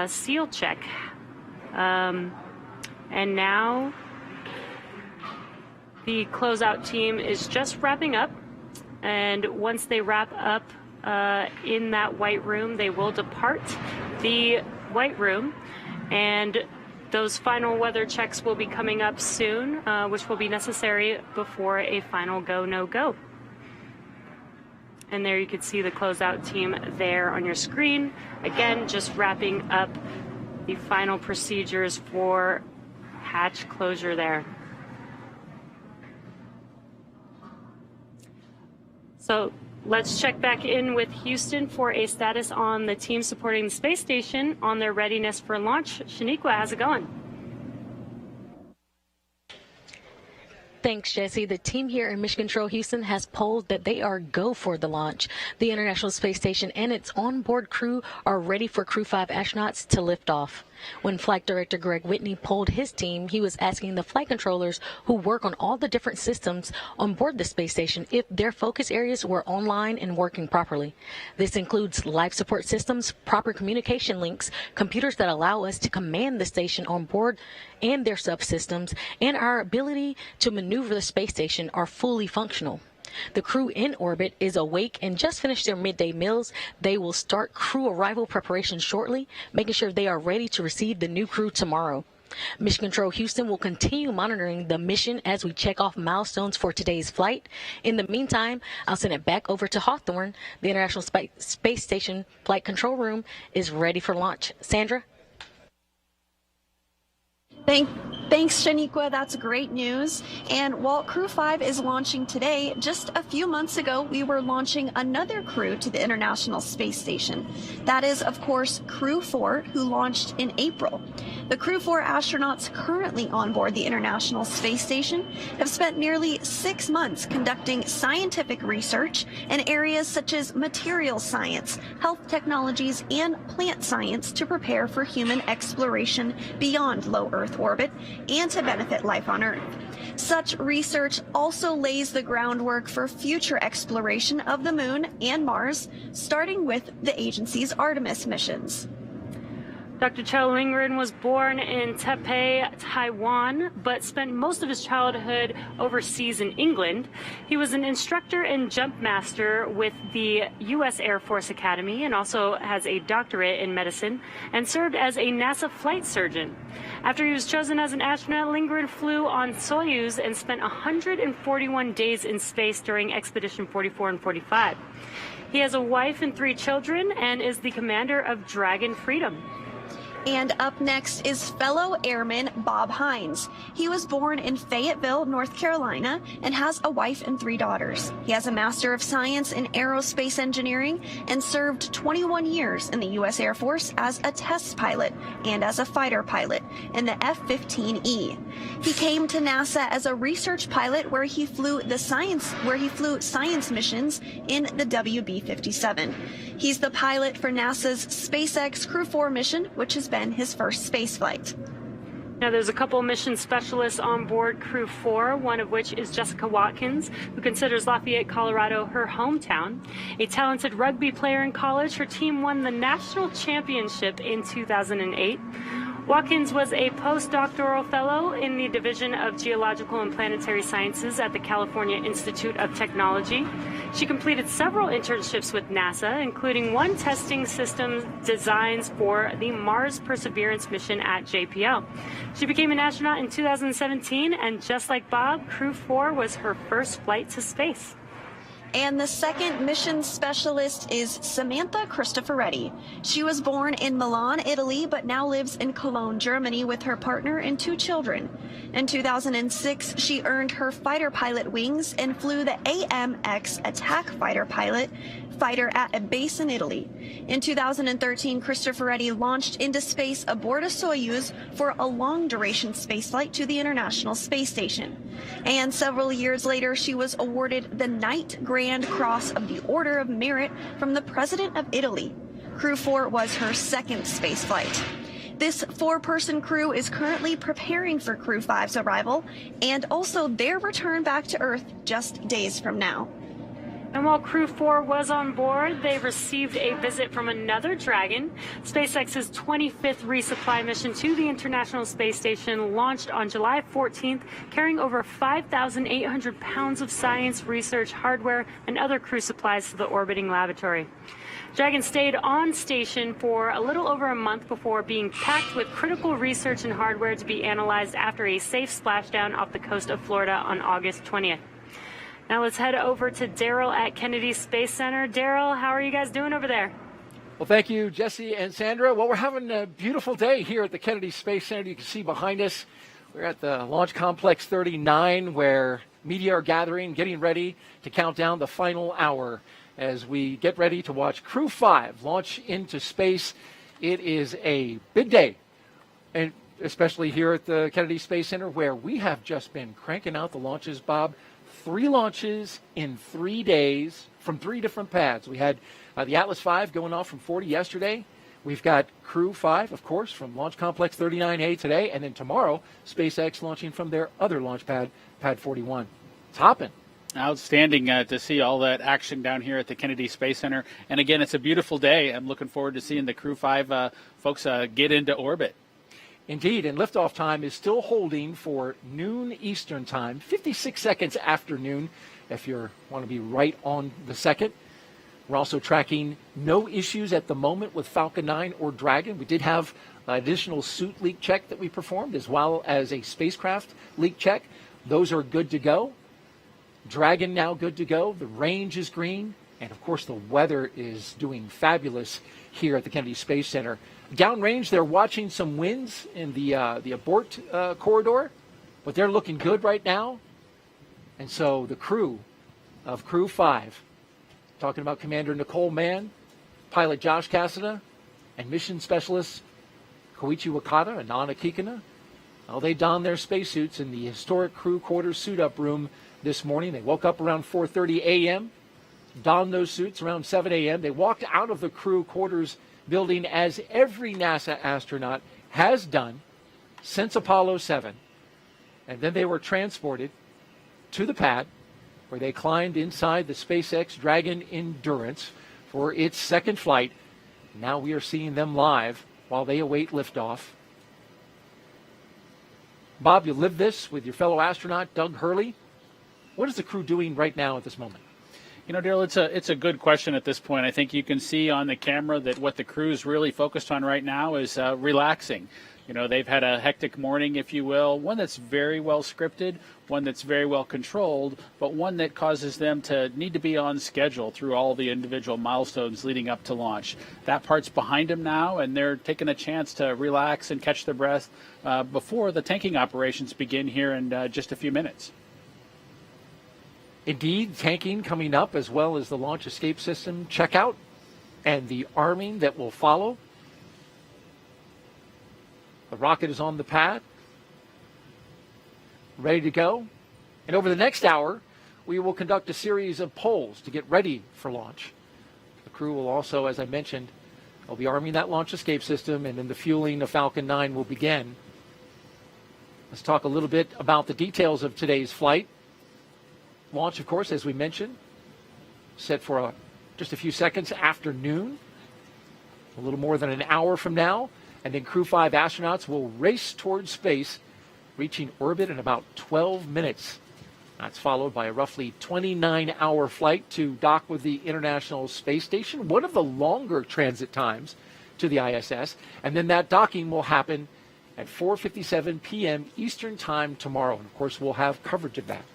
seal check. And now the closeout team is just wrapping up. And once they wrap up in that white room, they will depart the white room. And those final weather checks will be coming up soon, which will be necessary before a final go, no go. And there you can see the closeout team there on your screen. Again, just wrapping up the final procedures for hatch closure there. So let's check back in with Houston for a status on the team supporting the space station on their readiness for launch. Shaniqua, how's it going? Thanks, Jesse. The team here in Mission Control Houston has polled that they are go for the launch. The International Space Station and its onboard crew are ready for Crew 5 astronauts to lift off. When Flight Director Greg Whitney polled his team, he was asking the flight controllers who work on all the different systems on board the space station if their focus areas were online and working properly. This includes life support systems, proper communication links, computers that allow us to command the station on board and their subsystems, and our ability to maneuver the space station are fully functional. The crew in orbit is awake and just finished their midday meals. They will start crew arrival preparations shortly, making sure they are ready to receive the new crew tomorrow. Mission Control Houston will continue monitoring the mission as we check off milestones for today's flight. In the meantime, I'll send it back over to Hawthorne. The International Space Station Flight Control Room is ready for launch. Sandra? Thanks, Shaniqua. That's great news. And while Crew 5 is launching today, just a few months ago, we were launching another crew to the International Space Station. That is, of course, Crew 4, who launched in April. The Crew 4 astronauts currently on board the International Space Station have spent nearly 6 months conducting scientific research in areas such as materials science, health technologies, and plant science to prepare for human exploration beyond low Earth orbit and to benefit life on Earth. Such research also lays the groundwork for future exploration of the Moon and Mars, starting with the agency's Artemis missions. Dr. Chow Lingren was born in Taipei, Taiwan, but spent most of his childhood overseas in England. He was an instructor and jump master with the U.S. Air Force Academy and also has a doctorate in medicine and served as a NASA flight surgeon. After he was chosen as an astronaut, Lingren flew on Soyuz and spent 141 days in space during Expedition 44 and 45. He has a wife and 3 children and is the commander of Dragon Freedom. And up next is fellow airman Bob Hines. He was born in Fayetteville, North Carolina, and has a wife and 3 daughters. He has a Master of Science in Aerospace Engineering and served 21 years in the U.S. Air Force as a test pilot and as a fighter pilot in the F-15E. He came to NASA as a research pilot where he flew science missions in the WB-57. He's the pilot for NASA's SpaceX Crew 4 mission, which has been his first space flight. Now, there's a couple mission specialists on board Crew 4, one of which is Jessica Watkins, who considers Lafayette, Colorado, her hometown. A talented rugby player in college, her team won the national championship in 2008. Watkins was a postdoctoral fellow in the Division of Geological and Planetary Sciences at the California Institute of Technology. She completed several internships with NASA, including one testing systems designs for the Mars Perseverance mission at JPL. She became an astronaut in 2017, and just like Bob, Crew 4 was her first flight to space. And the second mission specialist is Samantha Cristoforetti. She was born in Milan, Italy, but now lives in Cologne, Germany with her partner and 2 children. In 2006, she earned her fighter pilot wings and flew the AMX attack fighter at a base in Italy. In 2013, Cristoforetti launched into space aboard a Soyuz for a long-duration spaceflight to the International Space Station. And several years later, she was awarded the Knight Grand Cross of the Order of Merit from the President of Italy. Crew 4 was her second spaceflight. This 4-person crew is currently preparing for Crew 5's arrival and also their return back to Earth just days from now. And while Crew 4 was on board, they received a visit from another Dragon. SpaceX's 25th resupply mission to the International Space Station launched on July 14th, carrying over 5,800 pounds of science, research, hardware, and other crew supplies to the orbiting laboratory. Dragon stayed on station for a little over a month before being packed with critical research and hardware to be analyzed after a safe splashdown off the coast of Florida on August 20th. Now let's head over to Daryl at Kennedy Space Center. Daryl, how are you guys doing over there? Well, thank you, Jesse and Sandra. Well, we're having a beautiful day here at the Kennedy Space Center. You can see behind us, we're at the Launch Complex 39, where media are gathering, getting ready to count down the final hour as we get ready to watch Crew 5 launch into space. It is a big day, and especially here at the Kennedy Space Center, where we have just been cranking out the launches, Bob. 3 launches in 3 days from 3 different pads. We had the Atlas V going off from 40 yesterday. We've got Crew 5, of course, from Launch Complex 39A today. And then tomorrow, SpaceX launching from their other launch pad, Pad 41. It's hopping. Outstanding to see all that action down here at the Kennedy Space Center. And again, it's a beautiful day. I'm looking forward to seeing the Crew 5 folks get into orbit. Indeed, and liftoff time is still holding for noon Eastern time, 56 seconds after noon, if you want to be right on the second. We're also tracking no issues at the moment with Falcon 9 or Dragon. We did have an additional suit leak check that we performed, as well as a spacecraft leak check. Those are good to go. Dragon now good to go. The range is green. And, of course, the weather is doing fabulous here at the Kennedy Space Center. Downrange, they're watching some winds in the abort corridor, but they're looking good right now. And so the crew of Crew 5, talking about Commander Nicole Mann, pilot Josh Cassada, and mission specialists Koichi Wakata and Anna Kikina, well, they donned their spacesuits in the historic crew quarters suit-up room this morning. They woke up around 4:30 a.m., donned those suits around 7 a.m. They walked out of the crew quarters building as every NASA astronaut has done since Apollo 7. And then they were transported to the pad where they climbed inside the SpaceX Dragon Endurance for its second flight. Now we are seeing them live while they await liftoff. Bob, you lived this with your fellow astronaut, Doug Hurley. What is the crew doing right now at this moment? You know, Daryl, it's a good question at this point. I think you can see on the camera that what the crew is really focused on right now is relaxing. You know, they've had a hectic morning, if you will, one that's very well scripted, one that's very well controlled, but one that causes them to need to be on schedule through all the individual milestones leading up to launch. That part's behind them now, and they're taking a chance to relax and catch their breath before the tanking operations begin here in just a few minutes. Indeed, tanking coming up, as well as the launch escape system checkout and the arming that will follow. The rocket is on the pad, ready to go. And over the next hour, we will conduct a series of polls to get ready for launch. The crew will also, as I mentioned, will be arming that launch escape system, and then the fueling of Falcon 9 will begin. Let's talk a little bit about the details of today's flight. Launch, of course, as we mentioned, set for just a few seconds after noon, a little more than an hour from now. And then Crew 5 astronauts will race towards space, reaching orbit in about 12 minutes. That's followed by a roughly 29-hour flight to dock with the International Space Station, one of the longer transit times to the ISS. And then that docking will happen at 4:57 p.m. Eastern Time tomorrow. And, of course, we'll have coverage of that.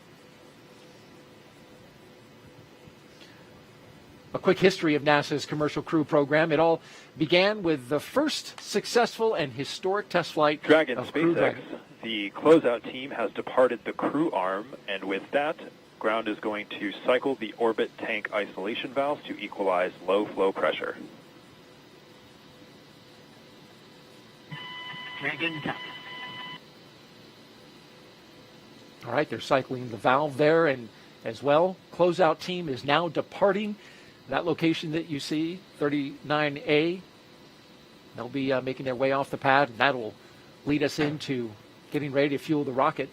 A quick history of NASA's Commercial Crew program. It all began with the first successful and historic test flight Dragon of SpaceX. Crew Dragon. The closeout team has departed the crew arm, and with that, ground is going to cycle the orbit tank isolation valves to equalize low flow pressure. Dragon tap. All right, they're cycling the valve there, and as well, closeout team is now departing that location that you see, 39A. They'll be making their way off the pad, and that'll lead us into getting ready to fuel the rocket.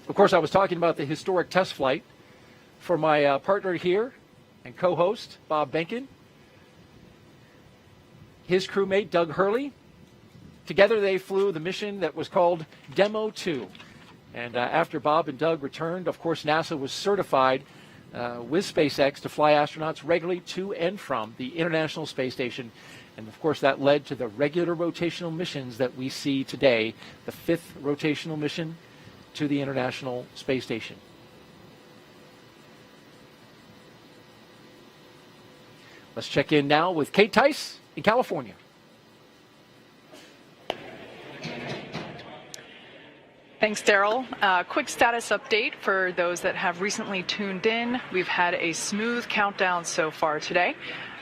Of course, I was talking about the historic test flight for my partner here and co-host, Bob Benkin. His crewmate, Doug Hurley. Together they flew the mission that was called Demo 2. And after Bob and Doug returned, of course, NASA was certified with SpaceX to fly astronauts regularly to and from the International Space Station. And, of course, that led to the regular rotational missions that we see today, the 5th rotational mission to the International Space Station. Let's check in now with Kate Tice in California. Thanks, Daryl. Quick status update for those that have recently tuned in. We've had a smooth countdown so far today.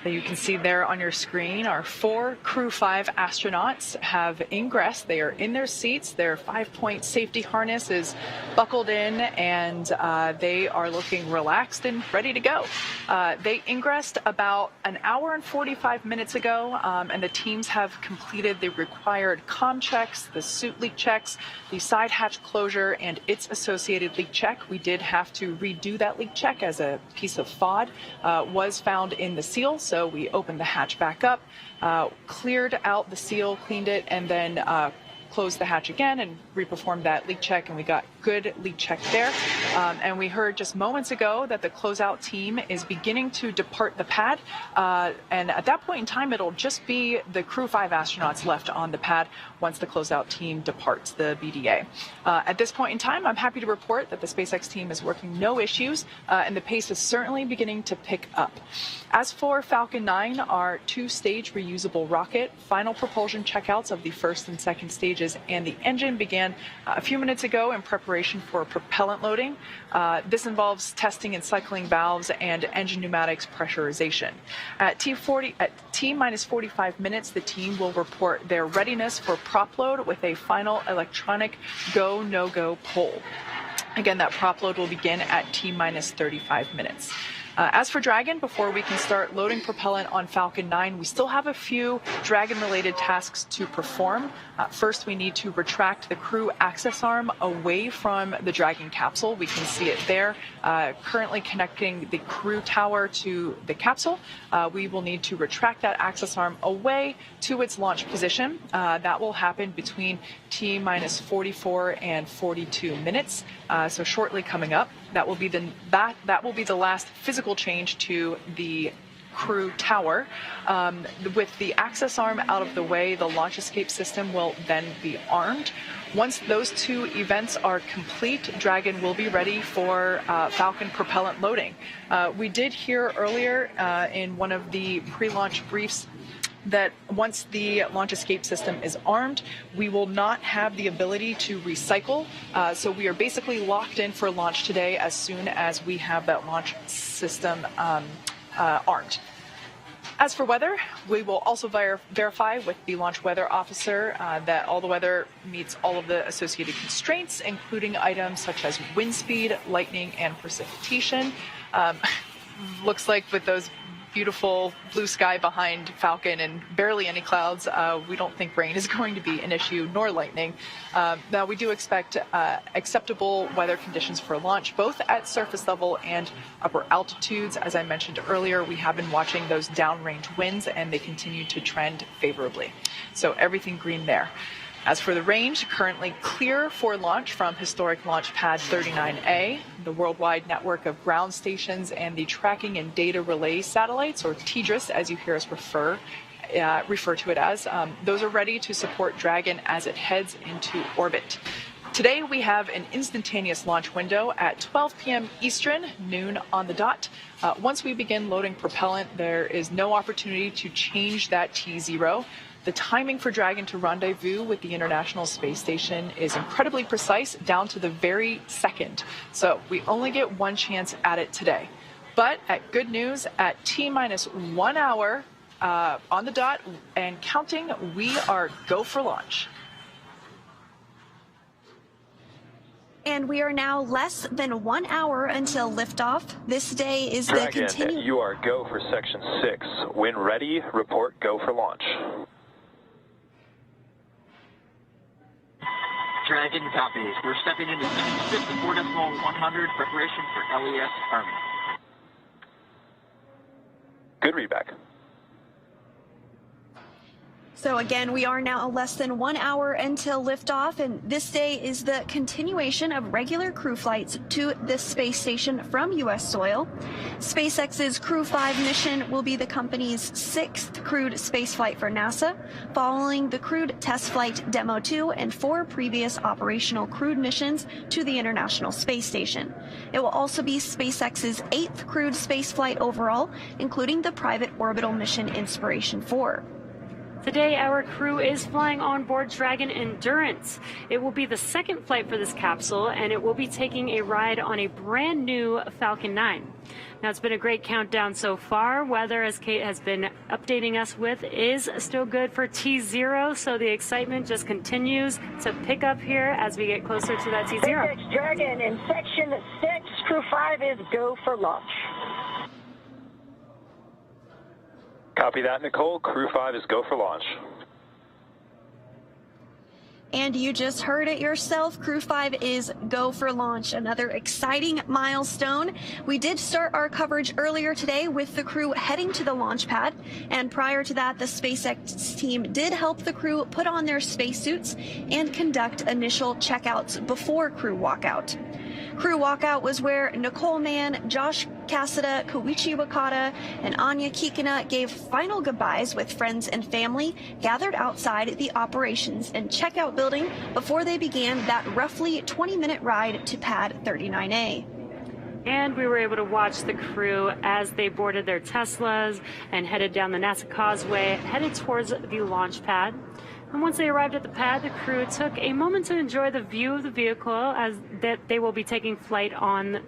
You can see there on your screen, our 4 Crew 5 astronauts have ingressed. They are in their seats. Their 5-point safety harness is buckled in, and they are looking relaxed and ready to go. They ingressed about an hour and 45 minutes ago, and the teams have completed the required comm checks, the suit leak checks, the side hatch closure, and its associated leak check. We did have to redo that leak check as a piece of FOD was found in the seal. So we opened the hatch back up, cleared out the seal, cleaned it, and then closed the hatch again and reperformed that leak check, and we got good lead check there. And we heard just moments ago that the closeout team is beginning to depart the pad. And at that point in time, it'll just be the Crew 5 astronauts left on the pad once the closeout team departs the BDA. At this point in time, I'm happy to report that the SpaceX team is working no issues, and the pace is certainly beginning to pick up. As for Falcon 9, our two-stage reusable rocket, final propulsion checkouts of the first and second stages and the engine began a few minutes ago in preparation for propellant loading. This involves testing and cycling valves and engine pneumatics pressurization. At T-minus 45 minutes, the team will report their readiness for prop load with a final electronic go, no-go poll. Again, that prop load will begin at T-minus 35 minutes. As for Dragon, before we can start loading propellant on Falcon 9, we still have a few Dragon-related tasks to perform. First, we need to retract the crew access arm away from the Dragon capsule. We can see it there, currently connecting the crew tower to the capsule. We will need to retract that access arm away to its launch position. That will happen between T-minus 44 and 42 minutes, so shortly coming up. That will be the last physical change to the crew tower. With the access arm out of the way, the launch escape system will then be armed. Once those two events are complete, Dragon will be ready for Falcon propellant loading. We did hear earlier in one of the pre-launch briefs that once the launch escape system is armed, we will not have the ability to recycle. So we are basically locked in for launch today as soon as we have that launch system armed. As for weather, we will also verify with the launch weather officer that all the weather meets all of the associated constraints, including items such as wind speed, lightning, and precipitation. Looks like with those beautiful blue sky behind Falcon and barely any clouds, we don't think rain is going to be an issue, nor lightning. Now, we do expect acceptable weather conditions for launch, both at surface level and upper altitudes. As I mentioned earlier, we have been watching those downrange winds, and they continue to trend favorably. So everything green there. As for the range, currently clear for launch from historic launch pad 39A, the worldwide network of ground stations, and the tracking and data relay satellites, or TDRS, as you hear us refer to it as. Those are ready to support Dragon as it heads into orbit. Today, we have an instantaneous launch window at 12 p.m. Eastern, noon on the dot. Once we begin loading propellant, there is no opportunity to change that T0. The timing for Dragon to rendezvous with the International Space Station is incredibly precise, down to the very second. So we only get one chance at it today. But at good news, at T-minus 1 hour on the dot and counting, we are go for launch. And we are now less than 1 hour until liftoff. This day is the Dragon, you are go for Section 6. When ready, report go for launch. Dragon copies. We're stepping into Section 6 at 4.100, preparation for LES Army. Good readback. So again, we are now less than 1 hour until liftoff, and this day is the continuation of regular crew flights to the space station from U.S. soil. SpaceX's Crew 5 mission will be the company's 6th crewed spaceflight for NASA, following the crewed test flight Demo 2 and 4 previous operational crewed missions to the International Space Station. It will also be SpaceX's 8th crewed spaceflight overall, including the private orbital mission Inspiration 4. Today, our crew is flying on board Dragon Endurance. It will be the second flight for this capsule, and it will be taking a ride on a brand new Falcon 9. Now, it's been a great countdown so far. Weather, as Kate has been updating us with, is still good for T0, so the excitement just continues to pick up here as we get closer to that T0. SpaceX Dragon in Section 6, Crew 5 is go for launch. Copy that, Nicole. Crew 5 is go for launch. And you just heard it yourself, Crew 5 is go for launch, another exciting milestone. We did start our coverage earlier today with the crew heading to the launch pad, and prior to that, the SpaceX team did help the crew put on their spacesuits and conduct initial checkouts before crew walkout. Crew walkout was where Nicole Mann, Josh Cassada, Koichi Wakata, and Anya Kikina gave final goodbyes with friends and family gathered outside the operations and checkout building before they began that roughly 20-minute ride to pad 39A. And we were able to watch the crew as they boarded their Teslas and headed down the NASA Causeway, headed towards the launch pad. And once they arrived at the pad, the crew took a moment to enjoy the view of the vehicle as that they will be taking flight on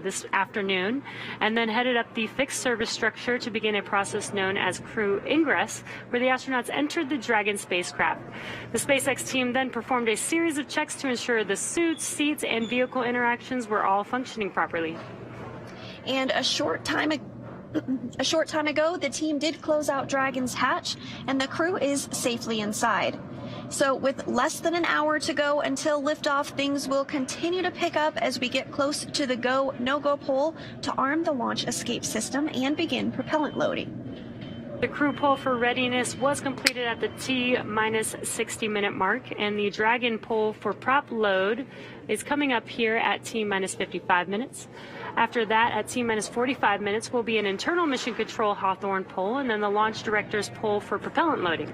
this afternoon, and then headed up the fixed service structure to begin a process known as crew ingress, where the astronauts entered the Dragon spacecraft. The SpaceX team then performed a series of checks to ensure the suits, seats, and vehicle interactions were all functioning properly. And a short time ago, the team did close out Dragon's hatch, and the crew is safely inside. So with less than an hour to go until liftoff, things will continue to pick up as we get close to the go, no-go pole to arm the launch escape system and begin propellant loading. The crew poll for readiness was completed at the T-minus 60-minute mark, and the Dragon poll for prop load is coming up here at T-minus 55 minutes. After that, at T-minus 45 minutes, will be an internal mission control Hawthorne poll, and then the launch director's poll for propellant loading.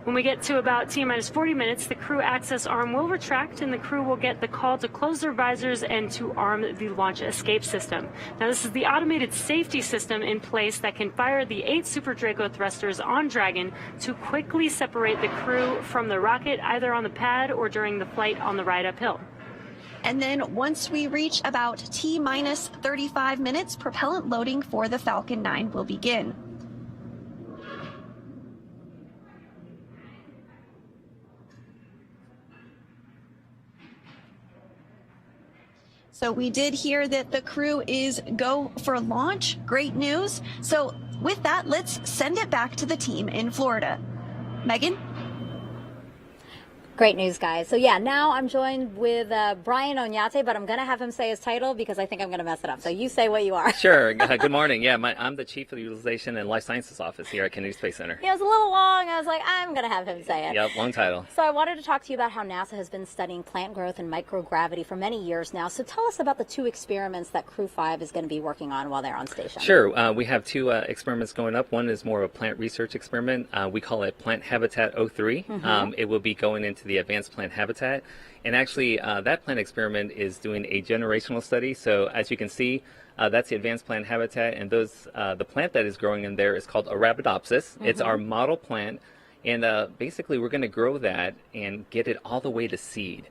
When we get to about T-minus 40 minutes, the crew access arm will retract, and the crew will get the call to close their visors and to arm the launch escape system. Now, this is the automated safety system in place that can fire the 8 Super Draco thrusters on Dragon to quickly separate the crew from the rocket, either on the pad or during the flight on the ride uphill. And then once we reach about T-minus 35 minutes, propellant loading for the Falcon 9 will begin. So we did hear that the crew is go for launch. Great news. So with that, let's send it back to the team in Florida. Megan? Great news, guys. So yeah, now I'm joined with Brian Onyate, but I'm going to have him say his title because I think I'm going to mess it up. So you say what you are. Sure. Good morning. Yeah, I'm the Chief of the Utilization and Life Sciences Office here at Kennedy Space Center. Yeah, it was a little long. I was like, I'm going to have him say it. Yep, long title. So I wanted to talk to you about how NASA has been studying plant growth and microgravity for many years now. So tell us about the 2 experiments that Crew 5 is going to be working on while they're on station. Sure. We have 2 experiments going up. One is more of a plant research experiment. We call it Plant Habitat 03. It will be going into the Advanced Plant Habitat. And actually, that plant experiment is doing a generational study. So as you can see, that's the advanced plant habitat, and the plant that is growing in there is called Arabidopsis. It's our model plant, and basically we're going to grow that and get it all the way to seed.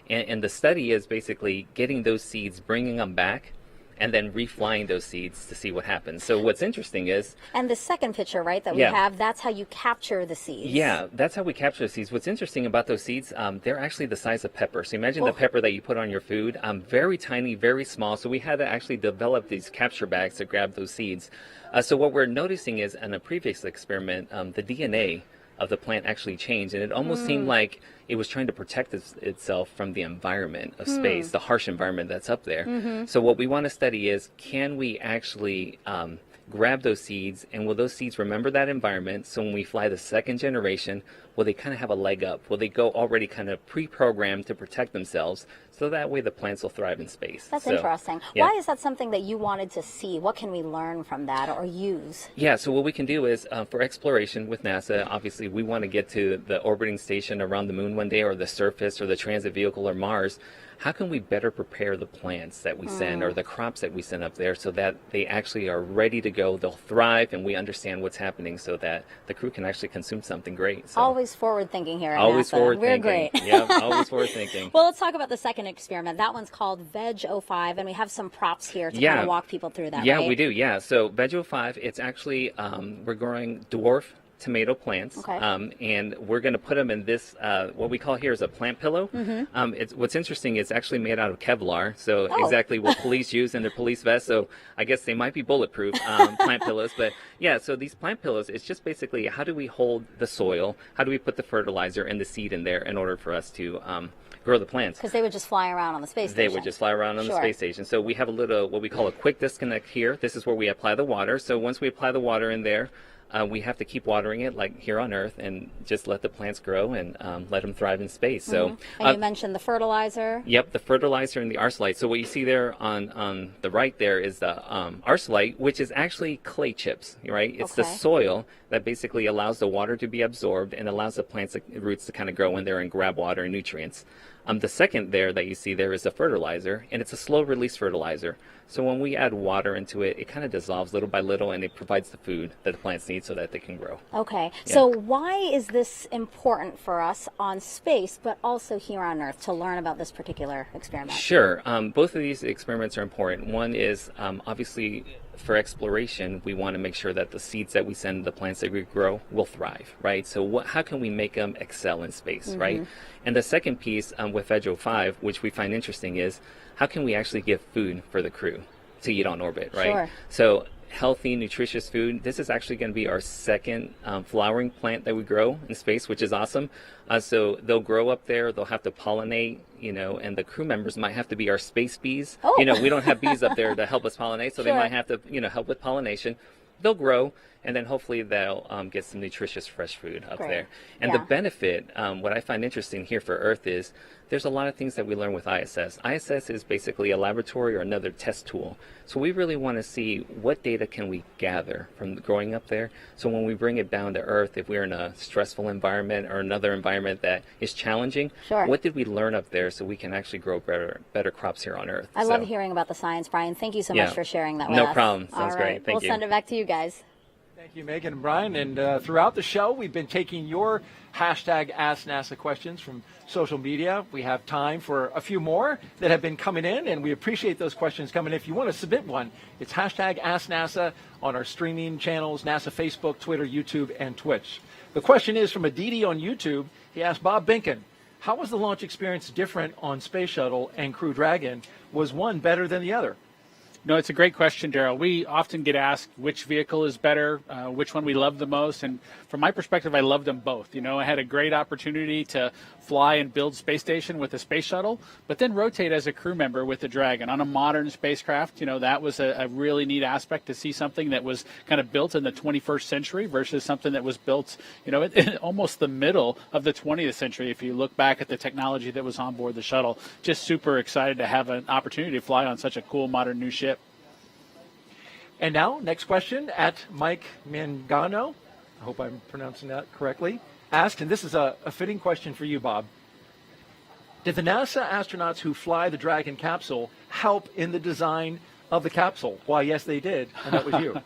And the study is basically getting those seeds, bringing them back, and then reflying those seeds to see what happens. So what's interesting is... And the second picture, right, that we have, that's how you capture the seeds. Yeah, that's how we capture the seeds. What's interesting about those seeds, they're actually the size of pepper. So imagine the pepper that you put on your food, very tiny, very small. So we had to actually develop these capture bags to grab those seeds. So what we're noticing is in a previous experiment, the DNA of the plant actually changed, and it almost seemed like it was trying to protect itself from the environment of space, the harsh environment that's up there. So what we want to study is, can we actually grab those seeds, and will those seeds remember that environment? So when we fly the second generation, will they kind of have a leg up? Will they go already kind of pre-programmed to protect themselves, so that way the plants will thrive in space? That's interesting. Yeah. Why is that something that you wanted to see? What can we learn from that or use? Yeah, so what we can do is, for exploration with NASA, obviously we want to get to the orbiting station around the moon one day, or the surface, or the transit vehicle, or Mars. How can we better prepare the plants that we send, or the crops that we send up there, so that they actually are ready to go, they'll thrive, and we understand what's happening, so that the crew can actually consume something great. So, always forward thinking here at always NASA. Forward We're thinking. great. Yeah, always forward thinking. Well, let's talk about the second experiment. That one's called Veg 05, and we have some props here to kind of walk people through that, Yeah, right? we do, yeah. So Veg 05, it's actually, we're growing dwarf tomato plants, and we're going to put them in this, what we call here is a plant pillow. What's interesting, it's actually made out of Kevlar, so exactly what police use in their police vests, so I guess they might be bulletproof plant pillows. But yeah, so these plant pillows, it's just basically how do we hold the soil, how do we put the fertilizer and the seed in there in order for us to grow the plants. Because they would just fly around on the space station. They would just fly around on the space station. So we have a little, what we call a quick disconnect here. This is where we apply the water. So once we apply the water in there, we have to keep watering it like here on Earth and just let the plants grow and let them thrive in space. So, and you mentioned the fertilizer. Yep, the fertilizer and the arsenite. So what you see there on the right there is the arsenite, which is actually clay chips, right? It's the soil that basically allows the water to be absorbed and allows the plants' roots to kind of grow in there and grab water and nutrients. The second there that you see there is the fertilizer, and it's a slow release fertilizer. So when we add water into it, it kind of dissolves little by little, and it provides the food that the plants need so that they can grow. Okay, so why is this important for us on space, but also here on Earth, to learn about this particular experiment? Sure, both of these experiments are important. One is obviously for exploration, we want to make sure that the seeds that we send, the plants that we grow, will thrive, right? So how can we make them excel in space, right? And the second piece with Federal 5, which we find interesting, is how can we actually give food for the crew to eat on orbit, right? Sure. So healthy, nutritious food. This is actually going to be our second flowering plant that we grow in space, which is awesome. So they'll grow up there, they'll have to pollinate, and the crew members might have to be our space bees. We don't have bees up there to help us pollinate, so they might have to, help with pollination. They'll grow, and then hopefully they'll get some nutritious fresh food up there. And the benefit, what I find interesting here for Earth is there's a lot of things that we learn with ISS. ISS is basically a laboratory or another test tool. So we really want to see what data can we gather from growing up there. So when we bring it down to Earth, if we're in a stressful environment or another environment that is challenging, what did we learn up there so we can actually grow better crops here on Earth? I love hearing about the science, Brian. Thank you so much for sharing that with us. No problem. Sounds great. Thank you. We'll send it back to you guys. Thank you, Megan and Brian. And throughout the show, we've been taking your hashtag Ask NASA questions from social media. We have time for a few more that have been coming in, and we appreciate those questions coming in. If you want to submit one, it's hashtag Ask NASA on our streaming channels, NASA Facebook, Twitter, YouTube, and Twitch. The question is from Aditi on YouTube. He asked Bob Binken, how was the launch experience different on Space Shuttle and Crew Dragon? Was one better than the other? No, it's a great question, Daryl. We often get asked which vehicle is better, which one we love the most. And from my perspective, I love them both. I had a great opportunity to fly and build space station with the space shuttle, but then rotate as a crew member with the Dragon on a modern spacecraft. That was a really neat aspect to see something that was kind of built in the 21st century versus something that was built, in almost the middle of the 20th century. If you look back at the technology that was on board the shuttle, just super excited to have an opportunity to fly on such a cool modern new ship. And now, next question at Mike Mangano. I hope I'm pronouncing that correctly. Asked, and this is a fitting question for you, Bob. Did the NASA astronauts who fly the Dragon capsule help in the design of the capsule? Why, yes, they did, and that was you.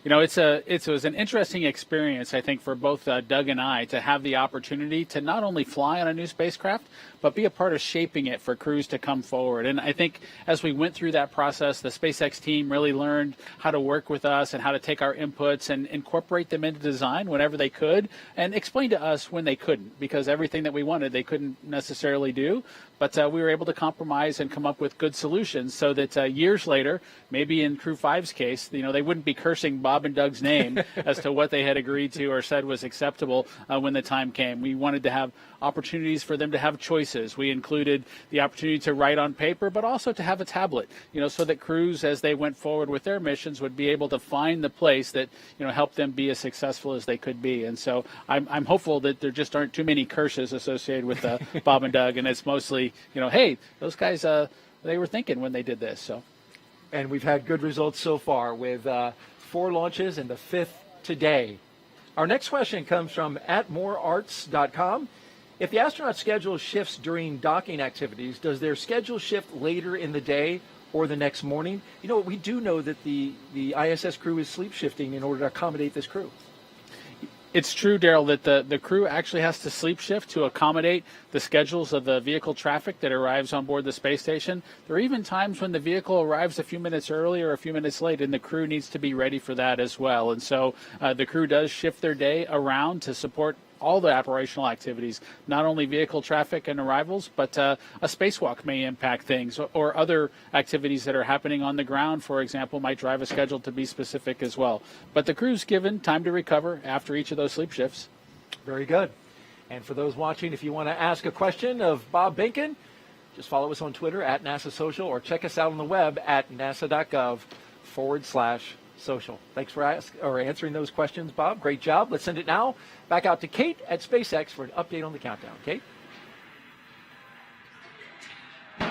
It was an interesting experience, I think, for both Doug and I to have the opportunity to not only fly on a new spacecraft, but be a part of shaping it for crews to come forward. And I think as we went through that process, the SpaceX team really learned how to work with us and how to take our inputs and incorporate them into design whenever they could, and explain to us when they couldn't, because everything that we wanted they couldn't necessarily do. But we were able to compromise and come up with good solutions so that years later, maybe in Crew 5's case, they wouldn't be cursing Bob and Doug's name as to what they had agreed to or said was acceptable when the time came. We wanted to have opportunities for them to have choices. We included the opportunity to write on paper, but also to have a tablet, so that crews, as they went forward with their missions, would be able to find the place that, helped them be as successful as they could be. And so I'm hopeful that there just aren't too many curses associated with Bob and Doug, and it's mostly, hey, those guys, they were thinking when they did this. So, and we've had good results so far with 4 launches and the 5th today. Our next question comes from @morearts.com. If the astronaut schedule shifts during docking activities, does their schedule shift later in the day or the next morning? We do know that the ISS crew is sleep shifting in order to accommodate this crew. It's true, Daryl, that the crew actually has to sleep shift to accommodate the schedules of the vehicle traffic that arrives on board the space station. There are even times when the vehicle arrives a few minutes early or a few minutes late, and the crew needs to be ready for that as well. And so the crew does shift their day around to support all the operational activities, not only vehicle traffic and arrivals, but a spacewalk may impact things, or other activities that are happening on the ground, for example, might drive a schedule to be specific as well. But the crew's given time to recover after each of those sleep shifts. Very good. And for those watching, if you want to ask a question of Bob Behnken, just follow us on Twitter at NASA Social, or check us out on the web at nasa.gov/social. Thanks for answering those questions, Bob. Great job. Let's send it now back out to Kate at SpaceX for an update on the countdown. Kate?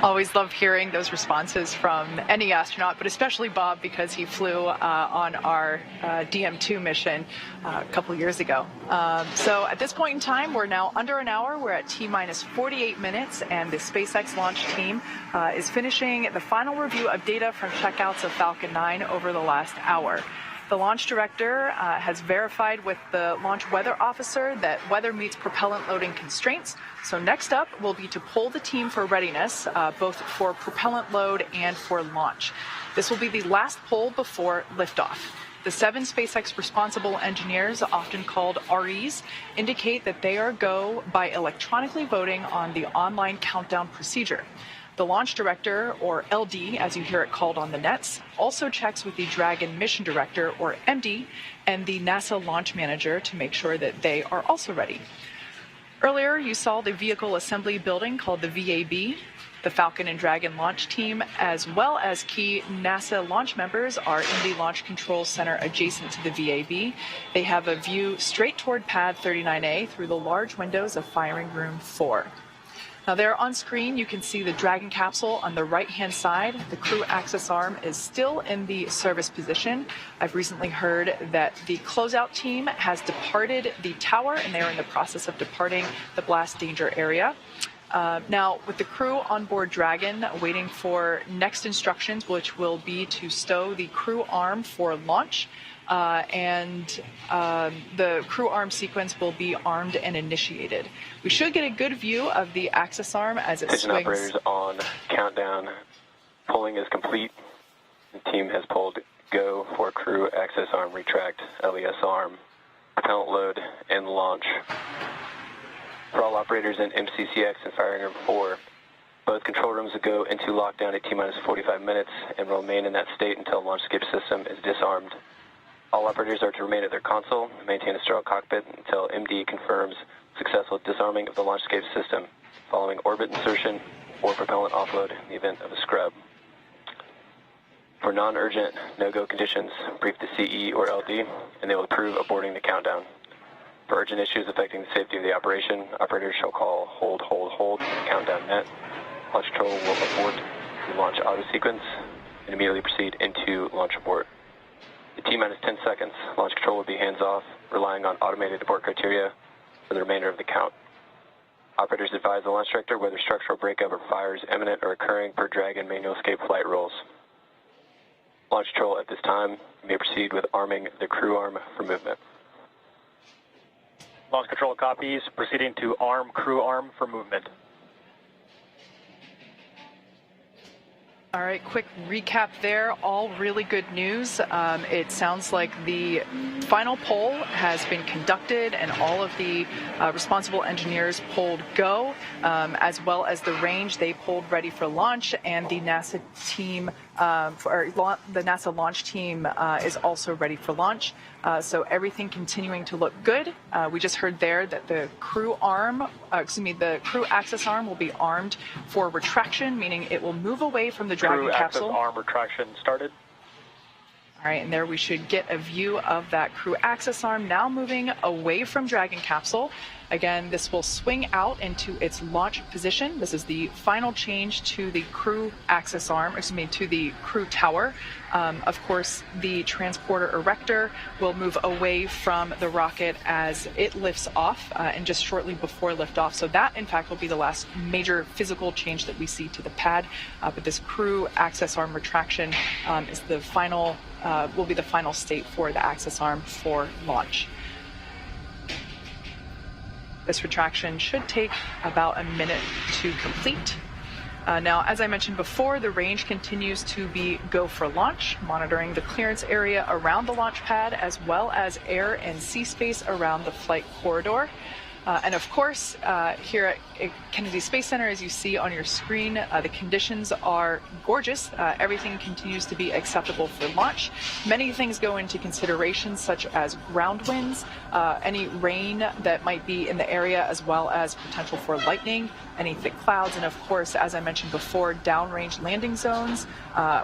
Always love hearing those responses from any astronaut, but especially Bob, because he flew on our DM2 mission a couple years ago. So at this point in time, we're now under an hour. We're at T-minus 48 minutes, and the SpaceX launch team is finishing the final review of data from checkouts of Falcon 9 over the last hour. The launch director has verified with the launch weather officer that weather meets propellant loading constraints. So next up will be to poll the team for readiness, both for propellant load and for launch. This will be the last poll before liftoff. The 7 SpaceX responsible engineers, often called REs, indicate that they are go by electronically voting on the online countdown procedure. The launch director, or LD, as you hear it called on the nets, also checks with the Dragon mission director, or MD, and the NASA launch manager to make sure that they are also ready. Earlier, you saw the vehicle assembly building called the VAB. The Falcon and Dragon launch team, as well as key NASA launch members, are in the Launch Control Center adjacent to the VAB. They have a view straight toward Pad 39A through the large windows of Firing Room 4. Now there on screen, you can see the Dragon capsule on the right-hand side. The crew access arm is still in the service position. I've recently heard that the closeout team has departed the tower, and they're in the process of departing the blast danger area. Now, with the crew on board Dragon waiting for next instructions, which will be to stow the crew arm for launch, the crew arm sequence will be armed and initiated. We should get a good view of the access arm as it Pigeon swings. Operators on countdown. Pulling is complete. The team has pulled go for crew access arm retract, LES arm, propellant load, and launch. For all operators in MCCX and Firing Room 4, both control rooms will go into lockdown at T-minus 45 minutes and will remain in that state until the launch escape system is disarmed. All operators are to remain at their console and maintain a sterile cockpit until MD confirms successful disarming of the launch escape system, following orbit insertion or propellant offload in the event of a scrub. For non-urgent no-go conditions, brief the CE or LD, and they will approve aborting the countdown. For urgent issues affecting the safety of the operation, operators shall call hold, countdown net. Launch control will abort the launch auto sequence and immediately proceed into launch abort. At T-minus 10 seconds, launch control will be hands-off, relying on automated abort criteria for the remainder of the count. Operators advise the launch director whether structural breakup or fire is imminent or occurring per Dragon manual escape flight rules. Launch control at this time may proceed with arming the crew arm for movement. Launch control copies, proceeding to arm crew arm for movement. All right, quick recap there. All really good news. It sounds like the final poll has been conducted and all of the responsible engineers polled go, as well as the range they polled ready for launch, and the NASA team, the NASA launch team is also ready for launch. So everything continuing to look good. We just heard there that the crew arm, the crew access arm will be armed for retraction, meaning it will move away from the Dragon capsule. Crew access arm retraction started. All right, and there we should get a view of that crew access arm now moving away from Dragon capsule. Again, this will swing out into its launch position. This is the final change to the crew access arm, to the crew tower. Of course, the transporter erector will move away from the rocket as it lifts off and just shortly before liftoff. So that, in fact, will be the last major physical change that we see to the pad. But this crew access arm retraction is the final, will be the final state for the access arm for launch. This retraction should take about a minute to complete. Now, as I mentioned before, the range continues to be go for launch, monitoring the clearance area around the launch pad as well as air and sea space around the flight corridor. And of course, here at Kennedy Space Center, as you see on your screen, the conditions are gorgeous. Everything continues to be acceptable for launch. Many things go into consideration, such as ground winds, any rain that might be in the area, as well as potential for lightning, any thick clouds, and of course, as I mentioned before, downrange landing zones.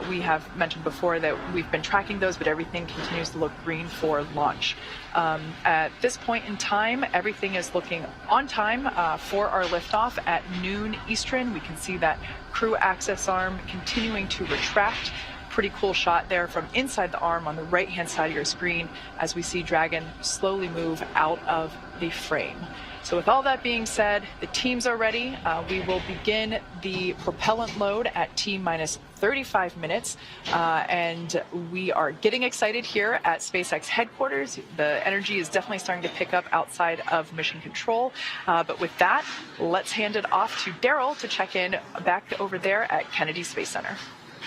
We have mentioned before that we've been tracking those, but everything continues to look green for launch. At this point in time, everything is looking on time for our liftoff at noon Eastern. We can see that crew access arm continuing to retract. Pretty cool shot there from inside the arm on the right-hand side of your screen as we see Dragon slowly move out of the frame. So with all that being said, the teams are ready. We will begin the propellant load at T-minus 35 minutes. And we are getting excited here at SpaceX headquarters. The energy is definitely starting to pick up outside of Mission Control. But with that, let's hand it off to Daryl to check in back over there at Kennedy Space Center.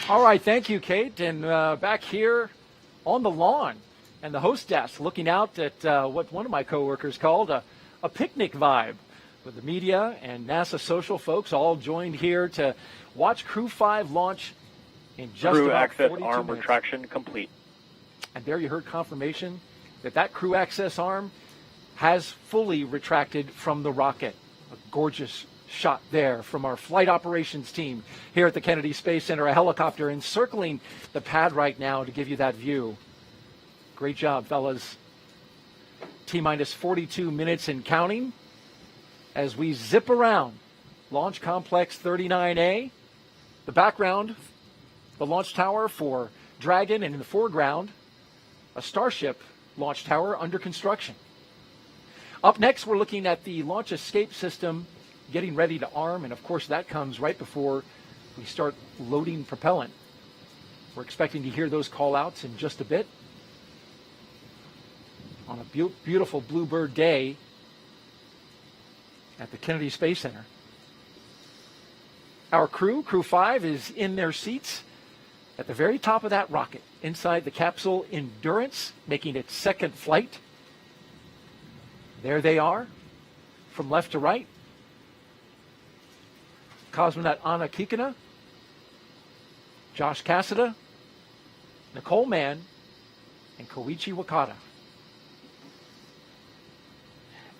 All right, thank you, Kate. And back here on the lawn and the host desk, looking out at what one of my coworkers called a picnic vibe, with the media and NASA social folks all joined here to watch Crew 5 launch in just Crew about access 42 arm minutes. retraction complete. And there you heard confirmation that crew access arm has fully retracted from the rocket. A gorgeous shot there from our flight operations team here at the Kennedy Space Center, a helicopter encircling the pad right now to give you that view. Great job, fellas. T-minus 42 minutes and counting as we zip around Launch Complex 39A. The background, the launch tower for Dragon, and in the foreground, a Starship launch tower under construction. Up next, we're looking at the launch escape system getting ready to arm, and of course that comes right before we start loading propellant. We're expecting to hear those call-outs in just a bit. On a beautiful bluebird day at the Kennedy Space Center. Our Crew 5, is in their seats at the very top of that rocket, inside the capsule Endurance, making its second flight. There they are, from left to right. Cosmonaut Anna Kikina, Josh Cassada, Nicole Mann, and Koichi Wakata.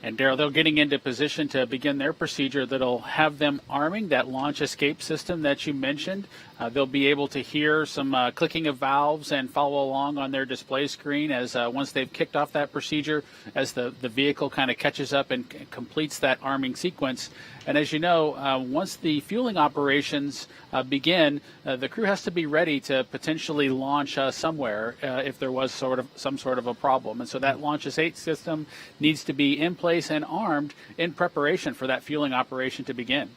And Daryl, they're getting into position to begin their procedure that'll have them arming that launch escape system that you mentioned. They'll be able to hear some clicking of valves and follow along on their display screen as once they've kicked off that procedure, as the vehicle kind of catches up and completes that arming sequence. And as you know, once the fueling operations begin, the crew has to be ready to potentially launch somewhere if there was some sort of a problem. And so that launch escape system needs to be in place and armed in preparation for that fueling operation to begin.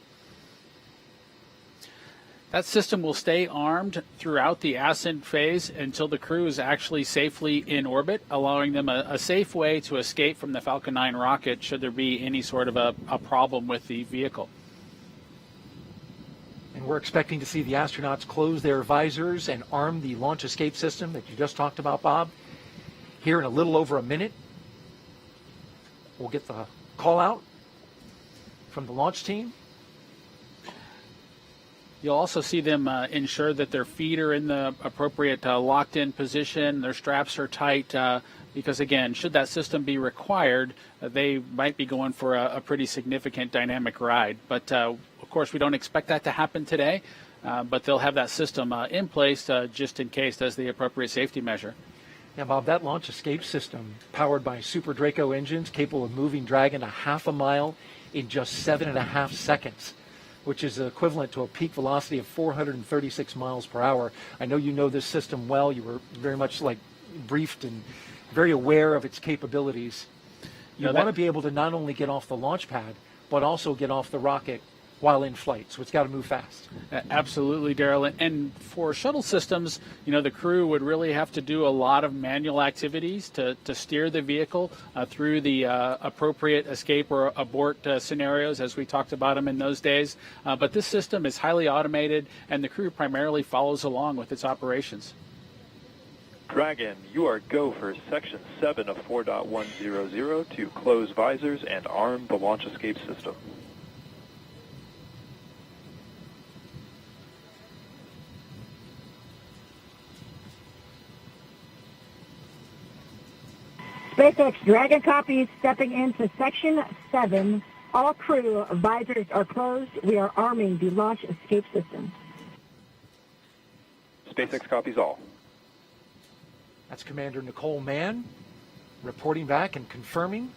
That system will stay armed throughout the ascent phase until the crew is actually safely in orbit, allowing them a safe way to escape from the Falcon 9 rocket should there be any sort of a problem with the vehicle. And we're expecting to see the astronauts close their visors and arm the launch escape system that you just talked about, Bob, here in a little over a minute. We'll get the call out from the launch team. You'll also see them ensure that their feet are in the appropriate locked-in position, their straps are tight, because, again, should that system be required, they might be going for a pretty significant dynamic ride. But, of course, we don't expect that to happen today, but they'll have that system in place just in case as the appropriate safety measure. Yeah, Bob, that launch escape system, powered by Super Draco engines, capable of moving Dragon a half a mile in just 7.5 seconds. Which is equivalent to a peak velocity of 436 miles per hour. I know you know this system well. You were very much briefed and very aware of its capabilities. You want to be able to not only get off the launch pad, but also get off the rocket while in flight, so it's got to move fast. Absolutely, Daryl. And for shuttle systems, the crew would really have to do a lot of manual activities to steer the vehicle through the appropriate escape or abort scenarios, as we talked about them in those days. But this system is highly automated, and the crew primarily follows along with its operations. Dragon, you are go for Section 7 of 4.100 to close visors and arm the launch escape system. SpaceX Dragon copies stepping into Section 7. All crew visors are closed. We are arming the launch escape system. SpaceX copies all. That's Commander Nicole Mann reporting back and confirming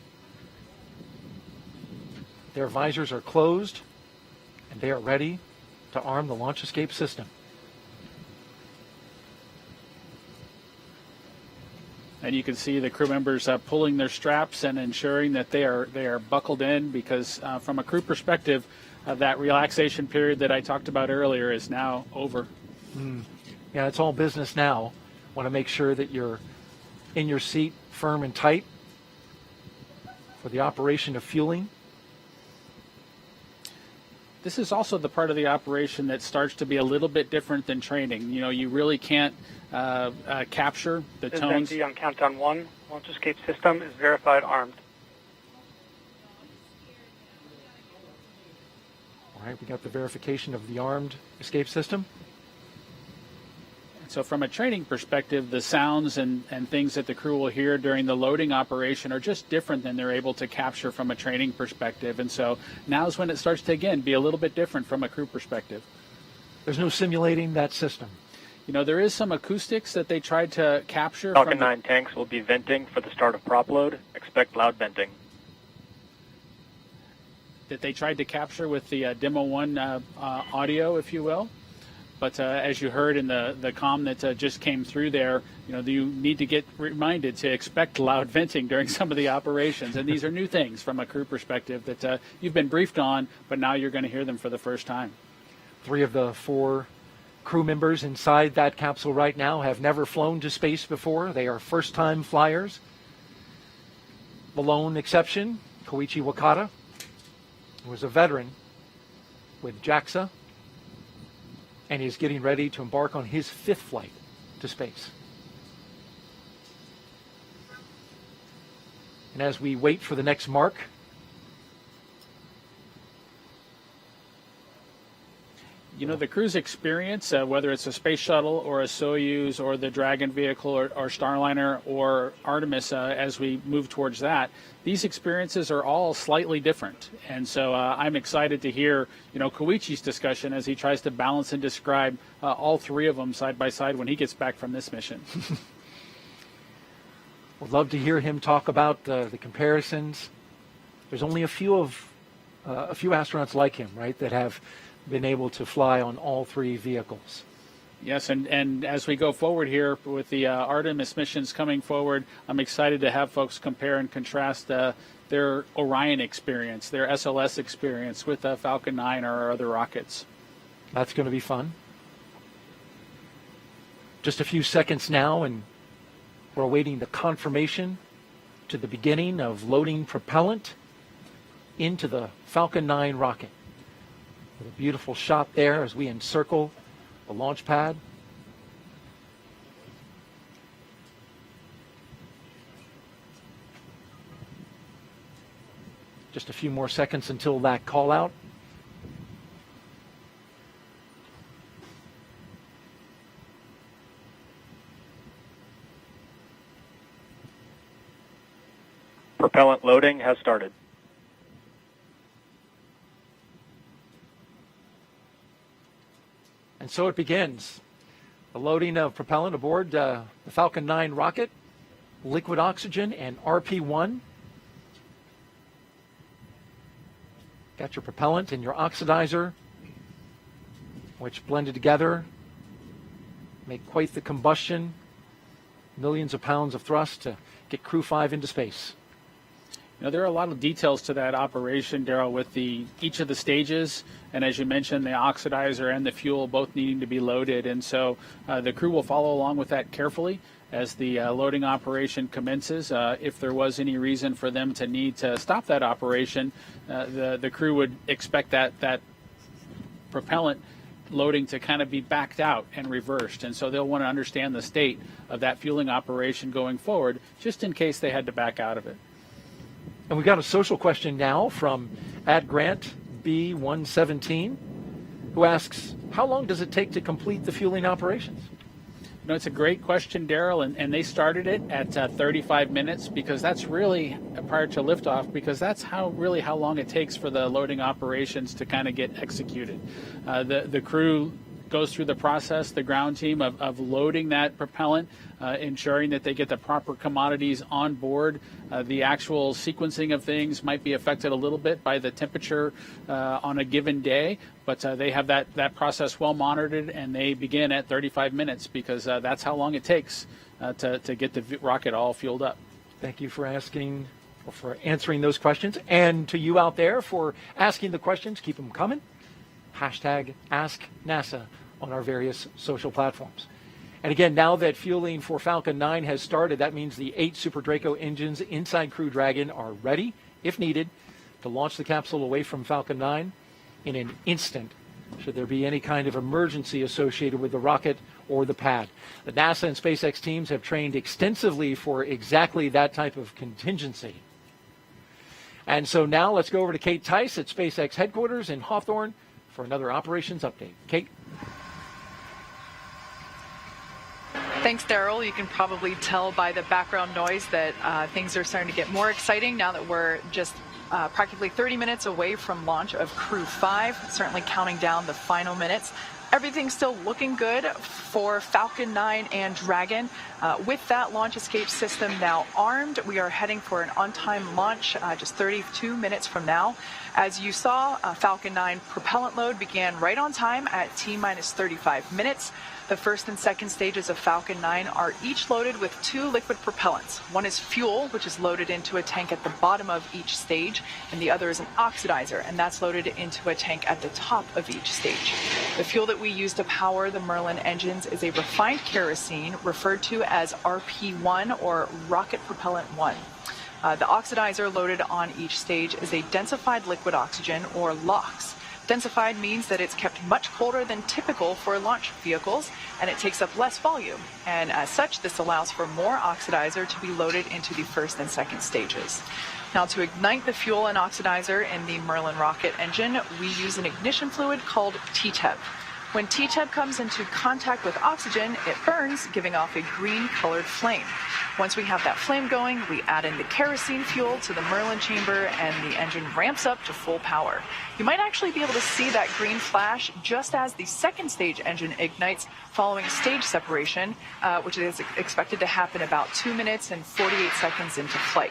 their visors are closed and they are ready to arm the launch escape system. And you can see the crew members pulling their straps and ensuring that they are buckled in, because from a crew perspective, that relaxation period that I talked about earlier is now over. Yeah, it's all business now. Want to make sure that you're in your seat, firm and tight, for the operation of fueling. This is also the part of the operation that starts to be a little bit different than training. You really can't capture the This is tones. MD on countdown 1. Launch escape system is verified armed. All right, we got the verification of the armed escape system. So from a training perspective, the sounds and things that the crew will hear during the loading operation are just different than they're able to capture from a training perspective. And so now's when it starts to, again, be a little bit different from a crew perspective. There's no simulating that system. There is some acoustics that they tried to capture. Falcon 9 tanks will be venting for the start of prop load. Expect loud venting. That they tried to capture with the Demo 1 audio, if you will. But as you heard in the comm that just came through there, you need to get reminded to expect loud venting during some of the operations. And these are new things from a crew perspective that you've been briefed on, but now you're going to hear them for the first time. 3 of the 4 crew members inside that capsule right now have never flown to space before. They are first-time flyers. The lone exception, Koichi Wakata, who was a veteran with JAXA, and is getting ready to embark on his 5th flight to space. And as we wait for the next mark, the crew's experience, whether it's a space shuttle or a Soyuz or the Dragon vehicle or Starliner or Artemis, as we move towards that, these experiences are all slightly different. And so I'm excited to hear, Koichi's discussion as he tries to balance and describe all 3 of them side by side when he gets back from this mission. Would love to hear him talk about the comparisons. There's only a few astronauts like him, right, that have been able to fly on all 3 vehicles. Yes, and as we go forward here with the Artemis missions coming forward, I'm excited to have folks compare and contrast their Orion experience, their SLS experience with Falcon 9 or our other rockets. That's going to be fun. Just a few seconds now, and we're awaiting the confirmation to the beginning of loading propellant into the Falcon 9 rocket. With a beautiful shot there as we encircle the launch pad. Just a few more seconds until that call out. Propellant loading has started. And so it begins. The loading of propellant aboard the Falcon 9 rocket, liquid oxygen and RP-1. Got your propellant and your oxidizer, which blended together make quite the combustion. Millions of pounds of thrust to get Crew 5 into space. There are a lot of details to that operation, Daryl, with each of the stages, and as you mentioned, the oxidizer and the fuel both needing to be loaded, and so the crew will follow along with that carefully as the loading operation commences. If there was any reason for them to need to stop that operation, the crew would expect that propellant loading to kind of be backed out and reversed, and so they'll want to understand the state of that fueling operation going forward, just in case they had to back out of it. And we've got a social question now from @GrantB117, who asks, how long does it take to complete the fueling operations? It's a great question, Daryl, and they started it at 35 minutes because that's really prior to liftoff, because that's how long it takes for the loading operations to kind of get executed. The crew goes through the process, the ground team, of loading that propellant, ensuring that they get the proper commodities on board. The actual sequencing of things might be affected a little bit by the temperature on a given day, but they have that process well monitored, and they begin at 35 minutes because that's how long it takes to get the rocket all fueled up. Thank you for answering those questions, and to you out there for asking the questions. Keep them coming. #AskNASA on our various social platforms. And again, now that fueling for Falcon 9 has started, that means the 8 Super Draco engines inside Crew Dragon are ready, if needed, to launch the capsule away from Falcon 9 in an instant, should there be any kind of emergency associated with the rocket or the pad. The NASA and SpaceX teams have trained extensively for exactly that type of contingency. And so now let's go over to Kate Tice at SpaceX headquarters in Hawthorne for another operations update. Kate? Thanks, Daryl. You can probably tell by the background noise that things are starting to get more exciting now that we're just practically 30 minutes away from launch of Crew 5, certainly counting down the final minutes. Everything's still looking good for Falcon 9 and Dragon. With that launch escape system now armed, we are heading for an on-time launch just 32 minutes from now. As you saw, Falcon 9 propellant load began right on time at T-minus 35 minutes. The first and second stages of Falcon 9 are each loaded with 2 liquid propellants. One is fuel, which is loaded into a tank at the bottom of each stage, and the other is an oxidizer, and that's loaded into a tank at the top of each stage. The fuel that we use to power the Merlin engines is a refined kerosene referred to as RP1, or Rocket Propellant 1. The oxidizer loaded on each stage is a densified liquid oxygen, or LOX. Densified means that it's kept much colder than typical for launch vehicles, and it takes up less volume. And as such, this allows for more oxidizer to be loaded into the first and second stages. Now, to ignite the fuel and oxidizer in the Merlin rocket engine, we use an ignition fluid called TTEP. When TTEP comes into contact with oxygen, it burns, giving off a green-colored flame. Once we have that flame going, we add in the kerosene fuel to the Merlin chamber, and the engine ramps up to full power. You might actually be able to see that green flash just as the second stage engine ignites following stage separation, which is expected to happen about 2 minutes and 48 seconds into flight.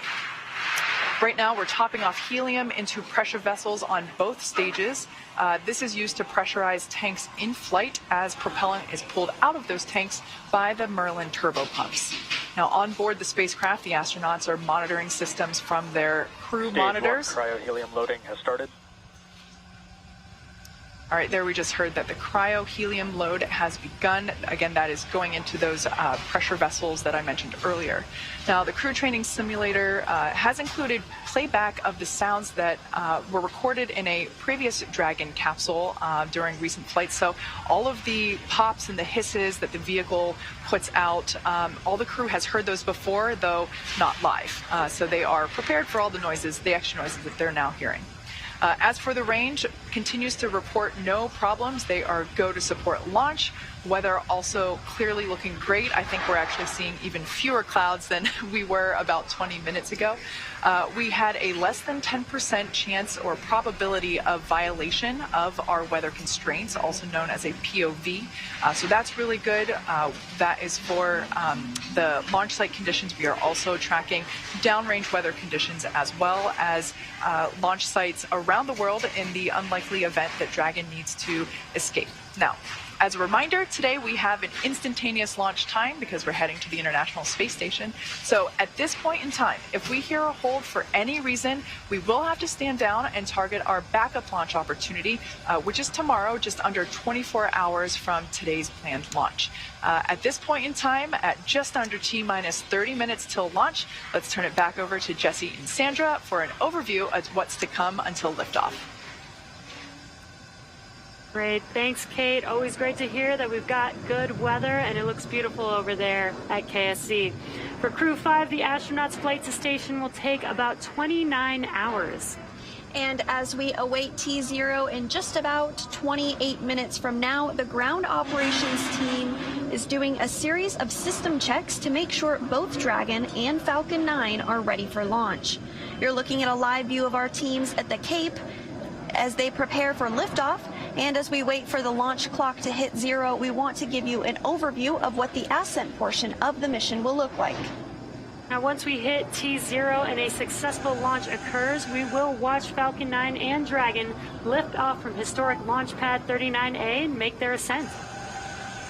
Right now, we're topping off helium into pressure vessels on both stages. This is used to pressurize tanks in flight as propellant is pulled out of those tanks by the Merlin turbo pumps. Now, on board the spacecraft, the astronauts are monitoring systems from their crew monitors. Stage 1 cryo-helium loading has started. All right, there we just heard that the cryo-helium load has begun. Again, that is going into those pressure vessels that I mentioned earlier. Now, the crew training simulator has included playback of the sounds that were recorded in a previous Dragon capsule during recent flights. So all of the pops and the hisses that the vehicle puts out, all the crew has heard those before, though not live. So they are prepared for all the noises, the extra noises that they're now hearing. As for the range, continues to report no problems. They are go to support launch. Weather also clearly looking great. I think we're actually seeing even fewer clouds than we were about 20 minutes ago. We had a less than 10% chance or probability of violation of our weather constraints, also known as a POV. So that's really good. That is for the launch site conditions. We are also tracking downrange weather conditions as well as launch sites around the world in the unlikely event that Dragon needs to escape. Now, As a reminder, today we have an instantaneous launch time because we're heading to the International Space Station. So at this point in time, if we hear a hold for any reason, we will have to stand down and target our backup launch opportunity, which is tomorrow, just under 24 hours from today's planned launch. At this point in time, at just under T-minus 30 minutes till launch, let's turn it back over to Jesse and Sandra for an overview of what's to come until liftoff. Great. Thanks, Kate. Always great to hear that we've got good weather and it looks beautiful over there at KSC. For Crew 5, the astronauts' flight to station will take about 29 hours. And as we await T0 in just about 28 minutes from now, the ground operations team is doing a series of system checks to make sure both Dragon and Falcon 9 are ready for launch. You're looking at a live view of our teams at the Cape as they prepare for liftoff. And as we wait for the launch clock to hit 0, we want to give you an overview of what the ascent portion of the mission will look like. Now, once we hit T0 and a successful launch occurs, we will watch Falcon 9 and Dragon lift off from historic launch pad 39A and make their ascent.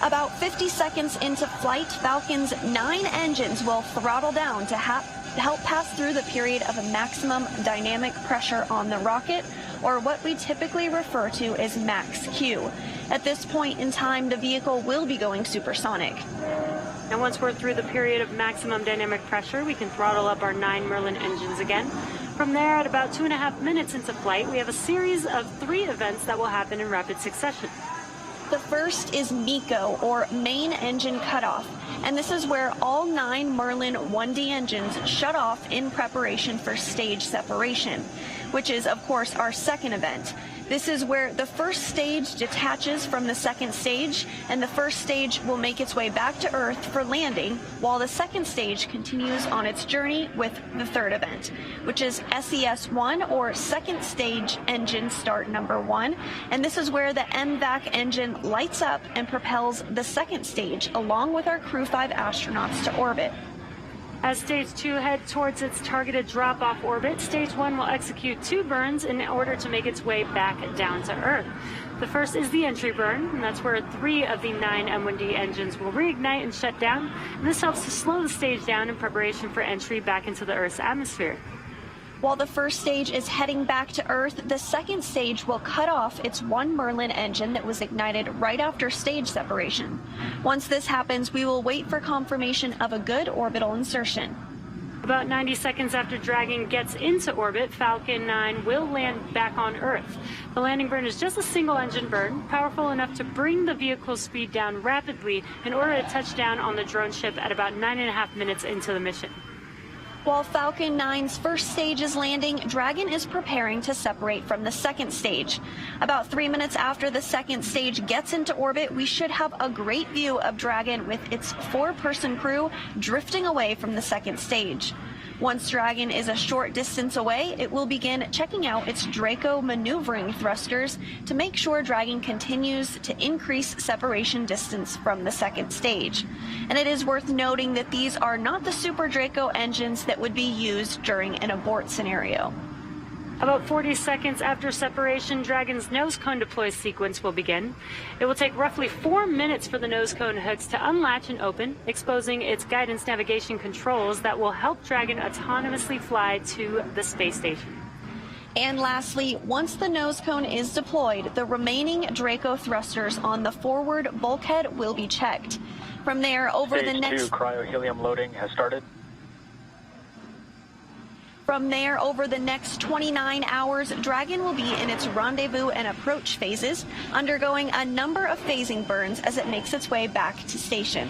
About 50 seconds into flight, Falcon's 9 engines will throttle down to help pass through the period of maximum dynamic pressure on the rocket, or what we typically refer to as max Q. At this point in time, the vehicle will be going supersonic. And once we're through the period of maximum dynamic pressure, we can throttle up our 9 Merlin engines again. From there, at about 2.5 minutes into flight, we have a series of 3 events that will happen in rapid succession. The first is MECO, or main engine cutoff, and this is where all 9 Merlin 1D engines shut off in preparation for stage separation, which is, of course, our second event. This is where the first stage detaches from the second stage, and the first stage will make its way back to Earth for landing, while the second stage continues on its journey with the third event, which is SES-1, or second stage engine start number 1, and this is where the MVAC engine lights up and propels the second stage along with our Crew 5 astronauts to orbit. As Stage 2 heads towards its targeted drop-off orbit, Stage 1 will execute 2 burns in order to make its way back down to Earth. The first is the entry burn, and that's where 3 of the 9 M1D engines will reignite and shut down. And this helps to slow the stage down in preparation for entry back into the Earth's atmosphere. While the first stage is heading back to Earth, the second stage will cut off its 1 Merlin engine that was ignited right after stage separation. Once this happens, we will wait for confirmation of a good orbital insertion. About 90 seconds after Dragon gets into orbit, Falcon 9 will land back on Earth. The landing burn is just a single engine burn, powerful enough to bring the vehicle's speed down rapidly in order to touch down on the drone ship at about 9.5 minutes into the mission. While Falcon 9's first stage is landing, Dragon is preparing to separate from the second stage. About 3 minutes after the second stage gets into orbit, we should have a great view of Dragon with its 4-person crew drifting away from the second stage. Once Dragon is a short distance away, it will begin checking out its Draco maneuvering thrusters to make sure Dragon continues to increase separation distance from the second stage. And it is worth noting that these are not the Super Draco engines that would be used during an abort scenario. About 40 seconds after separation, Dragon's nose cone deploy sequence will begin. It will take roughly 4 minutes for the nose cone hooks to unlatch and open, exposing its guidance navigation controls that will help Dragon autonomously fly to the space station. And lastly, once the nose cone is deployed, the remaining Draco thrusters on the forward bulkhead will be checked. From there, over the next... Stage 2 cryo-helium loading has started. From there, over the next 29 hours, Dragon will be in its rendezvous and approach phases, undergoing a number of phasing burns as it makes its way back to station.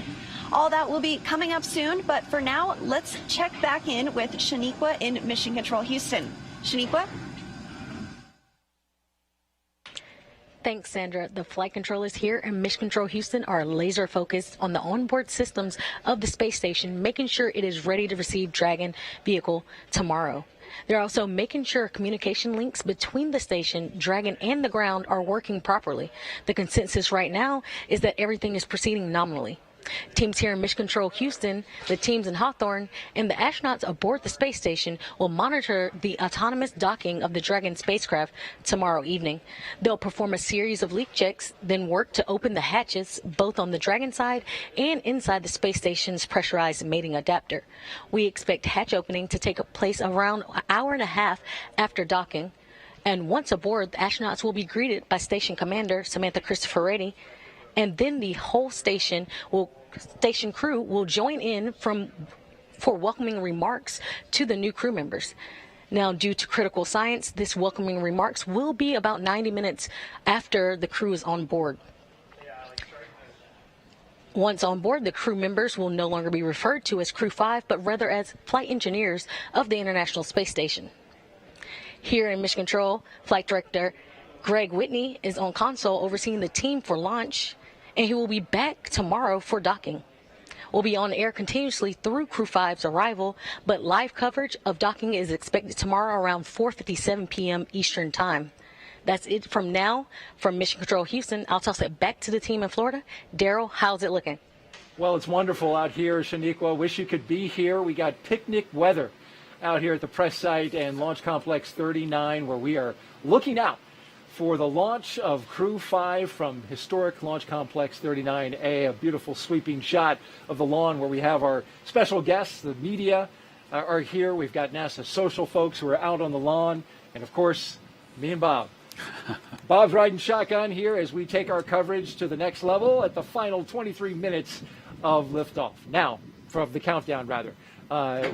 All that will be coming up soon, but for now, let's check back in with Shaniqua in Mission Control Houston. Shaniqua? Thanks, Sandra. The flight controllers here in Mission Control Houston are laser focused on the onboard systems of the space station, making sure it is ready to receive Dragon vehicle tomorrow. They're also making sure communication links between the station, Dragon, and the ground are working properly. The consensus right now is that everything is proceeding nominally. Teams here in Mission Control Houston, the teams in Hawthorne, and the astronauts aboard the space station will monitor the autonomous docking of the Dragon spacecraft tomorrow evening. They'll perform a series of leak checks, then work to open the hatches both on the Dragon side and inside the space station's pressurized mating adapter. We expect hatch opening to take place around an hour and a half after docking. And once aboard, the astronauts will be greeted by Station Commander Samantha Cristoforetti, and then the whole station crew will join in for welcoming remarks to the new crew members. Now, due to critical science, this welcoming remarks will be about 90 minutes after the crew is on board. Once on board, the crew members will no longer be referred to as Crew 5, but rather as flight engineers of the International Space Station. Here in Mission Control, Flight Director Greg Whitney is on console overseeing the team for launch, and he will be back tomorrow for docking. We'll be on air continuously through Crew 5's arrival, but live coverage of docking is expected tomorrow around 4:57 p.m. Eastern Time. That's it from now. From Mission Control Houston, I'll toss it back to the team in Florida. Daryl, how's it looking? Well, it's wonderful out here, Shaniqua. Wish you could be here. We got picnic weather out here at the press site and Launch Complex 39, where we are looking out for the launch of Crew 5 from historic Launch Complex 39A, a beautiful sweeping shot of the lawn where we have our special guests. The media are here. We've got NASA social folks who are out on the lawn, and of course, me and Bob. Bob's riding shotgun here as we take our coverage to the next level at the final 23 minutes of liftoff. Now, from the countdown, rather.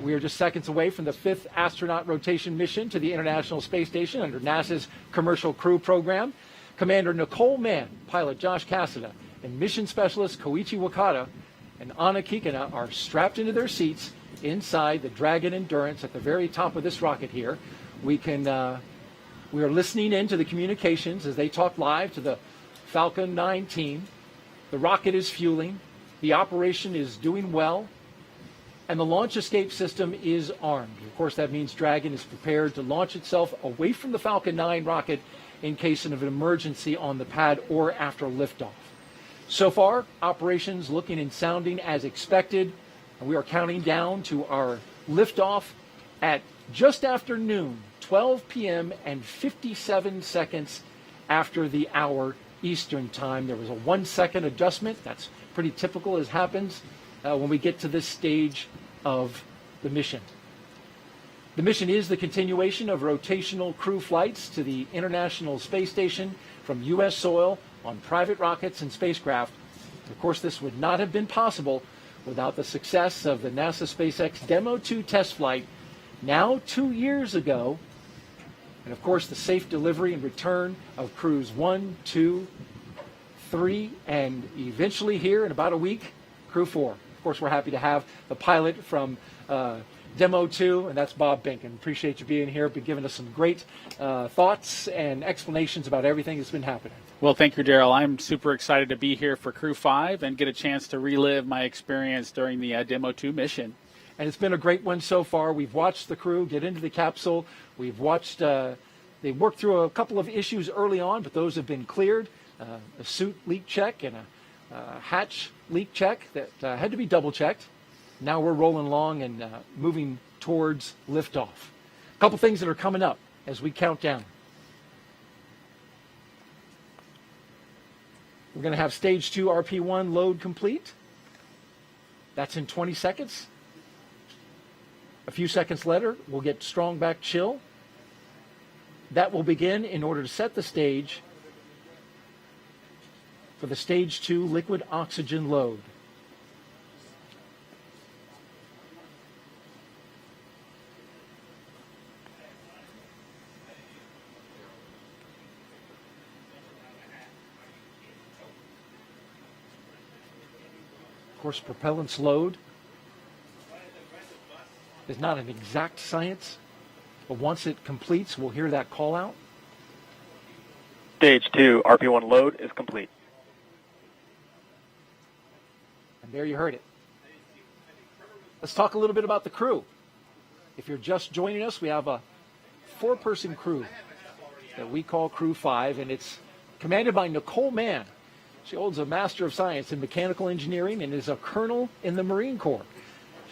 We are just seconds away from the 5th astronaut rotation mission to the International Space Station under NASA's Commercial Crew Program. Commander Nicole Mann, pilot Josh Cassada, and mission specialist Koichi Wakata and Anna Kikina are strapped into their seats inside the Dragon Endurance at the very top of this rocket here. We are listening in to the communications as they talk live to the Falcon 9 team. The rocket is fueling. The operation is doing well. And the launch escape system is armed. Of course, that means Dragon is prepared to launch itself away from the Falcon 9 rocket in case of an emergency on the pad or after liftoff. So far, operations looking and sounding as expected. And we are counting down to our liftoff at just after noon, 12 p.m. and 57 seconds after the hour Eastern Time. There was a 1 second adjustment. That's pretty typical as happens when we get to this stage of the mission. The mission is the continuation of rotational crew flights to the International Space Station from U.S. soil on private rockets and spacecraft. Of course, this would not have been possible without the success of the NASA SpaceX Demo 2 test flight now 2 years ago, and of course the safe delivery and return of crews 1, 2, 3, and eventually here in about a week, Crew 4. Of course, we're happy to have the pilot from Demo 2, and that's Bob Binken. Appreciate you being here, been giving us some great thoughts and explanations about everything that's been happening. Well, thank you, Daryl. I'm super excited to be here for Crew 5 and get a chance to relive my experience during the Demo 2 mission. And it's been a great one so far. We've watched the crew get into the capsule. We've watched, they worked through a couple of issues early on, but those have been cleared. A suit leak check and a hatch leak check that had to be double checked. Now we're rolling along and moving towards liftoff. A couple things that are coming up as we count down. We're going to have stage 2 RP1 load complete. That's in 20 seconds. A few seconds later, we'll get strong back chill. That will begin in order to set the stage for the stage 2 liquid oxygen load. Of course, propellant's load is not an exact science, but once it completes, we'll hear that call out. Stage 2 RP1 load is complete. And there you heard it. Let's talk a little bit about the crew. If you're just joining us, we have a 4-person crew that we call Crew 5, and it's commanded by Nicole Mann. She holds a Master of Science in Mechanical Engineering and is a colonel in the Marine Corps.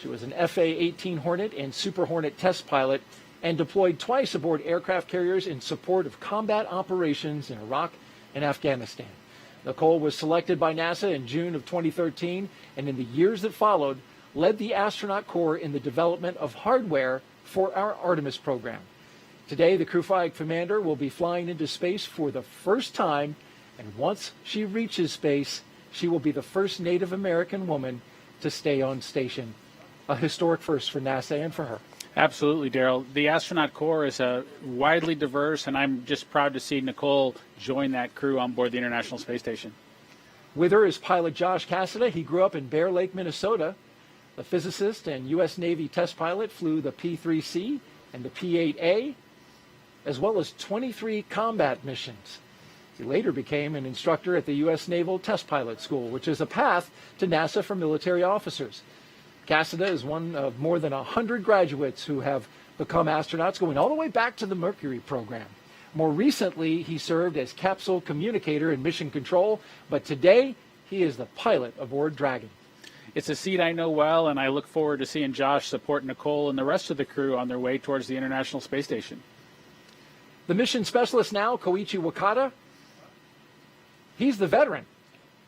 She was an FA-18 Hornet and Super Hornet test pilot and deployed twice aboard aircraft carriers in support of combat operations in Iraq and Afghanistan. Nicole was selected by NASA in June of 2013, and in the years that followed, led the astronaut corps in the development of hardware for our Artemis program. Today, the Crew 5 commander will be flying into space for the first time, and once she reaches space, she will be the first Native American woman to stay on station. A historic first for NASA and for her. Absolutely, Daryl. The astronaut corps is widely diverse, and I'm just proud to see Nicole join that crew on board the International Space Station. With her is pilot Josh Cassada. He grew up in Bear Lake, Minnesota. The physicist and U.S. Navy test pilot flew the P-3C and the P-8A, as well as 23 combat missions. He later became an instructor at the U.S. Naval Test Pilot School, which is a path to NASA for military officers. Cassada is one of more than 100 graduates who have become astronauts, going all the way back to the Mercury program. More recently, he served as capsule communicator in Mission Control, but today he is the pilot aboard Dragon. It's a seat I know well, and I look forward to seeing Josh support Nicole and the rest of the crew on their way towards the International Space Station. The mission specialist now, Koichi Wakata, he's the veteran,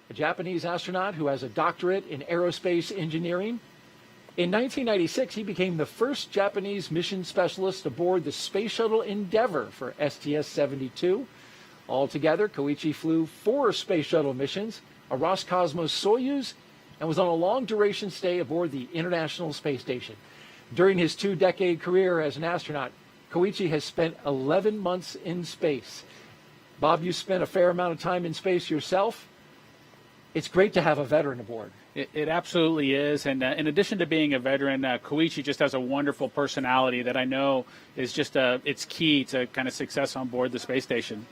a Japanese astronaut who has a doctorate in aerospace engineering. In 1996, he became the first Japanese mission specialist aboard the Space Shuttle Endeavour for STS-72. Altogether, Koichi flew 4 Space Shuttle missions, a Roscosmos Soyuz, and was on a long-duration stay aboard the International Space Station. During his 2-decade career as an astronaut, Koichi has spent 11 months in space. Bob, you spent a fair amount of time in space yourself. It's great to have a veteran aboard. It absolutely is, and in addition to being a veteran, Koichi just has a wonderful personality that I know is just it's key to kind of success on board the space station.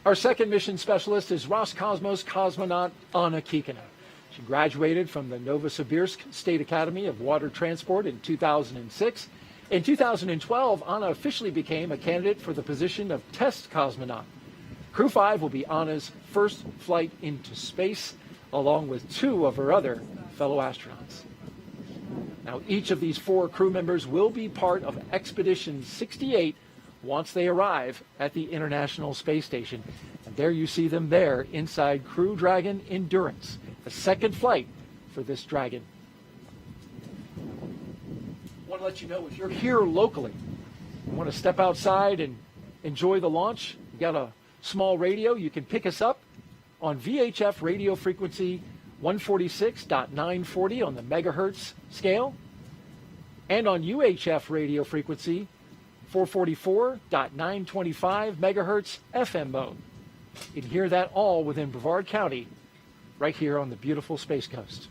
Our second mission specialist is Roscosmos cosmonaut Anna Kikina. She graduated from the Novosibirsk State Academy of Water Transport in 2006. In 2012, Anna officially became a candidate for the position of test cosmonaut. Crew 5 will be Anna's first flight into space, along with 2 of her other fellow astronauts. Now, each of these 4 crew members will be part of Expedition 68 once they arrive at the International Space Station. And there you see them there inside Crew Dragon Endurance, the second flight for this Dragon. I want to let you know, if you're here locally, you want to step outside and enjoy the launch, you got a small radio, you can pick us up on VHF radio frequency 146.940 on the megahertz scale, and on UHF radio frequency 444.925 megahertz FM mode. You can hear that all within Brevard County, right here on the beautiful Space Coast.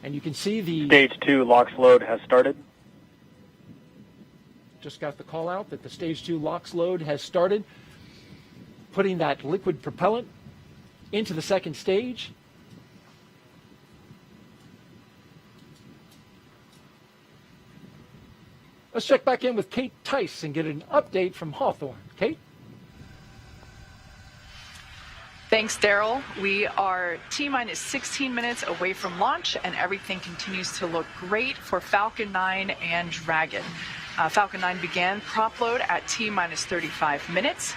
And you can see the Stage 2 LOX load has started. Just got the call out that the Stage 2 LOX load has started, putting that liquid propellant into the second stage. Let's check back in with Kate Tice and get an update from Hawthorne. Kate? Thanks, Daryl. We are T-minus 16 minutes away from launch, and everything continues to look great for Falcon 9 and Dragon. Falcon 9 began prop load at T-minus 35 minutes.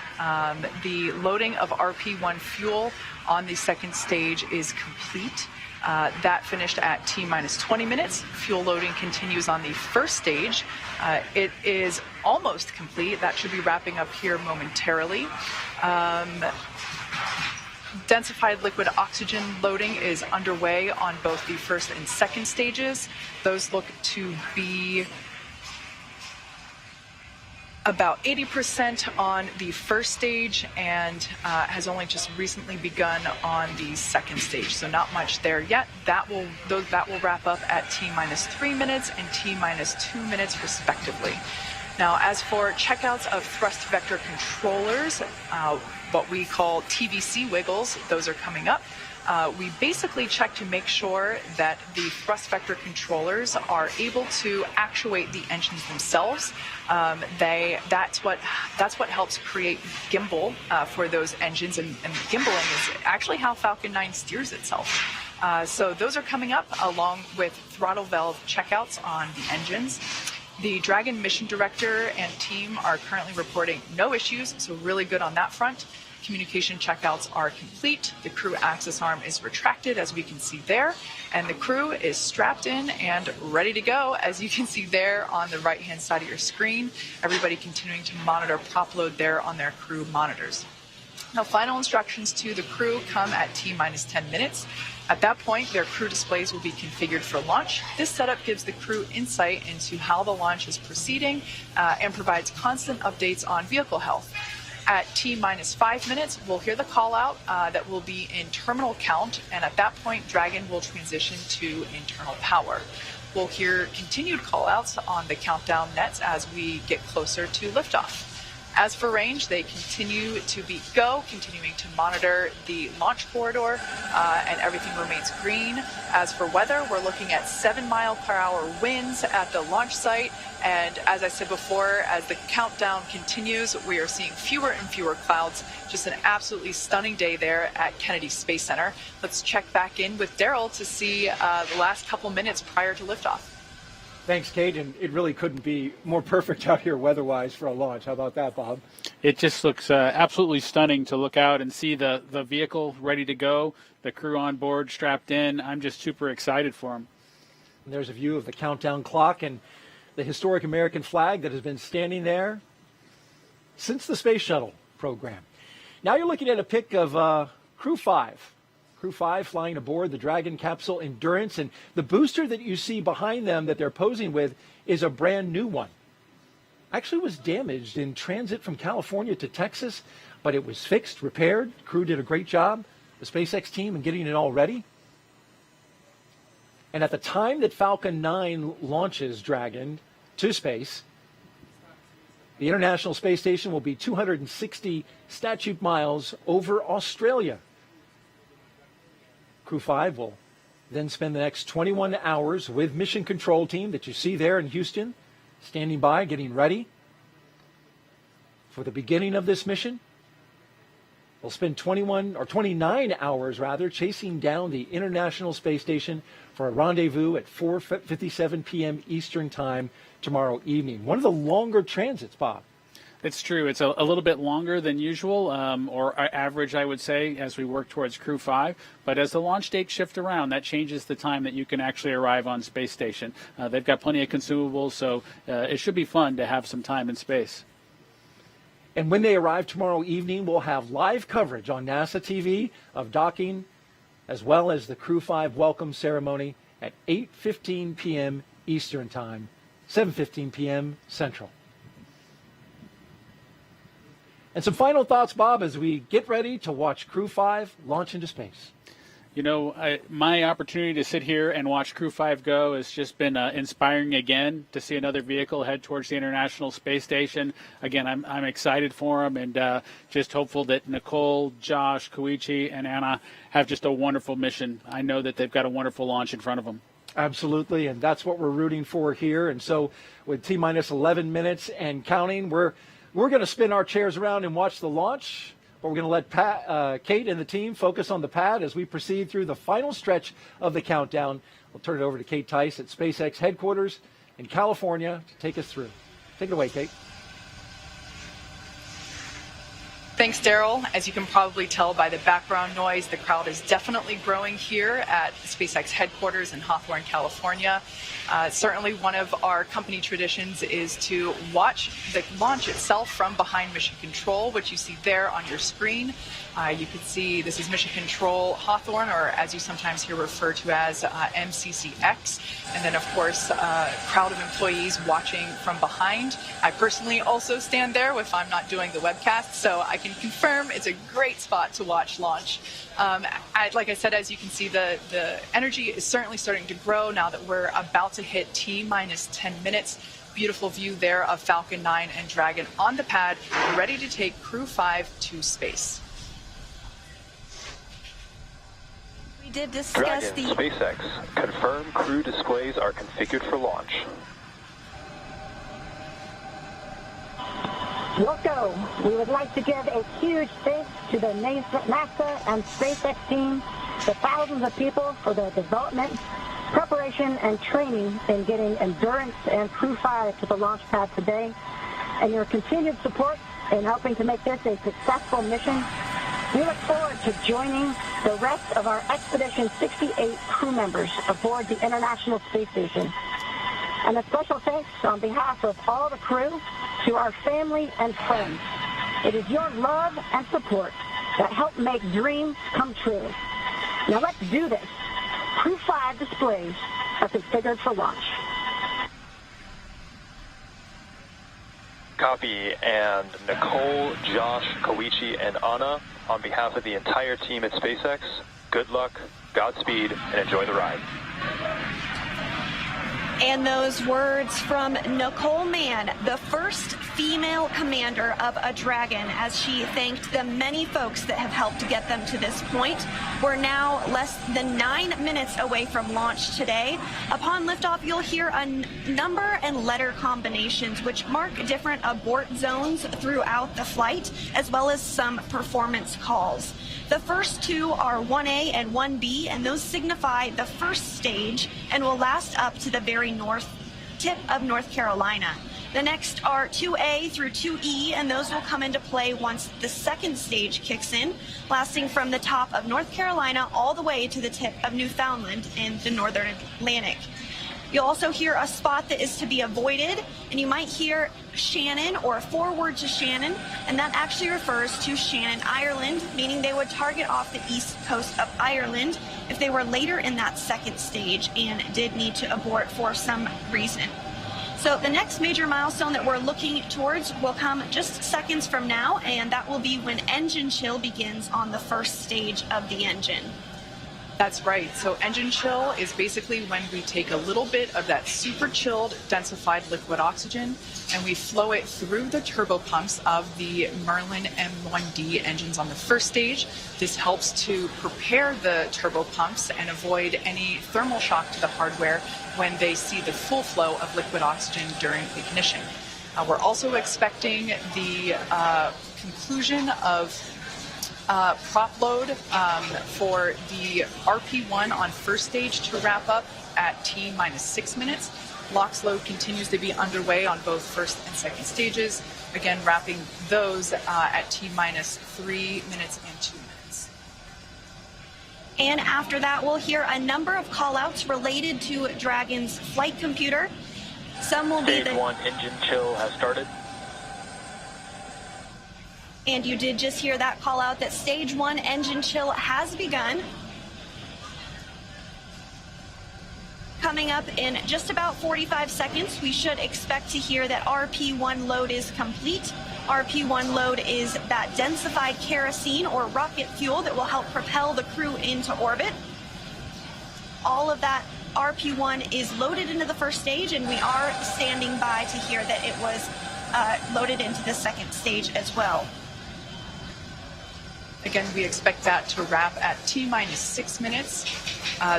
The loading of RP-1 fuel on the second stage is complete. That finished at T-minus 20 minutes. Fuel loading continues on the first stage. It is almost complete. That should be wrapping up here momentarily. Densified liquid oxygen loading is underway on both the first and second stages. Those look to be about 80% on the first stage and has only just recently begun on the second stage, so not much there yet. That will wrap up at T-minus 3 minutes and T-minus 2 minutes respectively. Now, as for checkouts of thrust vector controllers, what we call TVC wiggles, those are coming up. we basically check to make sure that the thrust vector controllers are able to actuate the engines themselves. That's what helps create gimbal for those engines, and gimbaling is actually how Falcon 9 steers itself. So those are coming up along with throttle valve checkouts on the engines. The Dragon mission director and team are currently reporting no issues, so really good on that front. Communication checkouts are complete. The crew access arm is retracted, as we can see there, and the crew is strapped in and ready to go, as you can see there on the right-hand side of your screen. Everybody continuing to monitor prop load there on their crew monitors. Now, final instructions to the crew come at T-minus 10 minutes. At that point, their crew displays will be configured for launch. This setup gives the crew insight into how the launch is proceeding and provides constant updates on vehicle health. At T-minus 5 minutes, we'll hear the call out that will be in terminal count, and at that point, Dragon will transition to internal power. We'll hear continued call outs on the countdown nets as we get closer to liftoff. As for range, they continue to be go, continuing to monitor the launch corridor, and everything remains green. As for weather, we're looking at 7-mile-per-hour winds at the launch site. And as I said before, as the countdown continues, we are seeing fewer and fewer clouds. Just an absolutely stunning day there at Kennedy Space Center. Let's check back in with Daryl to see the last couple minutes prior to liftoff. Thanks, Kate, and it really couldn't be more perfect out here weather-wise for a launch. How about that, Bob? It just looks absolutely stunning to look out and see the vehicle ready to go, the crew on board strapped in. I'm just super excited for them. And there's a view of the countdown clock and the historic American flag that has been standing there since the Space Shuttle program. Now you're looking at a pic of Crew 5. Crew 5 flying aboard the Dragon capsule Endurance, and the booster that you see behind them that they're posing with is a brand new one. Actually was damaged in transit from California to Texas, but it was fixed, repaired. Crew did a great job, the SpaceX team, in getting it all ready. And at the time that Falcon 9 launches Dragon to space, the International Space Station will be 260 statute miles over Australia. Crew 5 will then spend the next 21 hours with Mission Control team that you see there in Houston, standing by, getting ready for the beginning of this mission. They'll spend 29 hours chasing down the International Space Station for a rendezvous at 4:57 p.m. Eastern Time tomorrow evening. One of the longer transits, Bob. It's true. It's a little bit longer than usual, or average, I would say, as we work towards Crew 5. But as the launch dates shift around, that changes the time that you can actually arrive on Space Station. They've got plenty of consumables, so it should be fun to have some time in space. And when they arrive tomorrow evening, we'll have live coverage on NASA TV of docking, as well as the Crew 5 welcome ceremony at 8:15 p.m. Eastern Time, 7:15 p.m. Central. And some final thoughts, Bob, as we get ready to watch Crew 5 launch into space. You know, my opportunity to sit here and watch Crew 5 go has just been inspiring again to see another vehicle head towards the International Space Station. Again, I'm excited for them and just hopeful that Nicole, Josh, Koichi, and Anna have just a wonderful mission. I know that they've got a wonderful launch in front of them. Absolutely, and that's what we're rooting for here. And so with T-minus 11 minutes and counting, we're going to spin our chairs around and watch the launch, but we're going to let Kate and the team focus on the pad as we proceed through the final stretch of the countdown. We'll turn it over to Kate Tice at SpaceX headquarters in California to take us through. Take it away, Kate. Thanks, Daryl. As you can probably tell by the background noise, the crowd is definitely growing here at SpaceX headquarters in Hawthorne, California. Certainly one of our company traditions is to watch the launch itself from behind Mission Control, which you see there on your screen. You can see this is Mission Control Hawthorne, or as you sometimes hear referred to as MCCX. And then, of course, a crowd of employees watching from behind. I personally also stand there if I'm not doing the webcast, so I can confirm it's a great spot to watch launch. Like I said, as you can see, the energy is certainly starting to grow now that we're about to hit T-minus 10 minutes. Beautiful view there of Falcon 9 and Dragon on the pad, ready to take Crew 5 to space. We did discuss Dragon, SpaceX, confirm crew displays are configured for launch. Wilco, we would like to give a huge thanks to the NASA and SpaceX team, the thousands of people for their development, preparation, and training in getting Endurance and Crew 5 to the launch pad today, and your continued support in helping to make this a successful mission. We look forward to joining the rest of our Expedition 68 crew members aboard the International Space Station. And a special thanks on behalf of all the crew to our family and friends. It is your love and support that help make dreams come true. Now let's do this. Crew 5 displays are configured for launch. Copy. And Nicole, Josh, Koichi, and Anna, on behalf of the entire team at SpaceX, good luck, Godspeed, and enjoy the ride. And those words from Nicole Mann, the first female commander of a Dragon, as she thanked the many folks that have helped get them to this point. We're now less than 9 minutes away from launch today. Upon liftoff, you'll hear a number and letter combinations which mark different abort zones throughout the flight, as well as some performance calls. The first two are 1A and 1B, and those signify the first stage and will last up to the very north tip of North Carolina. The next are 2A through 2E, and those will come into play once the second stage kicks in, lasting from the top of North Carolina all the way to the tip of Newfoundland in the northern Atlantic. You'll also hear a spot that is to be avoided, and you might hear Shannon or forward to Shannon, and that actually refers to Shannon, Ireland, meaning they would target off the east coast of Ireland if they were later in that second stage and did need to abort for some reason. So the next major milestone that we're looking towards will come just seconds from now, and that will be when engine chill begins on the first stage of the engine. That's right. So engine chill is basically when we take a little bit of that super chilled, densified liquid oxygen and we flow it through the turbopumps of the Merlin M1D engines on the first stage. This helps to prepare the turbopumps and avoid any thermal shock to the hardware when they see the full flow of liquid oxygen during ignition. We're also expecting the conclusion of prop load for the RP1 on first stage to wrap up at T-minus 6 minutes. LOX load continues to be underway on both first and second stages, again wrapping those at T-minus 3 minutes and 2 minutes. And after that, we'll hear a number of call-outs related to Dragon's flight computer. Some will be Stage 1 engine chill has started. And you did just hear that call out that stage 1 engine chill has begun. Coming up in just about 45 seconds, we should expect to hear that RP1 load is complete. RP1 load is that densified kerosene or rocket fuel that will help propel the crew into orbit. All of that RP1 is loaded into the first stage, and we are standing by to hear that it was loaded into the second stage as well. Again, we expect that to wrap at T-minus 6 minutes.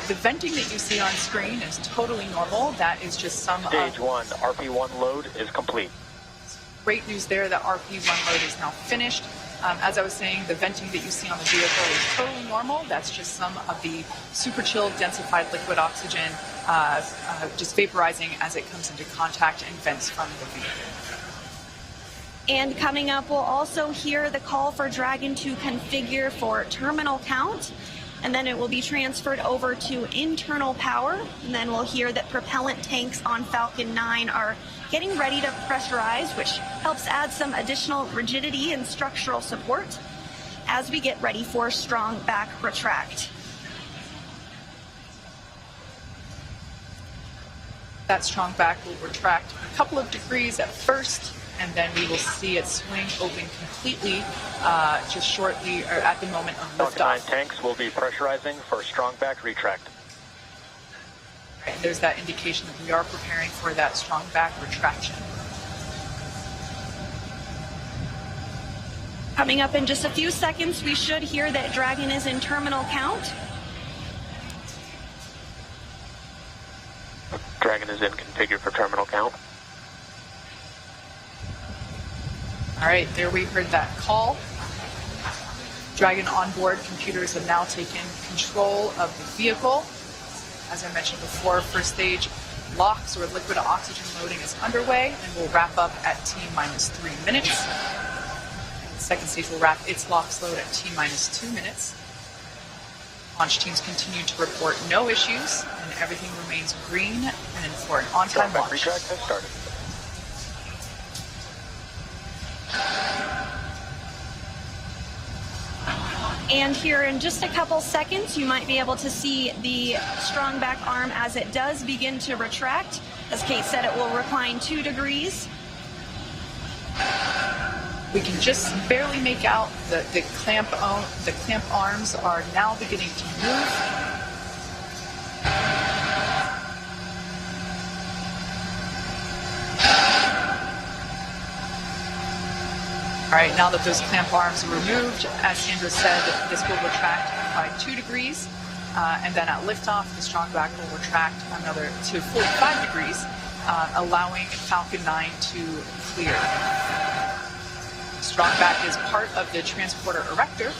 The venting that you see on screen is totally normal. That is just some Stage 1 RP1 load is complete. Great news there that RP1 load is now finished. As I was saying, the venting that you see on the vehicle is totally normal. That's just some of the super chilled densified liquid oxygen just vaporizing as it comes into contact and vents from the vehicle. And coming up, we'll also hear the call for Dragon to configure for terminal count, and then it will be transferred over to internal power, and then we'll hear that propellant tanks on Falcon 9 are getting ready to pressurize, which helps add some additional rigidity and structural support as we get ready for strong back retract. That strong back will retract a couple of degrees at first, and then we will see it swing open completely just shortly, or at the moment of Falcon 9 liftoff. tanks will be pressurizing for strong back retract. Right, there's that indication that we are preparing for that strong back retraction. Coming up in just a few seconds, we should hear that Dragon is in terminal count. Dragon is in configure for terminal count. All right, there we heard that call. Dragon onboard computers have now taken control of the vehicle. As I mentioned before, first stage LOX or liquid oxygen loading is underway and will wrap up at T-3 minutes. And the second stage will wrap its LOX load at T-2 minutes. Launch teams continue to report no issues and everything remains green and for an on-time launch. Retract has started. And here in just a couple seconds, you might be able to see the strong back arm as it does begin to retract. As Kate said, it will recline 2 degrees. We can just barely make out the clamp arms are now beginning to move. All right, now that those clamp arms are removed, as Sandra said, this will retract by 2 degrees, and then at liftoff, the strong back will retract another to 45 degrees, allowing Falcon 9 to clear. Strong back is part of the transporter erector,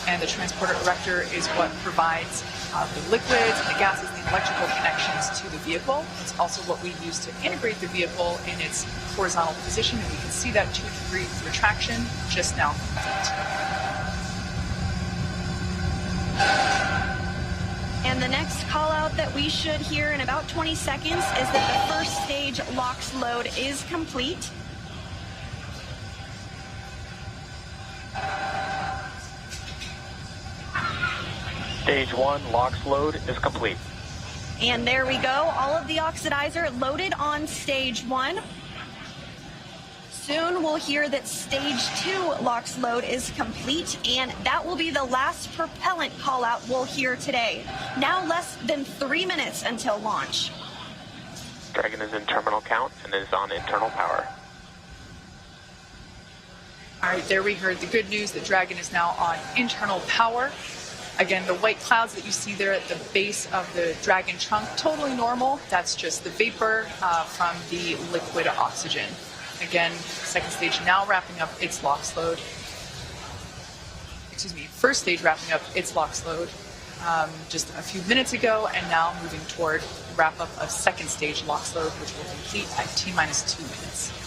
and the transporter erector is what provides the liquids, the gases, the electrical connections to the vehicle. It's also what we use to integrate the vehicle in its horizontal position, and we can see that 2 degree retraction just now complete. And the next call out that we should hear in about 20 seconds is that the first stage LOX load is complete. Stage 1 LOX load is complete. And there we go, all of the oxidizer loaded on stage 1. Soon we'll hear that stage 2 LOX load is complete, and that will be the last propellant call out we'll hear today. Now less than 3 minutes until launch. Dragon is in terminal count and is on internal power. All right, there we heard the good news that Dragon is now on internal power. Again, the white clouds that you see there at the base of the Dragon trunk, totally normal. That's just the vapor from the liquid oxygen. Again, second stage now wrapping up its LOX load. Excuse me, first stage wrapping up its LOX load just a few minutes ago, and now moving toward wrap up of second stage LOX load, which will complete at T-2 minutes.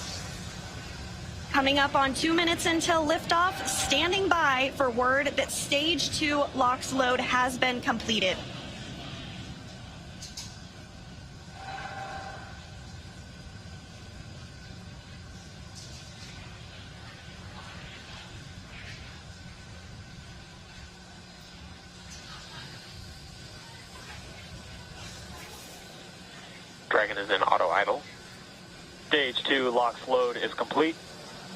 Coming up on 2 minutes until liftoff, standing by for word that stage 2 LOX load has been completed. Dragon is in auto idle. Stage 2 LOX load is complete.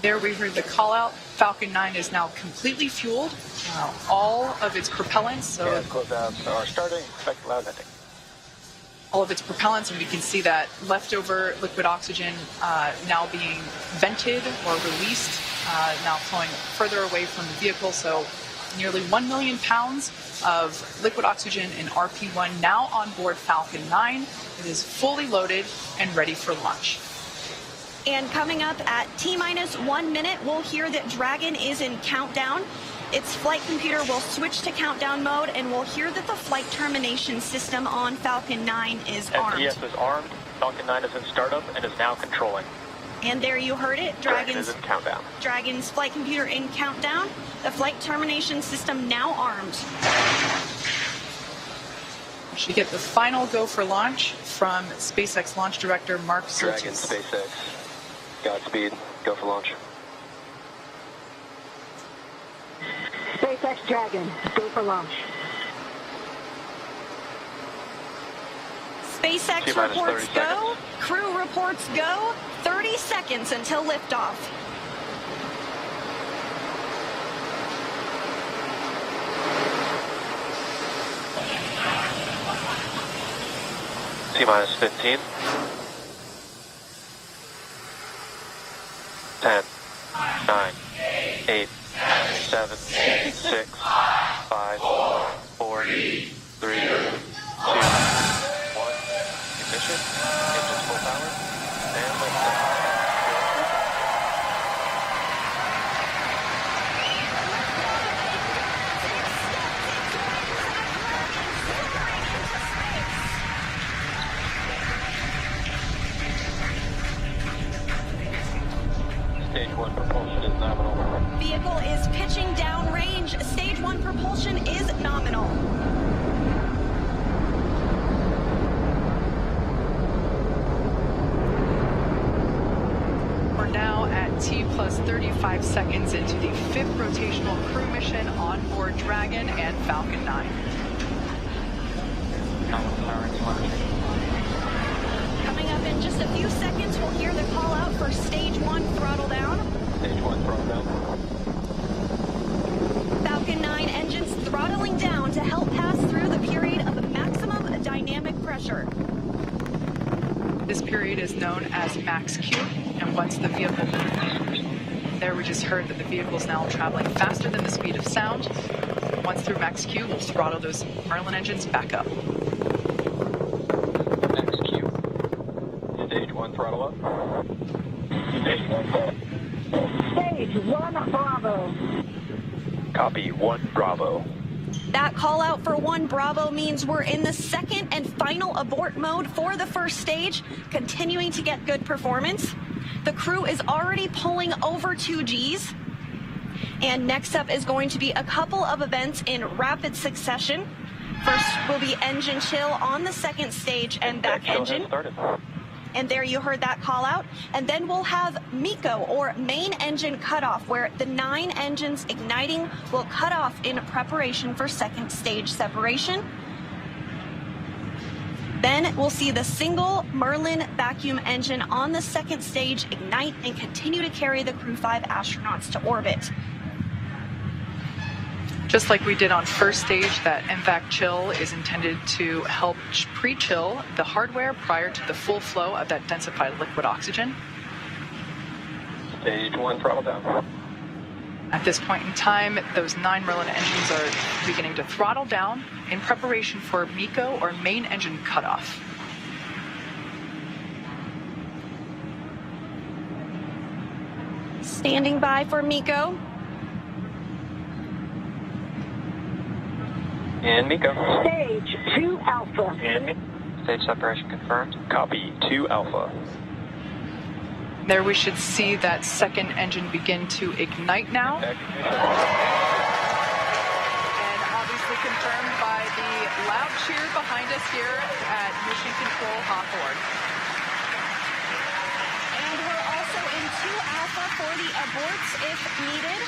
There we heard the call out. Falcon 9 is now completely fueled. All of its propellants. So closeouts are starting. Expect loud ending. All of its propellants, and we can see that leftover liquid oxygen now being vented or released, now flowing further away from the vehicle. So nearly 1 million pounds of liquid oxygen in RP1 now on board Falcon 9. It is fully loaded and ready for launch. And coming up at T-1 minute, we'll hear that Dragon is in countdown. Its flight computer will switch to countdown mode, and we'll hear that the flight termination system on Falcon 9 is armed. STS is armed. Falcon 9 is in startup and is now controlling. And there you heard it. Dragon is in countdown. Dragon's flight computer in countdown. The flight termination system now armed. We should get the final go for launch from SpaceX launch director Mark Surtees. Dragon, SpaceX. Godspeed. Go for launch. SpaceX Dragon, go for launch. SpaceX reports go. Crew reports go. 30 seconds until liftoff. T-minus 15. 10, 9, 8, 7, 6, 5, 4, 3, 2, 1. Ignition. 35 seconds into the 5th rotational crew mission on board Dragon and Falcon 9. Coming up in just a few seconds, we'll hear the call out for stage 1 throttle down. Stage 1 throttle down. Falcon 9 engines throttling down to help pass through the period of maximum dynamic pressure. This period is known as max Q, and once the vehicle... There we just heard that the vehicle is now traveling faster than the speed of sound. Once through max Q, we'll throttle those Merlin engines back up. Max Q. Stage 1 throttle up. Stage 1 throttle. Stage 1 Bravo. Copy 1 Bravo. That call out for 1 Bravo means we're in the second and final abort mode for the first stage, continuing to get good performance. The crew is already pulling over 2 Gs. And next up is going to be a couple of events in rapid succession. First will be engine chill on the second stage and back engine. And there you heard that call out. And then we'll have MECO, or main engine cutoff, where the 9 engines igniting will cut off in preparation for second stage separation. Then we'll see the single Merlin vacuum engine on the second stage ignite and continue to carry the Crew 5 astronauts to orbit. Just like we did on first stage, that MVAC chill is intended to help pre-chill the hardware prior to the full flow of that densified liquid oxygen. Stage 1 throttle down. At this point in time, those 9 Merlin engines are beginning to throttle down in preparation for MECO, or main engine cutoff. Standing by for MECO. And MECO. Stage 2 Alpha. And stage separation confirmed. Copy 2 Alpha. There we should see that second engine begin to ignite now. And obviously confirmed by the loud cheer behind us here at Mission Control Hawthorne. And we're also in 2 Alpha for the aborts if needed.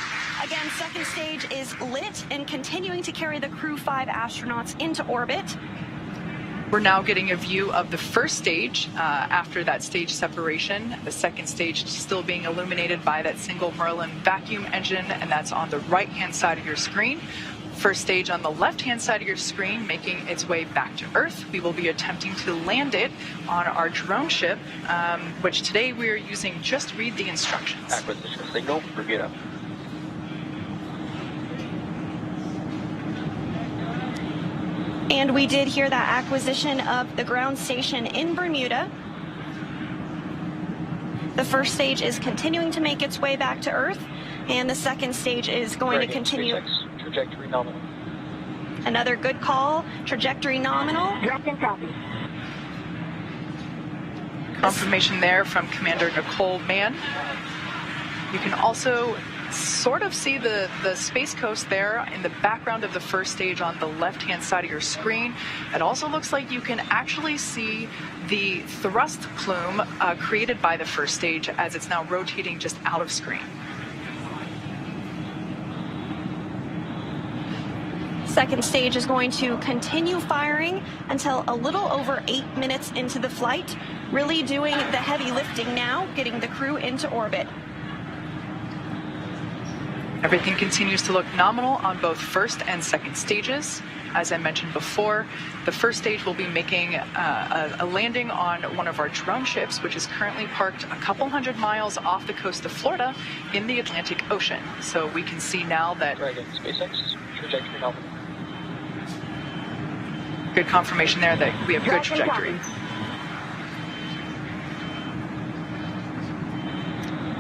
Again, second stage is lit and continuing to carry the Crew 5 astronauts into orbit. We're now getting a view of the first stage after that stage separation. The second stage still being illuminated by that single Merlin vacuum engine, and that's on the right-hand side of your screen. First stage on the left-hand side of your screen making its way back to Earth. We will be attempting to land it on our drone ship, which today we are using Just Read the Instructions. Acquisition signal, repeat up. And we did hear that acquisition of the ground station in Bermuda. The first stage is continuing to make its way back to Earth, and the second stage is going to continue. SpaceX, trajectory nominal. Another good call, trajectory nominal. Confirmation there from Commander Nicole Mann. You can also sort of see the Space Coast there in the background of the first stage on the left-hand side of your screen. It also looks like you can actually see the thrust plume created by the first stage as it's now rotating just out of screen. Second stage is going to continue firing until a little over 8 minutes into the flight, really doing the heavy lifting now, getting the crew into orbit. Everything continues to look nominal on both first and second stages. As I mentioned before, the first stage will be making a landing on one of our drone ships, which is currently parked a couple hundred miles off the coast of Florida in the Atlantic Ocean. So we can see now that... Dragon, SpaceX, trajectory nominal. Good confirmation there that we have good trajectory.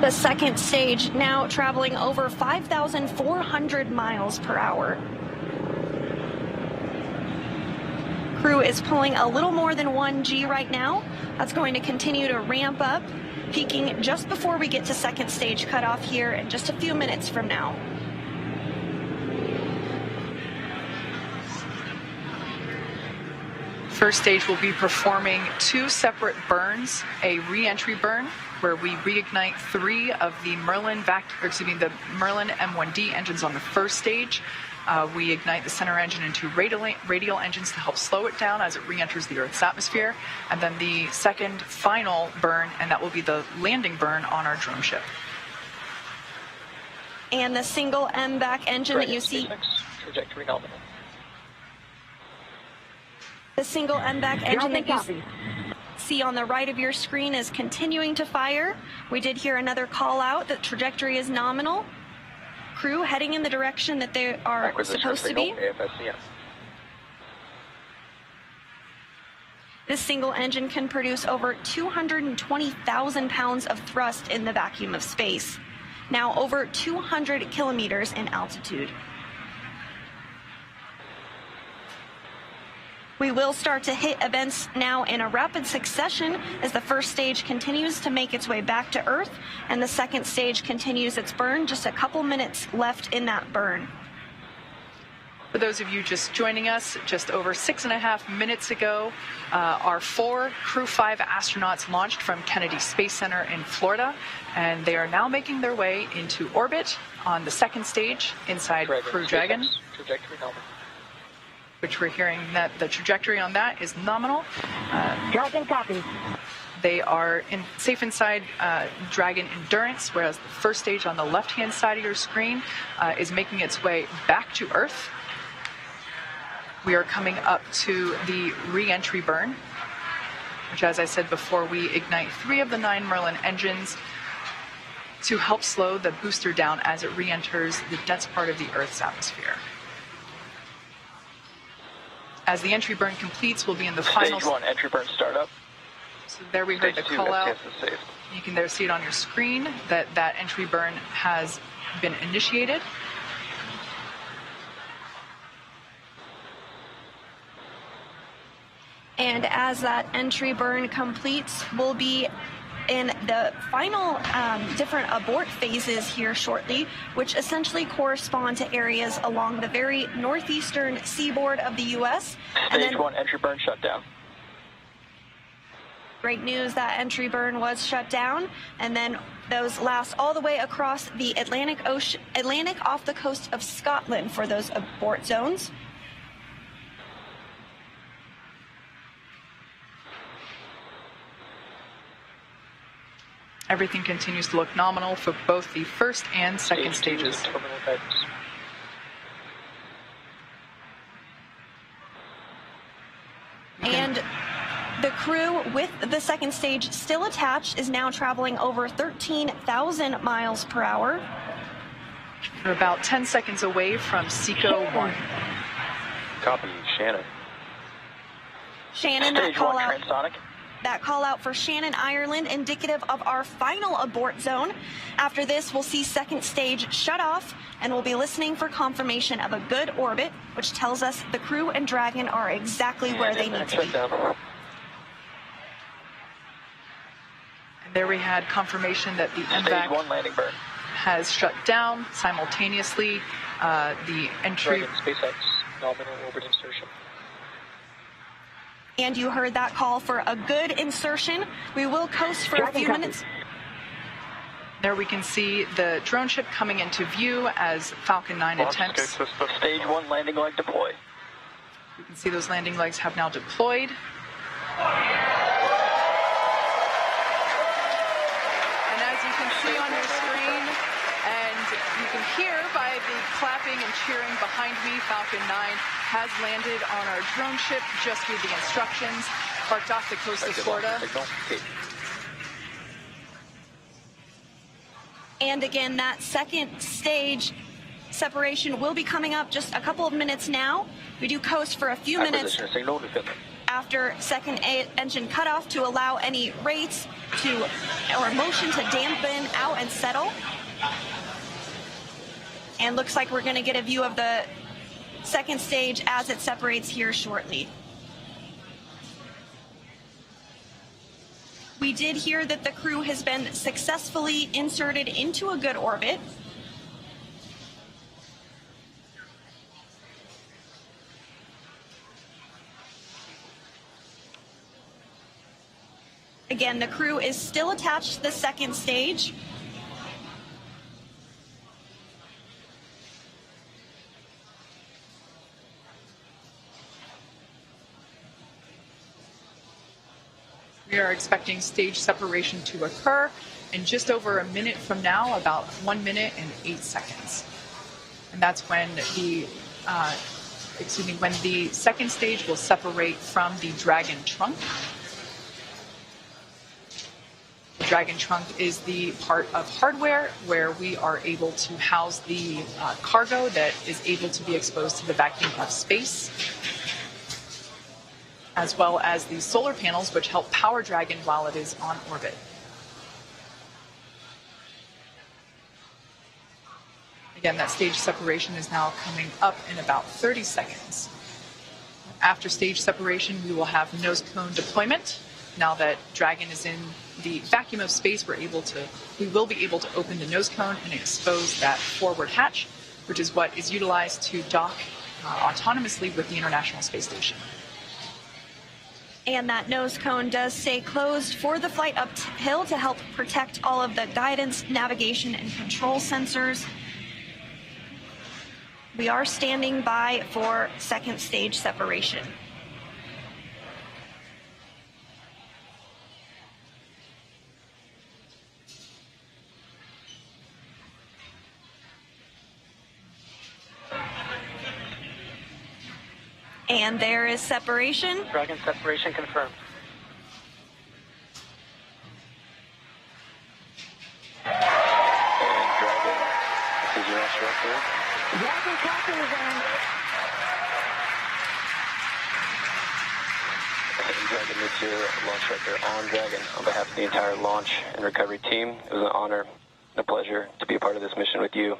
The second stage now traveling over 5,400 miles per hour. Crew is pulling a little more than 1 G right now. That's going to continue to ramp up, peaking just before we get to second stage cutoff here in just a few minutes from now. First stage will be performing 2 separate burns, a re-entry burn where we reignite 3 of the Merlin M1D engines on the first stage. We ignite the center engine and 2 radial engines to help slow it down as it re-enters the Earth's atmosphere. And then the second final burn, and that will be the landing burn on our drone ship. And the single MBAC engine that you see. Trajectory nominal. The single MBAC engine that you see on the right of your screen is continuing to fire. We did hear another call out that trajectory is nominal. Crew heading in the direction that they are supposed to be. This single engine can produce over 220,000 pounds of thrust in the vacuum of space, now over 200 kilometers in altitude. We will start to hit events now in a rapid succession as the first stage continues to make its way back to Earth and the second stage continues its burn. Just a couple minutes left in that burn. For those of you just joining us, just over 6.5 minutes ago, our 4 Crew 5 astronauts launched from Kennedy Space Center in Florida, and they are now making their way into orbit on the second stage inside Crew Dragon. Trajectory nominal. Which we're hearing that the trajectory on that is nominal. Dragon copy. They are safe inside Dragon Endurance, whereas the first stage on the left-hand side of your screen is making its way back to Earth. We are coming up to the re-entry burn, which, as I said before, we ignite 3 of the 9 Merlin engines to help slow the booster down as it re-enters the dense part of the Earth's atmosphere. As the entry burn completes, we'll be in the final... Stage 1, entry burn startup. So there we heard the Stage 2, call out. STS is safe. You can there see it on your screen that that entry burn has been initiated. And as that entry burn completes, we'll be in the final different abort phases here shortly, which essentially correspond to areas along the very northeastern seaboard of the U.S. Stage 1, entry burn shut down. Great news, that entry burn was shut down, and then those last all the way across the Atlantic off the coast of Scotland for those abort zones. Everything continues to look nominal for both the first and second stages. And the crew with the second stage still attached is now traveling over 13,000 miles per hour. We're about 10 seconds away from SECO 1. Copy, Shannon. Shannon, Stage 1, transonic. That call out for Shannon, Ireland, indicative of our final abort zone. After this, we'll see second stage shut off, and we'll be listening for confirmation of a good orbit, which tells us the crew and Dragon are exactly where they need to be. And there we had confirmation that the Stage MVAC 1 landing burn. has shut down simultaneously. The entry... Dragon SpaceX, nominal orbit insertion. And you heard that call for a good insertion. We will coast for a few minutes. There we can see the drone ship coming into view as Falcon 9 attempts. Stage 1 landing leg deploy. You can see those landing legs have now deployed. And as you can see on your screen, and you can hear by the clapping and cheering behind me, Falcon 9 has landed on our drone ship just with the instructions, parked off the coast of Florida. And again, that second stage separation will be coming up just a couple of minutes now. We do coast for a few minutes after second engine cutoff to allow any rates or motion to dampen out and settle. And looks like we're going to get a view of the second stage as it separates here shortly. We did hear that the crew has been successfully inserted into a good orbit. Again, the crew is still attached to the second stage. We are expecting stage separation to occur in just over a minute from now, about 1 minute and 8 seconds. And that's when when the second stage will separate from the Dragon trunk. The Dragon trunk is the part of hardware where we are able to house the cargo that is able to be exposed to the vacuum of space, as well as the solar panels which help power Dragon while it is on orbit. Again, that stage separation is now coming up in about 30 seconds. After stage separation, we will have nose cone deployment. Now that Dragon is in the vacuum of space, we will be able to open the nose cone and expose that forward hatch, which is what is utilized to dock autonomously with the International Space Station. And that nose cone does stay closed for the flight uphill to help protect all of the guidance, navigation, and control sensors. We are standing by for second stage separation. And there is separation. Dragon separation confirmed. And Dragon, this is your launch director. Dragon copies And Dragon, this is your launch director on Dragon. On behalf of the entire launch and recovery team, it was an honor and a pleasure to be a part of this mission with you.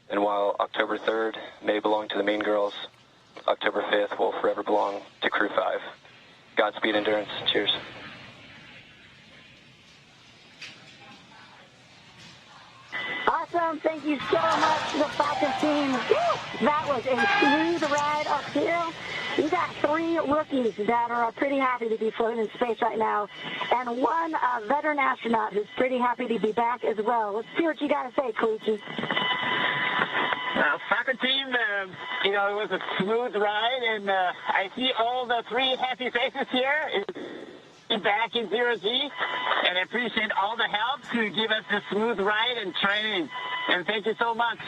And while October 3rd may belong to the Mean Girls, October 5th will forever belong to Crew 5. Godspeed, Endurance. Cheers. Awesome. Thank you so much to the Falcon team. Woo! That was a smooth ride uphill. You got 3 rookies that are pretty happy to be floating in space right now, and 1 veteran astronaut who's pretty happy to be back as well. Let's see what you got to say, Kluchi. Falcon team, it was a smooth ride, and I see all the 3 happy faces here. Back in 0G, and I appreciate all the help to give us a smooth ride and training. And thank you so much.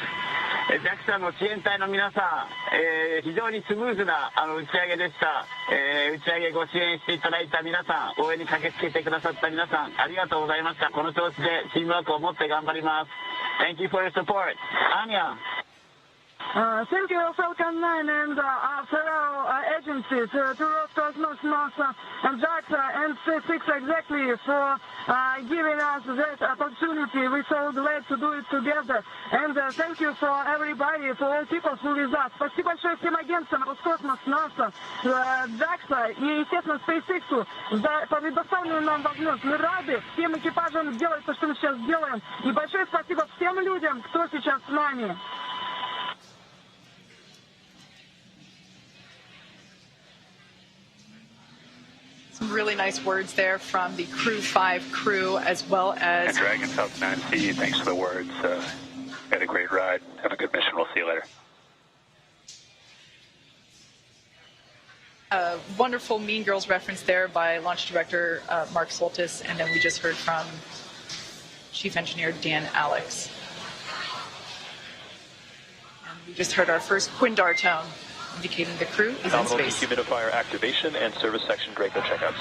ジャクサの支援隊の皆さん、非常にスムーズな打ち上げでした。打ち上げご支援していただいた皆さん、応援に駆けつけてくださった皆さん、ありがとうございました。この調子でチームワークを持って頑張ります。Thank you for your support. Anya. Thank you, Falcon 9 and fellow agencies, to Roscosmos, NASA, and JAXA, and SpaceX exactly for giving us that opportunity. We're so glad to do it together. And thank you for everybody, for all people who with us. Спасибо большое всем агентствам Роскосмос, НАСА, JAXA и, естественно, SpaceX за предоставленную нам возможность. Мы рады всем экипажам делать то, что мы сейчас делаем. И большое спасибо всем людям, кто сейчас с нами. Some really nice words there from the Crew 5 crew, as well as... And Dragon South 9C, thanks for the words. Had a great ride. Have a good mission. We'll see you later. A wonderful Mean Girls reference there by Launch Director Mark Soltis, and then we just heard from Chief Engineer Dan Alex. And we just heard our first Quindar tone, indicating the crew is in space. Dehumidifier activation and service section Draco checkouts.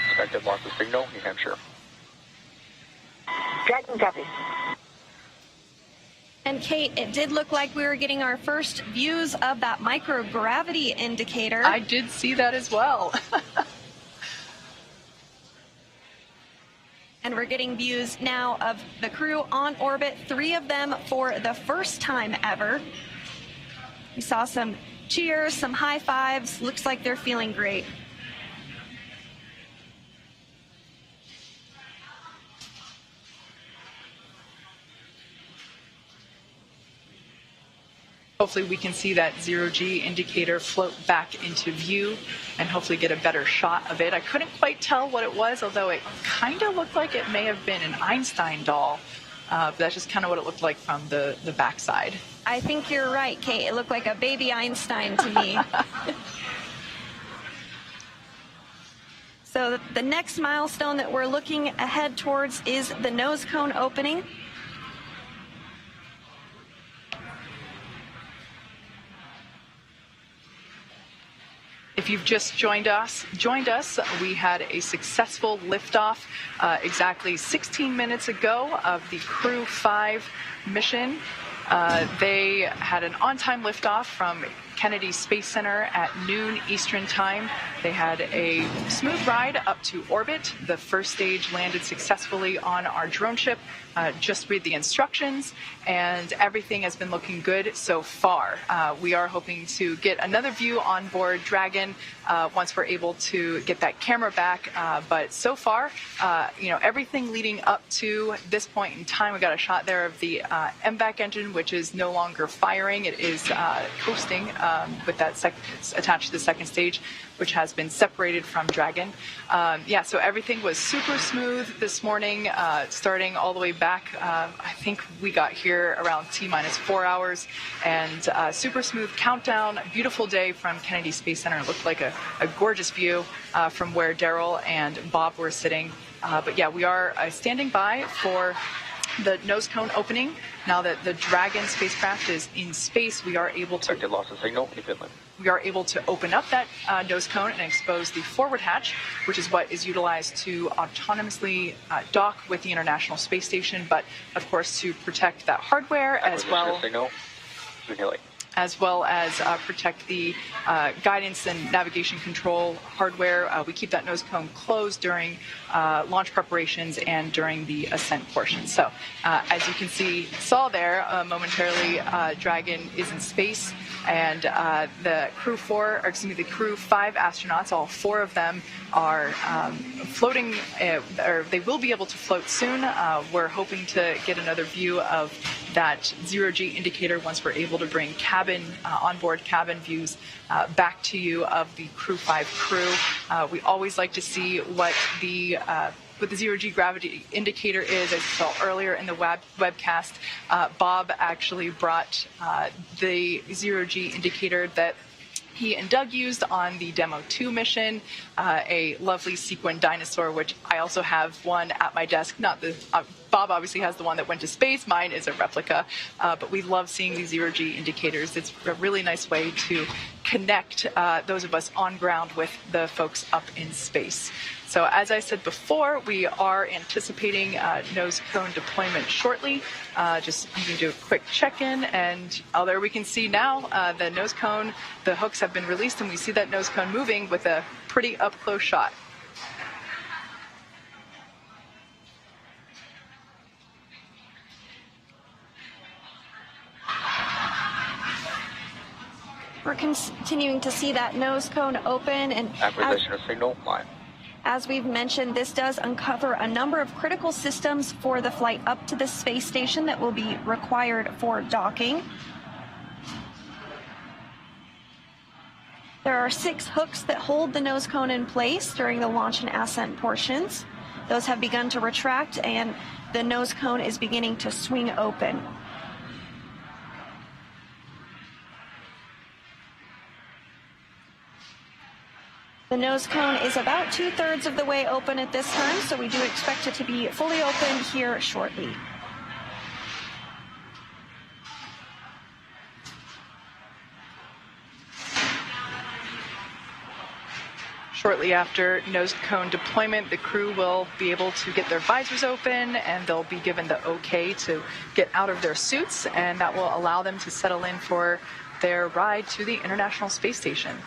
Expected loss of signal, New Hampshire. Dragon copy. And Kate, it did look like we were getting our first views of that microgravity indicator. I did see that as well. And we're getting views now of the crew on orbit, 3 of them for the first time ever. We saw some cheers, some high fives. Looks like they're feeling great. Hopefully we can see that zero-G indicator float back into view and hopefully get a better shot of it. I couldn't quite tell what it was, although it kind of looked like it may have been an Einstein doll. But that's just kind of what it looked like from the backside. I think you're right, Kate. It looked like a baby Einstein to me. So the next milestone that we're looking ahead towards is the nose cone opening. If you've just joined us, we had a successful liftoff exactly 16 minutes ago of the Crew 5 mission. They had an on-time liftoff from Kennedy Space Center at noon Eastern Time. They had a smooth ride up to orbit. The first stage landed successfully on our drone ship. Just read the instructions, and everything has been looking good so far. We are hoping to get another view on board Dragon once we're able to get that camera back. But so far, everything leading up to this point in time, we got a shot there of the MVAC engine, which is no longer firing. It is coasting with that attached to the second stage, which has been separated from Dragon. So everything was super smooth this morning, starting all the way back. I think we got here around T-4 hours, and super smooth countdown. Beautiful day from Kennedy Space Center. It looked like a gorgeous view from where Daryl and Bob were sitting. But yeah, we are standing by for the nose cone opening. Now that the Dragon spacecraft is in space, we are able to loss of signal, keep inland. We are able to open up that nose cone and expose the forward hatch, which is what is utilized to autonomously dock with the International Space Station, but of course to protect that hardware as well. As well as protect the guidance and navigation control hardware. We keep that nose cone closed during launch preparations and during the ascent portion. So as you can saw there momentarily, Dragon is in space, and the Crew 5 astronauts, all 4 of them are floating, or they will be able to float soon. We're hoping to get another view of that zero-G indicator once we're able to bring onboard cabin views back to you of the Crew 5 crew. We always like to see what the zero-G gravity indicator is. As you saw earlier in the webcast, Bob actually brought the zero-G indicator that he and Doug used on the Demo 2 mission, a lovely sequin dinosaur, which I also have one at my desk. Bob obviously has the one that went to space. Mine is a replica, but we love seeing these zero-G indicators. It's a really nice way to connect those of us on ground with the folks up in space. So as I said before, we are anticipating nose cone deployment shortly. Just you can do a quick check-in, and there we can see now the nose cone, the hooks have been released, and we see that nose cone moving with a pretty up-close shot. We're continuing to see that nose cone open, and acquisition of signal line. As we've mentioned, this does uncover a number of critical systems for the flight up to the space station that will be required for docking. There are 6 hooks that hold the nose cone in place during the launch and ascent portions. Those have begun to retract, and the nose cone is beginning to swing open. The nose cone is about 2/3 of the way open at this time, so we do expect it to be fully open here shortly. Shortly after nose cone deployment, the crew will be able to get their visors open, and they'll be given the okay to get out of their suits, and that will allow them to settle in for their ride to the International Space Station.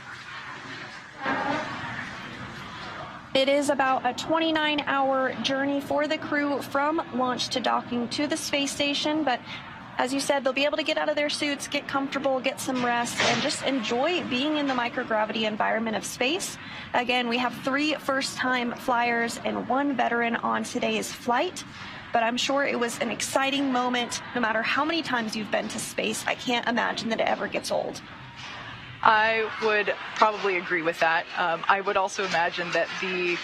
It is about a 29-hour journey for the crew from launch to docking to the space station, but as you said, they'll be able to get out of their suits, get comfortable, get some rest, and just enjoy being in the microgravity environment of space. Again, we have 3 first-time flyers and 1 veteran on today's flight. but I'm sure it was an exciting moment. No matter how many times you've been to space, I can't imagine that it ever gets old. I would probably agree with that. I would also imagine that the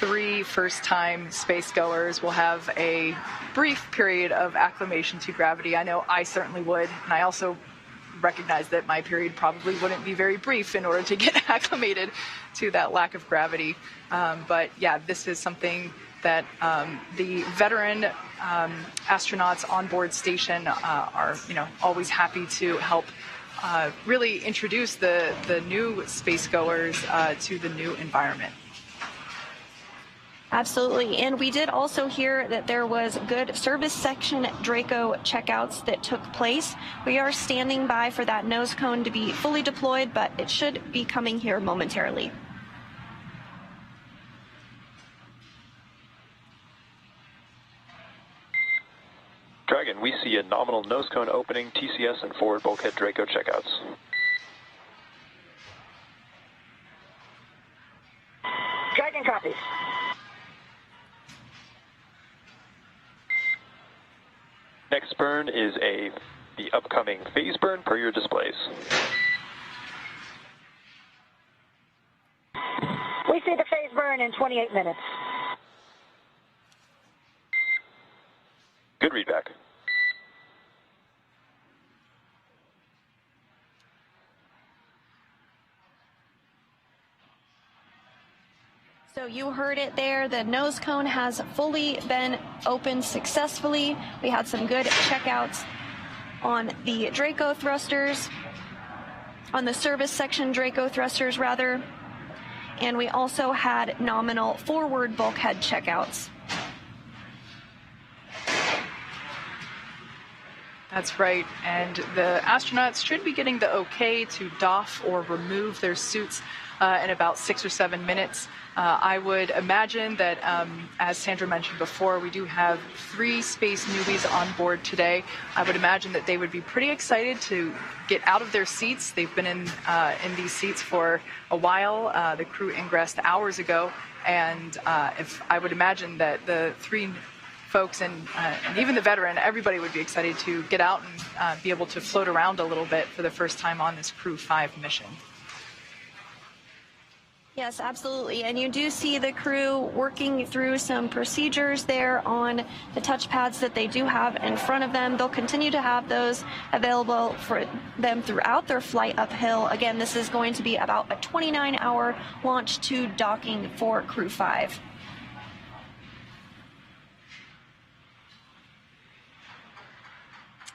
3 first-time spacegoers will have a brief period of acclimation to gravity. I know I certainly would, and I also recognize that my period probably wouldn't be very brief in order to get acclimated to that lack of gravity. But yeah, this is something that the veteran astronauts on board station are, always happy to help really introduce the new spacegoers to the new environment. Absolutely. And we did also hear that there was good service section Draco checkouts that took place. We are standing by for that nose cone to be fully deployed, but it should be coming here momentarily. Dragon, we see a nominal nose cone opening, TCS and forward bulkhead Draco checkouts. Dragon copies. Next burn is the upcoming phase burn per your displays. We see the phase burn in 28 minutes. Good readback. So you heard it there. The nose cone has fully been opened successfully. We had some good checkouts on the Draco thrusters, on the service section Draco thrusters rather, and we also had nominal forward bulkhead checkouts. That's right, and the astronauts should be getting the okay to doff or remove their suits in about 6 or 7 minutes. I would imagine that, as Sandra mentioned before, we do have 3 space newbies on board today. I would imagine that they would be pretty excited to get out of their seats. They've been in these seats for a while. The crew ingressed hours ago, and I would imagine that the 3 folks and even the veteran, everybody would be excited to get out and be able to float around a little bit for the first time on this Crew 5 mission. Yes, absolutely. And you do see the crew working through some procedures there on the touchpads that they do have in front of them. They'll continue to have those available for them throughout their flight uphill. Again, this is going to be about a 29-hour launch to docking for Crew 5.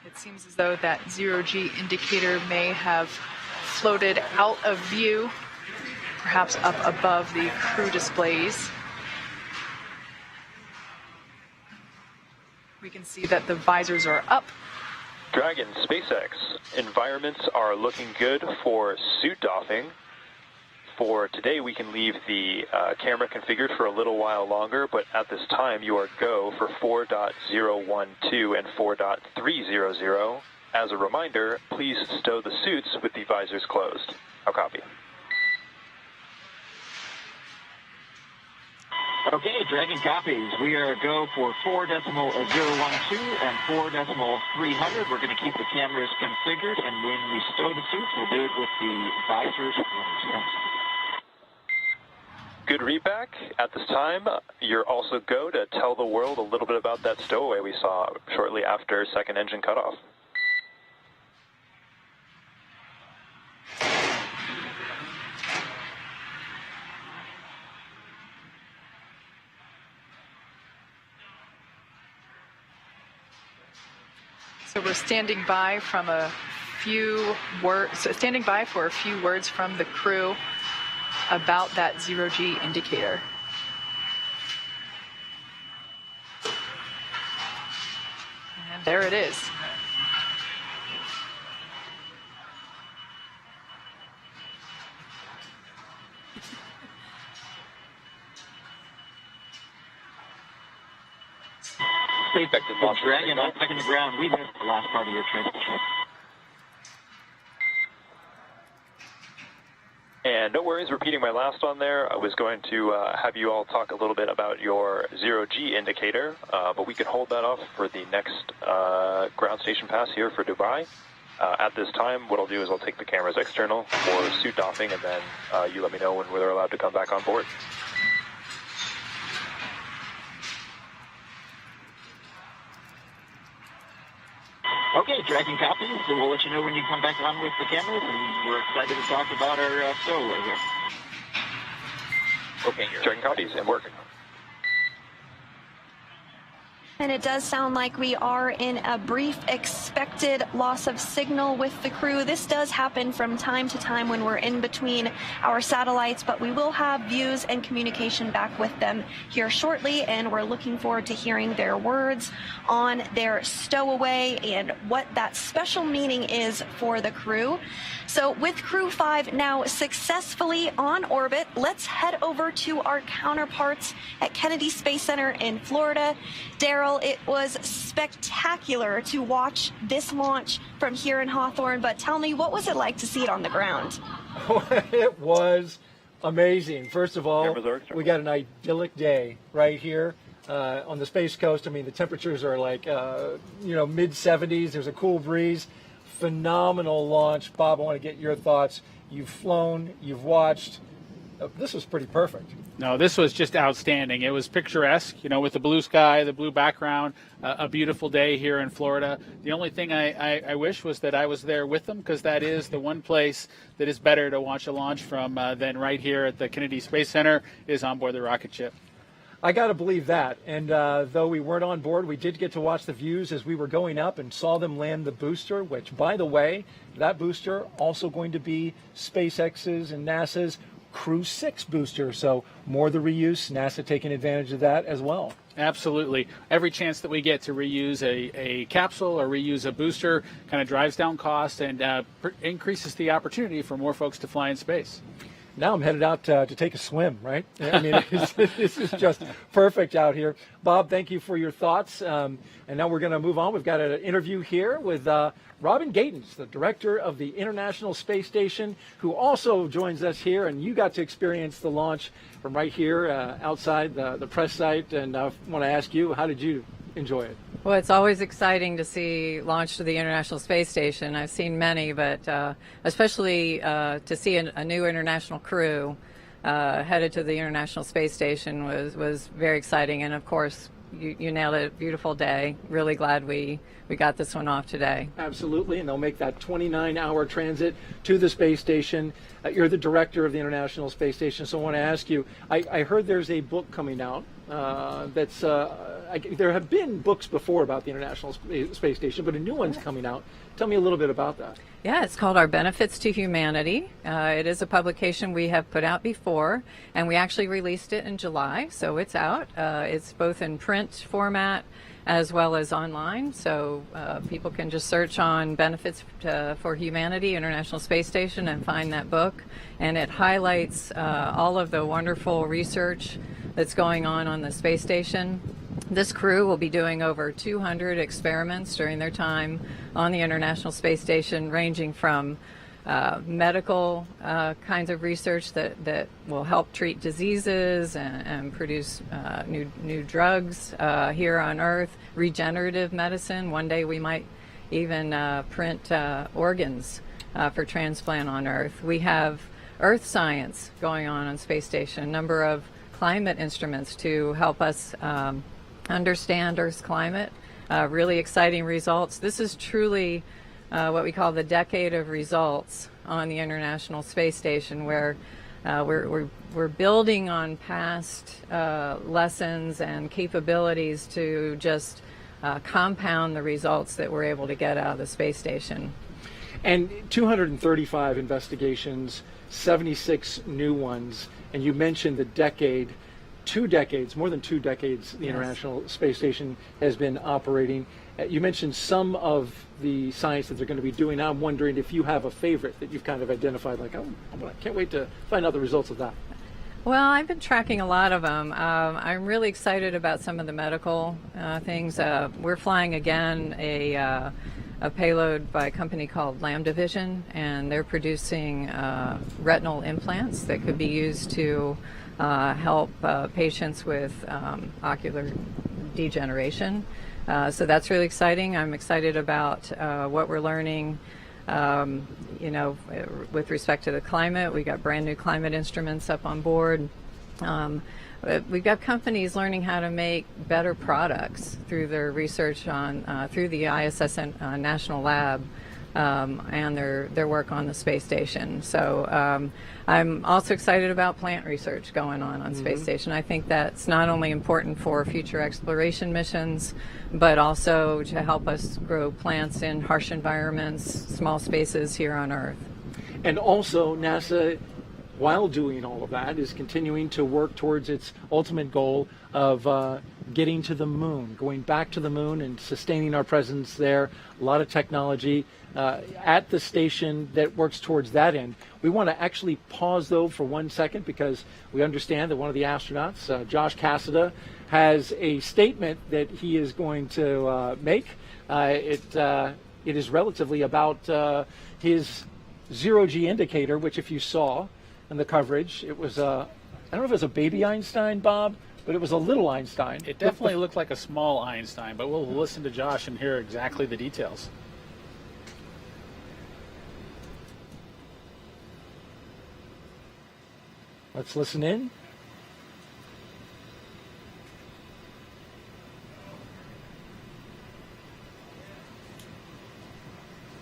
It seems as though that 0G indicator may have floated out of view, perhaps up above the crew displays. We can see that the visors are up. Dragon, SpaceX, environments are looking good for suit doffing. For today, we can leave the camera configured for a little while longer, but at this time, you are go for 4.012 and 4.300. As a reminder, please stow the suits with the visors closed. I'll copy. Okay, Dragon copies. We are go for 4.012 and 4.300. We're going to keep the cameras configured, and when we stow the suits, we'll do it with the visors closed. Good readback. At this time, you're also go to tell the world a little bit about that stowaway we saw shortly after second engine cutoff. So we're standing by for a few words from the crew about that 0G indicator. And there it is. SpaceX Dragon back in the ground. We missed the last part of your trip. And no worries repeating my last on there. I was going to have you all talk a little bit about your zero-G indicator, but we can hold that off for the next ground station pass here for Dubai. At this time, what I'll do is I'll take the cameras external for suit doffing, and then you let me know when we're allowed to come back on board. Okay, tracking copies, so we'll let you know when you come back on with the cameras, and we're excited to talk about our stowaway here. Okay, you're tracking copies and working. And it does sound like we are in a brief expected loss of signal with the crew. This does happen from time to time when we're in between our satellites, but we will have views and communication back with them here shortly, and we're looking forward to hearing their words on their stowaway and what that special meaning is for the crew. So with Crew 5 now successfully on orbit, let's head over to our counterparts at Kennedy Space Center in Florida. Daryl, it was spectacular to watch this launch from here in Hawthorne, but tell me, what was it like to see it on the ground? It was amazing. First of all, we got an idyllic day right here on the Space Coast. I mean, the temperatures are like, mid 70s. There's a cool breeze. Phenomenal launch. Bob, I want to get your thoughts. You've flown, you've watched. This was pretty perfect. No, this was just outstanding. It was picturesque, with the blue sky, the blue background, a beautiful day here in Florida. The only thing I wish was that I was there with them, because that is the one place that is better to watch a launch from than right here at the Kennedy Space Center is on board the rocket ship. I got to believe that. And though we weren't on board, we did get to watch the views as we were going up and saw them land the booster, which, by the way, that booster also going to be SpaceX's and NASA's Crew 6 booster. So more the reuse, NASA taking advantage of that as well. Absolutely. Every chance that we get to reuse a capsule or reuse a booster kind of drives down costs and increases the opportunity for more folks to fly in space. Now I'm headed out to take a swim, right? I mean, this is just perfect out here. Bob, thank you for your thoughts. And now we're going to move on. We've got an interview here with Robin Gatens, the director of the International Space Station, who also joins us here. And you got to experience the launch from right here outside the press site. And I want to ask you, how did you enjoy it? Well, it's always exciting to see launch to the International Space Station. I've seen many, but especially to see a new international crew headed to the International Space Station was very exciting. And of course, you nailed it. Beautiful day. Really glad we got this one off today. Absolutely, and they'll make that 29-hour transit to the space station. You're the director of the International Space Station, so I want to ask you, I heard there's a book coming out that's, there have been books before about the International Space Station, but a new one's coming out. Tell me a little bit about that. Yeah, it's called Our Benefits to Humanity. It is a publication we have put out before, and we actually released it in July, so it's out. It's both in print format as well as online, so people can just search on Benefits for Humanity, International Space Station, and find that book. And it highlights all of the wonderful research that's going on the space station. This crew will be doing over 200 experiments during their time on the International Space Station, ranging from medical kinds of research that will help treat diseases and produce new drugs here on Earth, regenerative medicine. One day we might even print organs for transplant on Earth. We have Earth science going on Space Station, a number of climate instruments to help us understand Earth's climate. Really exciting results. This is truly what we call the decade of results on the International Space Station, where we're building on past lessons and capabilities to just compound the results that we're able to get out of the space station. And 235 investigations, 76 new ones, and you mentioned the decade. 2 decades, more than 2 decades, the International Space Station has been operating. You mentioned some of the science that they're going to be doing. Now I'm wondering if you have a favorite that you've kind of identified, like, oh, I can't wait to find out the results of that. Well, I've been tracking a lot of them. I'm really excited about some of the medical things. We're flying again a a payload by a company called Lambda Vision, and they're producing retinal implants that could be used to help patients with ocular degeneration. So that's really exciting. I'm excited about what we're learning. With respect to the climate, we got brand new climate instruments up on board. We've got companies learning how to make better products through their research on through the ISS National Lab and their work on the space station. So I'm also excited about plant research going on Space Station. I think that's not only important for future exploration missions, but also to help us grow plants in harsh environments, small spaces here on Earth. And also NASA, while doing all of that, is continuing to work towards its ultimate goal of getting to the moon, going back to the moon and sustaining our presence there. A lot of technology at the station that works towards that end. We want to actually pause, though, for 1 second, because we understand that one of the astronauts, Josh Cassada, has a statement that he is going to make. It is relatively about his zero-G indicator, which, if you saw in the coverage, it was I don't know if it was a baby Einstein, Bob, but it was a little Einstein. It definitely looked like a small Einstein, but we'll listen to Josh and hear exactly the details. Let's listen in.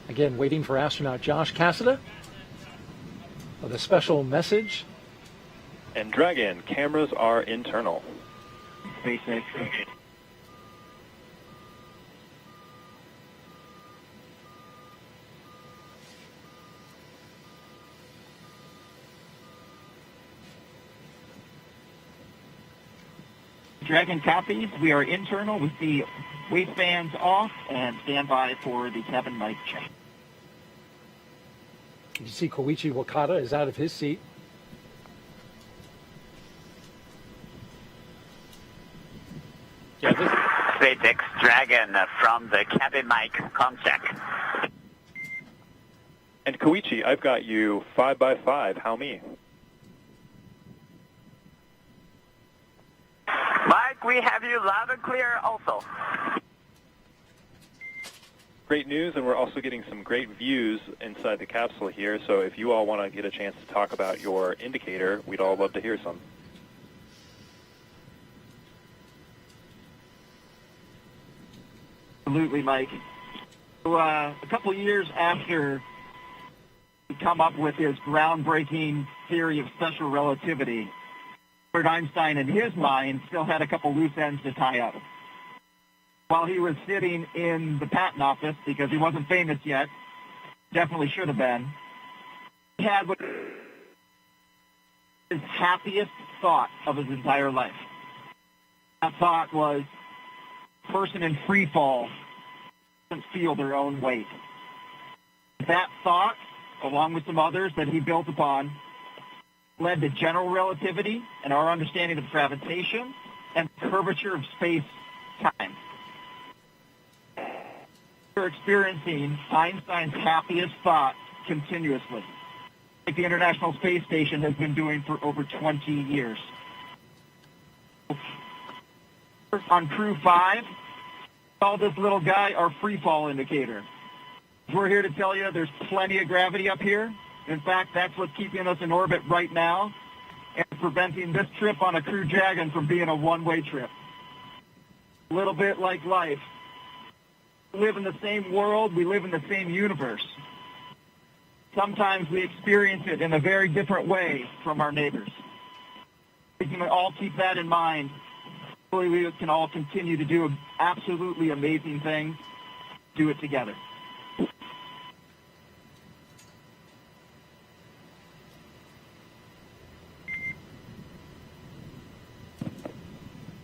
Again, waiting for astronaut Josh Cassada with a special message. And Dragon, cameras are internal. SpaceX. Dragon copies. We are internal with the waistbands off and stand by for the cabin mic check. You see Koichi Wakata is out of his seat. Yeah, SpaceX Dragon from the cabin mic check. And Koichi, I've got you 5x5. How me? Mike, we have you loud and clear also. Great news, and we're also getting some great views inside the capsule here, so if you all want to get a chance to talk about your indicator, we'd all love to hear some. Absolutely, Mike. So, a couple years after he come up with his groundbreaking theory of special relativity, Albert Einstein, in his mind, still had a couple loose ends to tie up. While he was sitting in the patent office, because he wasn't famous yet, definitely should have been, he had what his happiest thought of his entire life. That thought was, person in free fall doesn't feel their own weight. That thought, along with some others that he built upon, led to general relativity and our understanding of gravitation and curvature of space-time. We're experiencing Einstein's happiest thought continuously, like the International Space Station has been doing for over 20 years. On Crew 5, call this little guy our free fall indicator. We're here to tell you there's plenty of gravity up here. In fact, that's what's keeping us in orbit right now and preventing this trip on a Crew Dragon from being a one-way trip. A little bit like life. We live in the same world, we live in the same universe. Sometimes we experience it in a very different way from our neighbors. We can all keep that in mind. Hopefully we can all continue to do absolutely amazing things, do it together.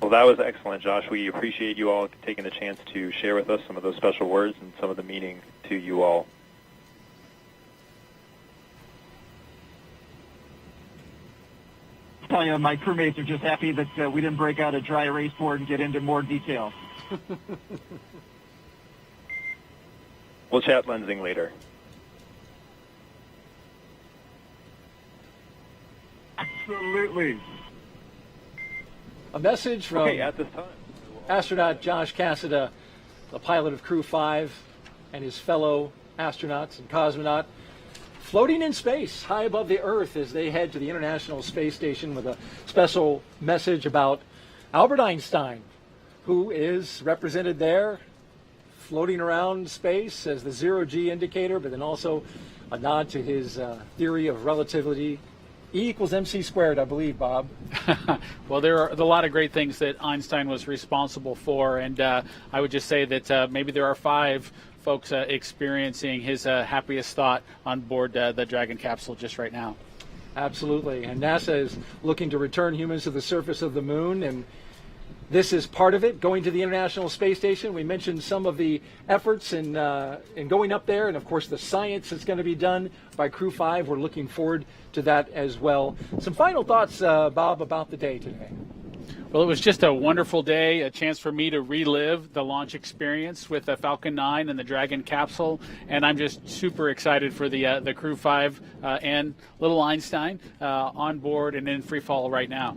Well, that was excellent, Josh. We appreciate you all taking the chance to share with us some of those special words and some of the meaning to you all. I'll tell you, my crewmates are just happy that we didn't break out a dry erase board and get into more detail. We'll chat lensing later. Absolutely. A message from at this time, astronaut Josh Cassada, the pilot of Crew 5, and his fellow astronauts and cosmonaut, floating in space high above the Earth as they head to the International Space Station with a special message about Albert Einstein, who is represented there floating around space as the zero-G indicator, but then also a nod to his theory of relativity. E equals MC squared, I believe, Bob. Well, there are a lot of great things that Einstein was responsible for, and I would just say that maybe there are 5 folks experiencing his happiest thought on board the Dragon capsule just right now. Absolutely, and NASA is looking to return humans to the surface of the moon, and this is part of it, going to the International Space Station. We mentioned some of the efforts in going up there, and of course the science that's going to be done by Crew 5. We're looking forward to that as well. Some final thoughts, Bob, about the day today. Well, it was just a wonderful day, a chance for me to relive the launch experience with the Falcon 9 and the Dragon capsule, and I'm just super excited for the Crew 5 and little Einstein on board and in free fall right now.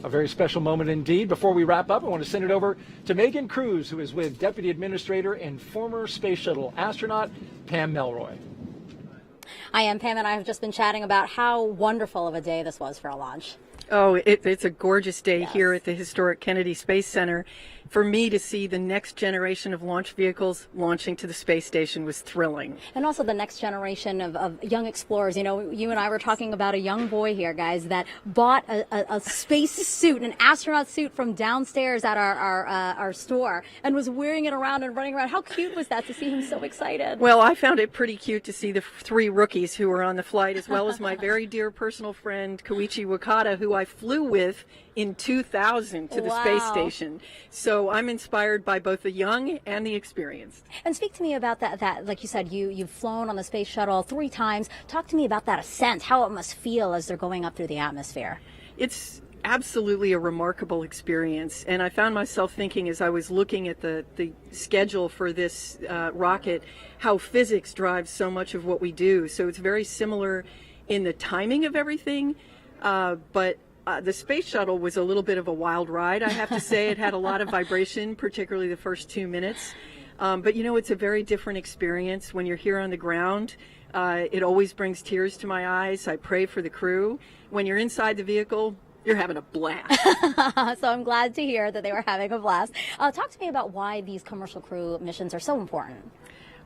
A very special moment indeed. Before we wrap up, I want to send it over to Megan Cruz, who is with Deputy Administrator and former Space Shuttle astronaut Pam Melroy. I am Pam, and I have just been chatting about how wonderful of a day this was for a launch. Oh, it's a gorgeous day here at the historic Kennedy Space Center. For me to see the next generation of launch vehicles launching to the space station was thrilling. And also the next generation of young explorers. You know, you and I were talking about a young boy here, guys, that bought a space suit, an astronaut suit from downstairs at our store and was wearing it around and running around. How cute was that to see him so excited? Well, I found it pretty cute to see the 3 rookies who were on the flight, as well as my very dear personal friend Koichi Wakata, who I flew with in 2000 to the space station. So I'm inspired by both the young and the experienced. And speak to me about that like you said, you've flown on the space shuttle 3 times. Talk to me about that ascent, how it must feel as they're going up through the atmosphere. It's absolutely a remarkable experience, and I found myself thinking as I was looking at the schedule for this rocket, how physics drives so much of what we do. So it's very similar in the timing of everything, but the space shuttle was a little bit of a wild ride, I have to say. It had a lot of vibration, particularly the first 2 minutes. But you know, it's a very different experience when you're here on the ground. It always brings tears to my eyes. I pray for the crew. When you're inside the vehicle, you're having a blast. So I'm glad to hear that they were having a blast. Talk to me about why these commercial crew missions are so important.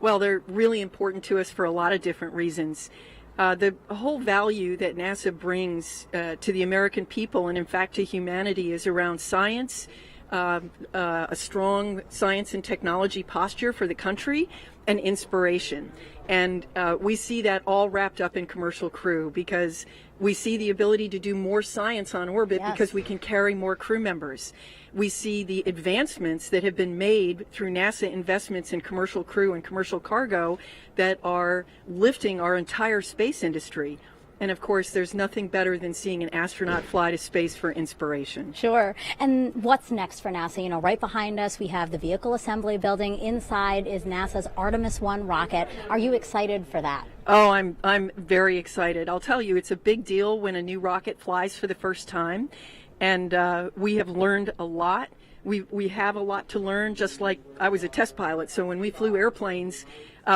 Well, they're really important to us for a lot of different reasons. The whole value that NASA brings to the American people, and in fact to humanity, is around science, a strong science and technology posture for the country, and inspiration. And we see that all wrapped up in commercial crew, because we see the ability to do more science on orbit because we can carry more crew members. We see the advancements that have been made through NASA investments in commercial crew and commercial cargo that are lifting our entire space industry. And of course, there's nothing better than seeing an astronaut fly to space for inspiration. Sure. And what's next for NASA? You know, right behind us, we have the vehicle assembly building. Inside is NASA's Artemis 1 rocket. Are you excited for that? Oh, I'm very excited. I'll tell you, it's a big deal when a new rocket flies for the first time. And we have learned a lot. We have a lot to learn, just like I was a test pilot. So when we flew airplanes,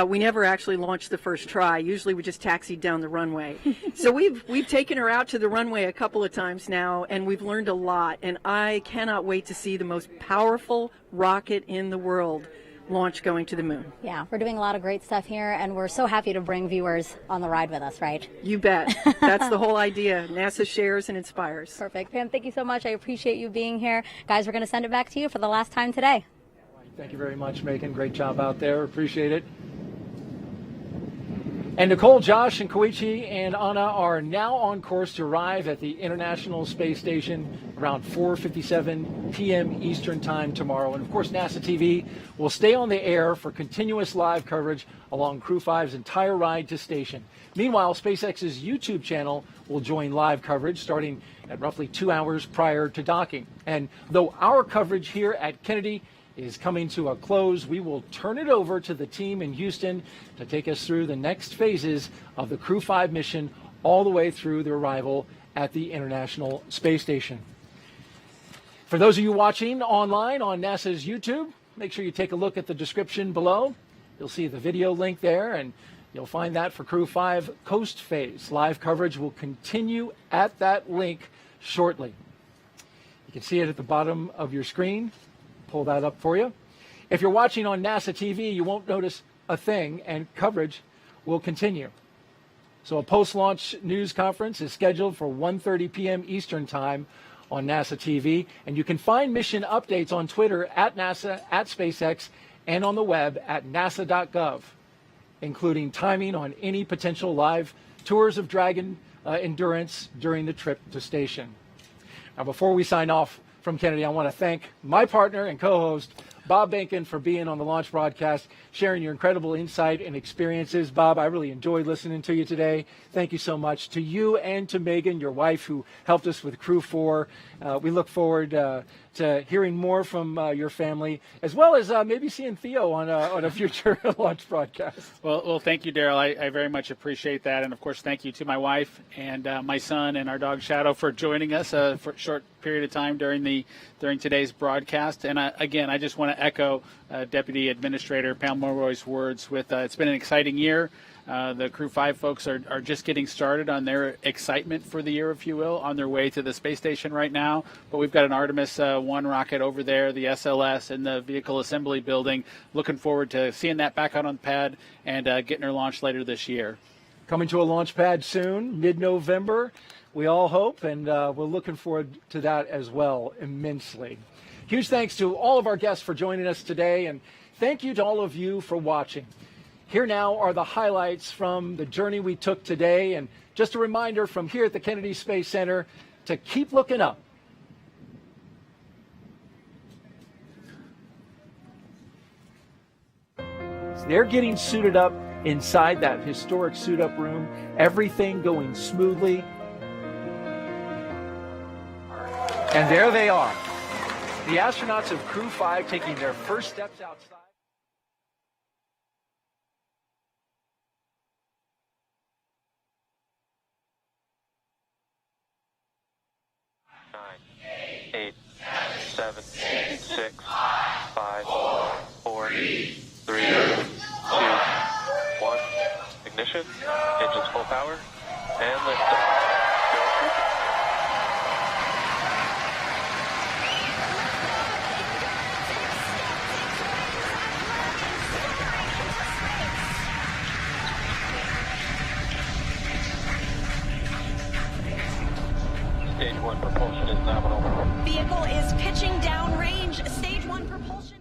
we never actually launched the first try. Usually we just taxied down the runway. So we've taken her out to the runway a couple of times now, and we've learned a lot. And I cannot wait to see the most powerful rocket in the world launch going to the moon. Yeah, we're doing a lot of great stuff here, and we're so happy to bring viewers on the ride with us, right? You bet. That's the whole idea. NASA shares and inspires. Perfect. Pam, thank you so much. I appreciate you being here. Guys, we're going to send it back to you for the last time today. Thank you very much, Megan. Great job out there. Appreciate it. And Nicole, Josh, and Koichi and Anna are now on course to arrive at the International Space Station around 4:57 p.m. Eastern Time tomorrow. And of course, NASA TV will stay on the air for continuous live coverage along Crew 5's entire ride to station. Meanwhile, SpaceX's YouTube channel will join live coverage starting at roughly 2 hours prior to docking. And though our coverage here at Kennedy is coming to a close, we will turn it over to the team in Houston to take us through the next phases of the Crew 5 mission all the way through the arrival at the International Space Station. For those of you watching online on NASA's YouTube, make sure you take a look at the description below. You'll see the video link there, and you'll find that for Crew 5 Coast Phase. Live coverage will continue at that link shortly. You can see it at the bottom of your screen. Pull that up for you. If you're watching on NASA TV, you won't notice a thing, and coverage will continue. So a post-launch news conference is scheduled for 1:30 p.m. Eastern Time on NASA TV, and you can find mission updates on Twitter at NASA, at SpaceX, and on the web at nasa.gov, including timing on any potential live tours of Dragon Endurance during the trip to station. Now, before we sign off from Kennedy, I want to thank my partner and co-host, Bob Behnken, for being on the launch broadcast, sharing your incredible insight and experiences. Bob, I really enjoyed listening to you today. Thank you so much. To you and to Megan, your wife, who helped us with Crew 4. We look forward to hearing more from your family, as well as maybe seeing Theo on a future launch broadcast. Well, thank you, Daryl. I very much appreciate that. And, of course, thank you to my wife and my son and our dog Shadow for joining us for a short period of time during today's broadcast. And, again, I just want to echo Deputy Administrator Pam Mulroy's words with it's been an exciting year. The Crew 5 folks are just getting started on their excitement for the year, if you will, on their way to the space station right now. But we've got an Artemis 1 rocket over there, the SLS, in the vehicle assembly building. Looking forward to seeing that back out on the pad and getting her launched later this year. Coming to a launch pad soon, mid-November, we all hope, and we're looking forward to that as well immensely. Huge thanks to all of our guests for joining us today, and thank you to all of you for watching. Here now are the highlights from the journey we took today, and just a reminder from here at the Kennedy Space Center to keep looking up. So they're getting suited up inside that historic suit-up room, everything going smoothly. And there they are, the astronauts of Crew 5 taking their first steps outside. 8, 7, 6, 5, 4, 3, 2, 1. Ignition, engines full power, and liftoff. Go Crew. Stage 1 propulsion is nominal. Vehicle is pitching downrange. Stage 1 propulsion.